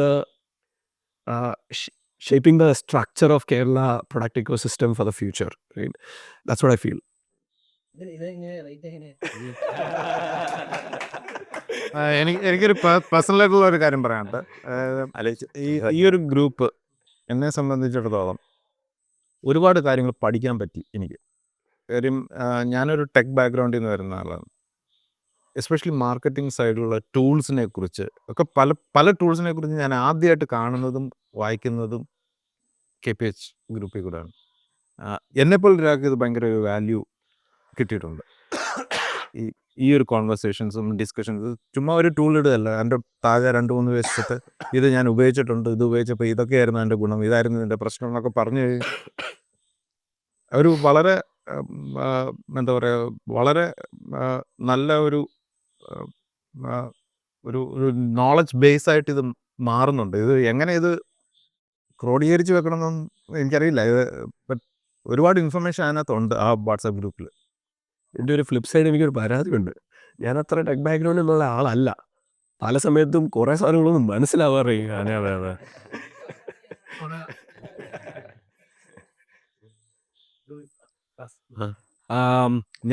the structure of Kerala product ecosystem for the future, right? That's what I feel. എനിക്കൊരു പേഴ്സണലായിട്ടുള്ള ഒരു കാര്യം പറയാനുണ്ട്. ഈ ഒരു ഗ്രൂപ്പ് എന്നെ സംബന്ധിച്ചിടത്തോളം ഒരുപാട് കാര്യങ്ങൾ പഠിക്കാൻ പറ്റി എനിക്ക്. കാര്യം ഞാനൊരു ടെക് ബാക്ക്ഗ്രൗണ്ടിൽ നിന്ന് വരുന്ന ആളാണ്. എസ്പെഷ്യലി മാർക്കറ്റിംഗ് സൈഡിലുള്ള ടൂൾസിനെ കുറിച്ച് ഒക്കെ പല ടൂൾസിനെ കുറിച്ച് ഞാൻ ആദ്യമായിട്ട് കാണുന്നതും വായിക്കുന്നതും KPH ഗ്രൂപ്പിൽ കൂടെയാണ്. എന്നെപ്പോലെ ഒരാൾക്ക് ഇത് ഭയങ്കര ഒരു വാല്യൂ കിട്ടിയിട്ടുണ്ട്. ഈ ഒരു കോൺവെർസേഷൻസും ഡിസ്കഷൻസും ചുമ്മാ ഒരു ടൂൾ ഇടുകയല്ല. എൻ്റെ താഴെ 2-3 വശത്ത് ഇത് ഞാൻ ഉപയോഗിച്ചിട്ടുണ്ട്, ഇത് ഉപയോഗിച്ചപ്പോൾ ഇതൊക്കെയായിരുന്നു എൻ്റെ ഗുണം, ഇതായിരുന്നു എൻ്റെ പ്രശ്നം എന്നൊക്കെ പറഞ്ഞു ഒരു വളരെ എന്താ പറയുക, വളരെ നല്ല ഒരു ഒരു നോളജ് ബേസ് ആയിട്ട് ഇത് മാറുന്നുണ്ട്. ഇത് എങ്ങനെ ഇത് ക്രോഡീകരിച്ച് വെക്കണമെന്നൊന്നും എനിക്കറിയില്ല. ബട്ട് ഒരുപാട് ഇൻഫർമേഷൻ അതിനകത്തുണ്ട് ആ വാട്സാപ്പ് ഗ്രൂപ്പിൽ. എൻ്റെ ഒരു ഫ്ലിപ്പ് സൈഡ് എനിക്കൊരു പരാതിയുണ്ട്. ഞാൻ അത്ര ടെക് ബാക്ക്ഗ്രൗണ്ടിൽ നിന്നുള്ള ആളല്ല. പല സമയത്തും കുറേ സാധനങ്ങളൊന്നും മനസ്സിലാവാറില്ല. അതെ.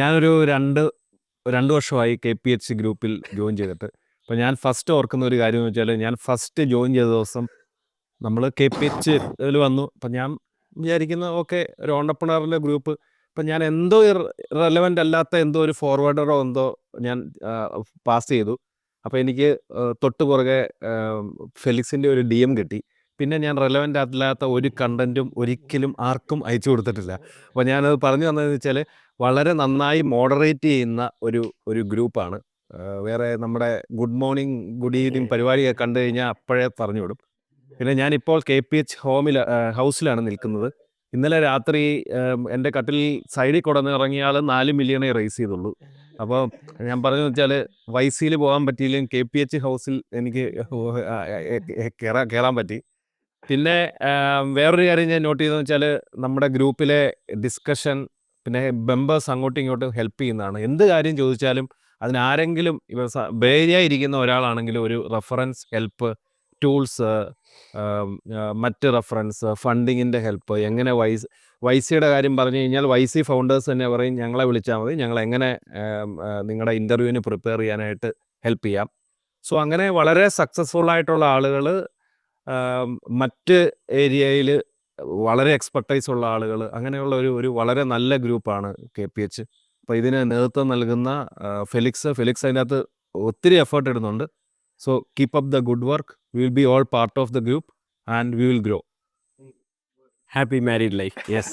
ഞാനൊരു 2 വർഷമായി KPH ഗ്രൂപ്പിൽ ജോയിൻ ചെയ്തിട്ട്. അപ്പോൾ ഞാൻ ഫസ്റ്റ് ഓർക്കുന്ന ഒരു കാര്യം എന്ന് വെച്ചാൽ, ഞാൻ ഫസ്റ്റ് ജോയിൻ ചെയ്ത ദിവസം നമ്മൾ KPH വന്നു. അപ്പം ഞാൻ വിചാരിക്കുന്ന ഓക്കെ, ഒരു ഓണ്ടർപ്രണറിൻ്റെ ഗ്രൂപ്പ്. അപ്പം ഞാൻ എന്തോ റെലവൻ്റ് അല്ലാത്ത എന്തോ ഒരു ഫോർവേഡറോ എന്തോ ഞാൻ പാസ് ചെയ്തു. അപ്പോൾ എനിക്ക് തൊട്ട് പുറകെ ഫെലിക്സിൻ്റെ ഒരു DM കിട്ടി. പിന്നെ ഞാൻ റെലവൻ്റ് അല്ലാത്ത ഒരു കണ്ടൻറ്റും ഒരിക്കലും ആർക്കും അയച്ചു കൊടുത്തിട്ടില്ല. അപ്പോൾ ഞാനത് പറഞ്ഞു തന്നതെന്ന് വെച്ചാൽ, വളരെ നന്നായി മോഡറേറ്റ് ചെയ്യുന്ന ഒരു ഗ്രൂപ്പാണ്. വേറെ നമ്മുടെ ഗുഡ് മോർണിംഗ് ഗുഡ് ഈവനിങ് പരിപാടിയൊക്കെ കണ്ടു കഴിഞ്ഞാൽ അപ്പോഴേ പറഞ്ഞു വിടും. പിന്നെ ഞാനിപ്പോൾ KPH ഹൗസിലാണ് നിൽക്കുന്നത്. ഇന്നലെ രാത്രി എൻ്റെ കട്ടിൽ സൈഡിൽ കൊണ്ടുവന്ന് ഇറങ്ങിയാൽ 4 മില്യണേ റേസ് ചെയ്തുള്ളൂ. അപ്പോൾ ഞാൻ പറഞ്ഞു വെച്ചാൽ, YC പോകാൻ പറ്റിയില്ലെങ്കിൽ KPH ഹൗസിൽ എനിക്ക് കയറാൻ പറ്റി. പിന്നെ വേറൊരു കാര്യം ഞാൻ നോട്ട് ചെയ്തതെന്ന് വെച്ചാൽ, നമ്മുടെ ഗ്രൂപ്പിലെ ഡിസ്കഷൻ, പിന്നെ മെമ്പേഴ്സ് അങ്ങോട്ടും ഇങ്ങോട്ടും ഹെൽപ്പ് ചെയ്യുന്നതാണ്. എന്ത് കാര്യം ചോദിച്ചാലും അതിനാരെങ്കിലും ബേരിയായിരിക്കുന്ന ഒരാളാണെങ്കിലും ഒരു റെഫറൻസ്, ഹെൽപ്പ്, ടൂൾസ്, മറ്റ് റെഫറൻസ്, ഫണ്ടിങ്ങിൻ്റെ ഹെൽപ്പ്, എങ്ങനെ YCയുടെ കാര്യം പറഞ്ഞു കഴിഞ്ഞാൽ YC ഫൗണ്ടേഴ്സ് തന്നെ പറയും, ഞങ്ങളെ വിളിച്ചാൽ മതി, ഞങ്ങളെങ്ങനെ നിങ്ങളുടെ ഇൻ്റർവ്യൂവിന് പ്രിപ്പയർ ചെയ്യാനായിട്ട് ഹെൽപ്പ് ചെയ്യാം. സോ അങ്ങനെ വളരെ സക്സസ്ഫുൾ ആയിട്ടുള്ള ആളുകൾ, മറ്റ് ഏരിയയിൽ വളരെ എക്സ്പെർട്ടൈസ് ഉള്ള ആളുകൾ, അങ്ങനെയുള്ള ഒരു വളരെ നല്ല ഗ്രൂപ്പാണ് KPH. അപ്പോൾ ഇതിന് നേതൃത്വം നൽകുന്ന ഫെലിക്സ് അതിനകത്ത് ഒത്തിരി എഫേർട്ട് ഇടുന്നുണ്ട്. So keep up the good work. We will be all part of the group and we will grow. Happy married life. Yes.